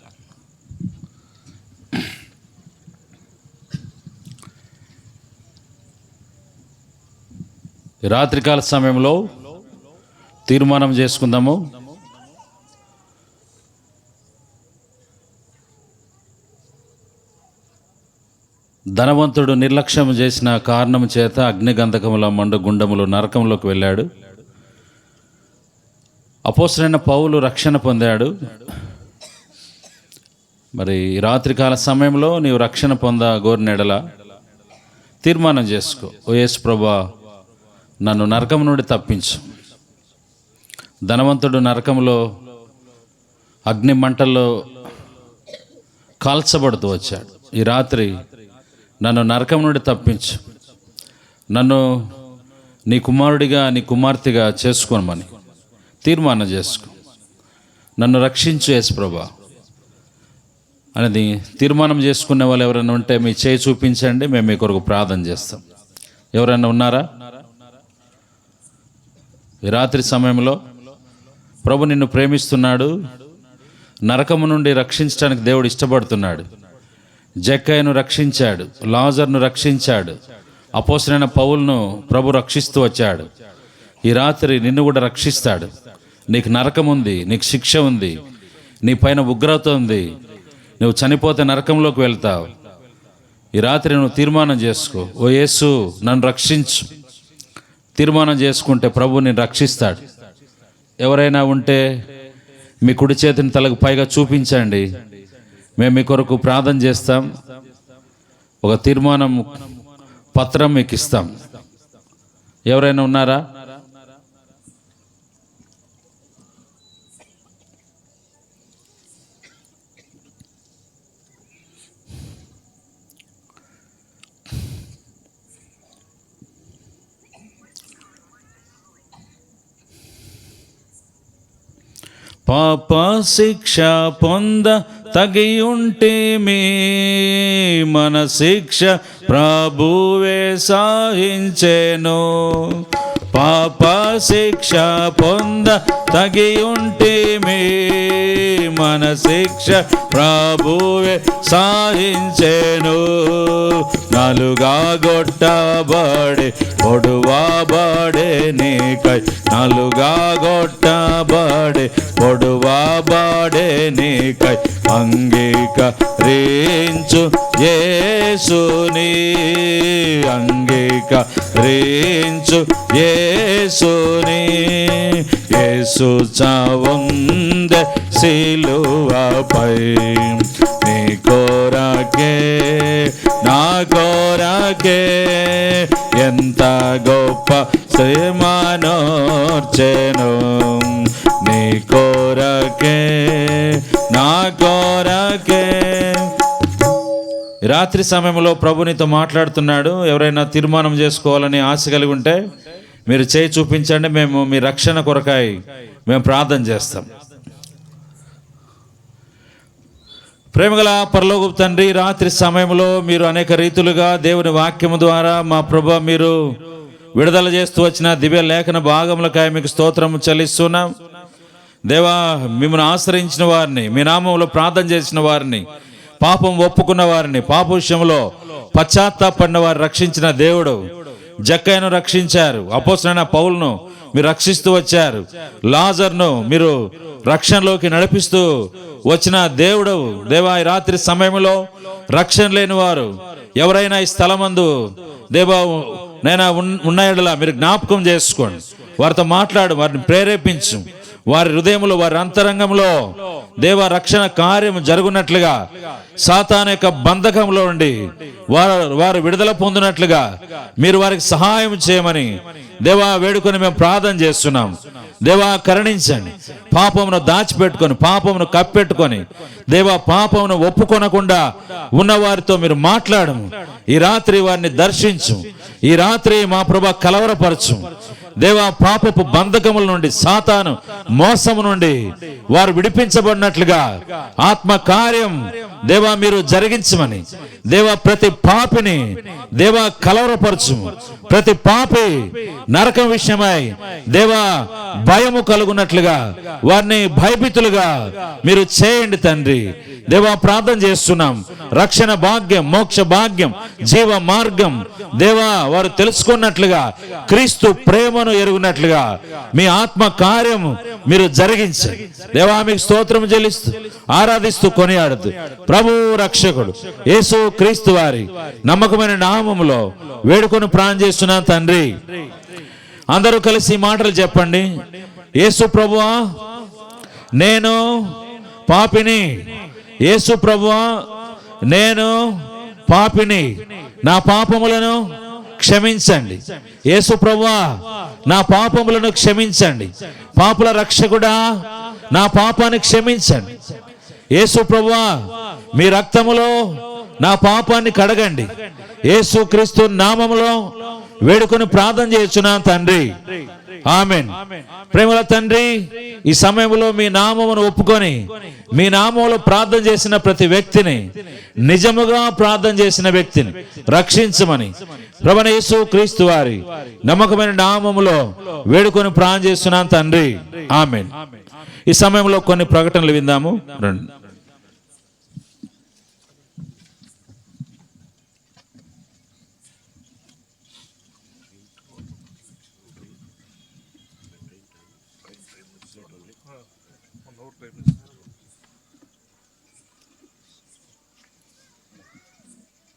రాత్రికాల సమయంలో తీర్మానం చేసుకుందాము. ధనవంతుడు నిర్లక్ష్యం చేసిన కారణం చేత అగ్నిగంధకముల మండు గుండములు నరకంలోకి వెళ్ళాడు. అపోస్తలుడైన పౌలు రక్షణ పొందాడు. మరి రాత్రికాల సమయంలో నీవు రక్షణ పొందగోరినెడల తీర్మానం చేసుకో. ఓ యేసు ప్రభువా, నన్ను నరకం నుండి తప్పించు. ధనవంతుడు నరకంలో అగ్ని మంటల్లో కాల్చబడుతూ వచ్చాడు. ఈ రాత్రి నన్ను నరకం నుండి తప్పించు, నన్ను నీ కుమారుడిగా నీ కుమార్తెగా చేసుకోమని తీర్మానం చేసుకో. నన్ను రక్షించు యేసుప్రభా అనేది తీర్మానం చేసుకునే వాళ్ళు ఎవరైనా ఉంటే మీ చేయి చూపించండి, మేము మీ కొరకు ప్రార్థన చేస్తాం. ఎవరైనా ఉన్నారా? ఈ రాత్రి సమయంలో ప్రభు నిన్ను ప్రేమిస్తున్నాడు, నరకము నుండి రక్షించడానికి దేవుడు ఇష్టపడుతున్నాడు. జక్కయ్యను రక్షించాడు, లాజర్ను రక్షించాడు, అపోస్తలుడైన పౌలును ప్రభు రక్షిస్తూ వచ్చాడు. ఈ రాత్రి నిన్ను కూడా రక్షిస్తాడు. నీకు నరకం ఉంది, నీకు శిక్ష ఉంది, నీ పైన ఉగ్రత ఉంది, నువ్వు చనిపోతే నరకంలోకి వెళ్తావు. ఈ రాత్రి నువ్వు తీర్మానం చేసుకో, ఓ యేసు నన్ను రక్షించు. తీర్మానం చేసుకుంటే ప్రభు నిన్ను రక్షిస్తాడు. ఎవరైనా ఉంటే మీ కుడి చేతిని తలకు పైగా చూపించండి, మేము మీ కొరకు ప్రార్థన చేస్తాం. ఒక తీర్మానం పత్రం మీకు ఇస్తాం. ఎవరైనా ఉన్నారా? పాప శిక్ష పొంద తగి ఉంటే మన శిక్ష ప్రభువే సహించెను. పాప శిక్ష పొంద తగి ఉంటే మన శిక్ష ప్రభువే సహించెను. నలుగా గొట్టబడే పొడువాబడే నీకై, నలుగా గొట్టబడే పొడువాబడే నీకై, అంగీకరించు యేసుని, అంగీకరించు యేసుని. యేసు చావుందే సిలువపై నీ కోరకే నా కోరకే, ఎంత గొప్ప శ్రమనోర్చెను. నీ కోరకే నా కోరకే. రాత్రి సమయంలో ప్రభు నీతో మాట్లాడుతున్నాడు. ఎవరైనా తీర్మానం చేసుకోవాలని ఆశ కలిగి ఉంటే మీరు చేయి చూపించండి, మేము మీ రక్షణ కొరకాయి మేము ప్రార్థన చేస్తాం. ప్రేమగల పరలోకపు తండ్రి, రాత్రి సమయంలో మీరు అనేక రీతులుగా దేవుని వాక్యము ద్వారా మా ప్రభు మీరు విడుదల చేస్తూ వచ్చిన దివ్య లేఖన భాగములకాయ మీకు స్తోత్రము చెల్లిస్తున్నాం. దేవా, మిమ్మల్ని ఆశ్రయించిన వారిని, మీ నామంలో ప్రార్థన చేసిన వారిని, పాపం ఒప్పుకున్న వారిని, పాప విషయంలో పశ్చాత్తాపడిన వారు రక్షించిన దేవుడు. జక్కయ్యను రక్షించారు, అపోస్తలుడైన పౌలును మీరు రక్షిస్తూ వచ్చారు, లాజర్ను మీరు రక్షణలోకి నడిపిస్తూ వచ్చిన దేవుడు. దేవా, ఈ రాత్రి సమయంలో రక్షణ లేని వారు ఎవరైనా ఈ స్థలమందు దేవా నైనా ఉన్నాయడలా మీరు జ్ఞాపకం చేసుకోండి, వారితో మాట్లాడు, వారిని ప్రేరేపించు, వారి హృదయంలో వారి అంతరంగంలో దేవ రక్షణ కార్యం జరుగునట్లుగా, సాతాను యొక్క బంధకంలో ఉండి వారు విడుదల పొందినట్లుగా మీరు వారికి సహాయం చేయమని దేవా వేడుకొని మేము ప్రార్థన చేస్తున్నాం. దేవా కరుణించండి. పాపమును దాచిపెట్టుకొని, పాపమును కప్పెట్టుకొని, దేవా పాపమును ఒప్పుకొనకుండా ఉన్న వారితో మీరు మాట్లాడము. ఈ రాత్రి వారిని దర్శించు. ఈ రాత్రి మా ప్రభా కలవరపరచు. దేవా పాపపు బంధకముల నుండి, సాతాను మోసము నుండి వారు విడిపించబడినట్లుగా ఆత్మ కార్యం దేవా మీరు జరిగించమని, దేవా ప్రతి పాపిని దేవా కలవరపరచు. ప్రతి పాపి నరకం విషయమై దేవా భయము కలుగునట్లుగా వారిని భయభీతులుగా మీరు చేయండి తండ్రి. దేవా ప్రార్థన చేస్తున్నాం. రక్షణ భాగ్యం, మోక్ష భాగ్యం, జీవ మార్గం దేవా వారు తెలుసుకున్నట్లుగా, క్రీస్తు ప్రేమను ఎరుగునట్లుగా మీ ఆత్మ కార్యం మీరు జరిగించండి. దేవా మీకు స్తోత్రం చెల్లిస్తూ ఆరాధిస్తూ కొనియాడుతూ ప్రభు రక్షకుడు యేసు క్రీస్తు వారి నమ్మకమైన నామములో వేడుకొని ప్రార్థన చేస్తున్నాం తండ్రి. అందరూ కలిసి ఈ మాటలు చెప్పండి. యేసు ప్రభువా నేను పాపిని, యేసు ప్రభువా నేను పాపిని, నా పాపములను క్షమించండి. యేసు ప్రభువా నా పాపములను క్షమించండి. పాపుల రక్షకుడా నా పాపాన్ని క్షమించండి. యేసు ప్రభువా మీ రక్తములో నా పాపాన్ని కడగండి. యేసు క్రీస్తు నామములో వేడుకొని ప్రార్థన చేస్తున్నాను తండ్రి. ఆమేన్. ప్రేమల తండ్రి, ఈ సమయంలో మీ నామమును ఒప్పుకొని మీ నామంలో ప్రార్థన చేసిన ప్రతి వ్యక్తిని, నిజముగా ప్రార్థన చేసిన వ్యక్తిని రక్షించమని ప్రభువైన యేసు క్రీస్తు వారి నమ్మకమైన నామములో వేడుకొని ప్రార్థన చేస్తున్నాను తండ్రి. ఆమేన్. ఈ సమయంలో కొన్ని ప్రకటనలు విందాము. రండి.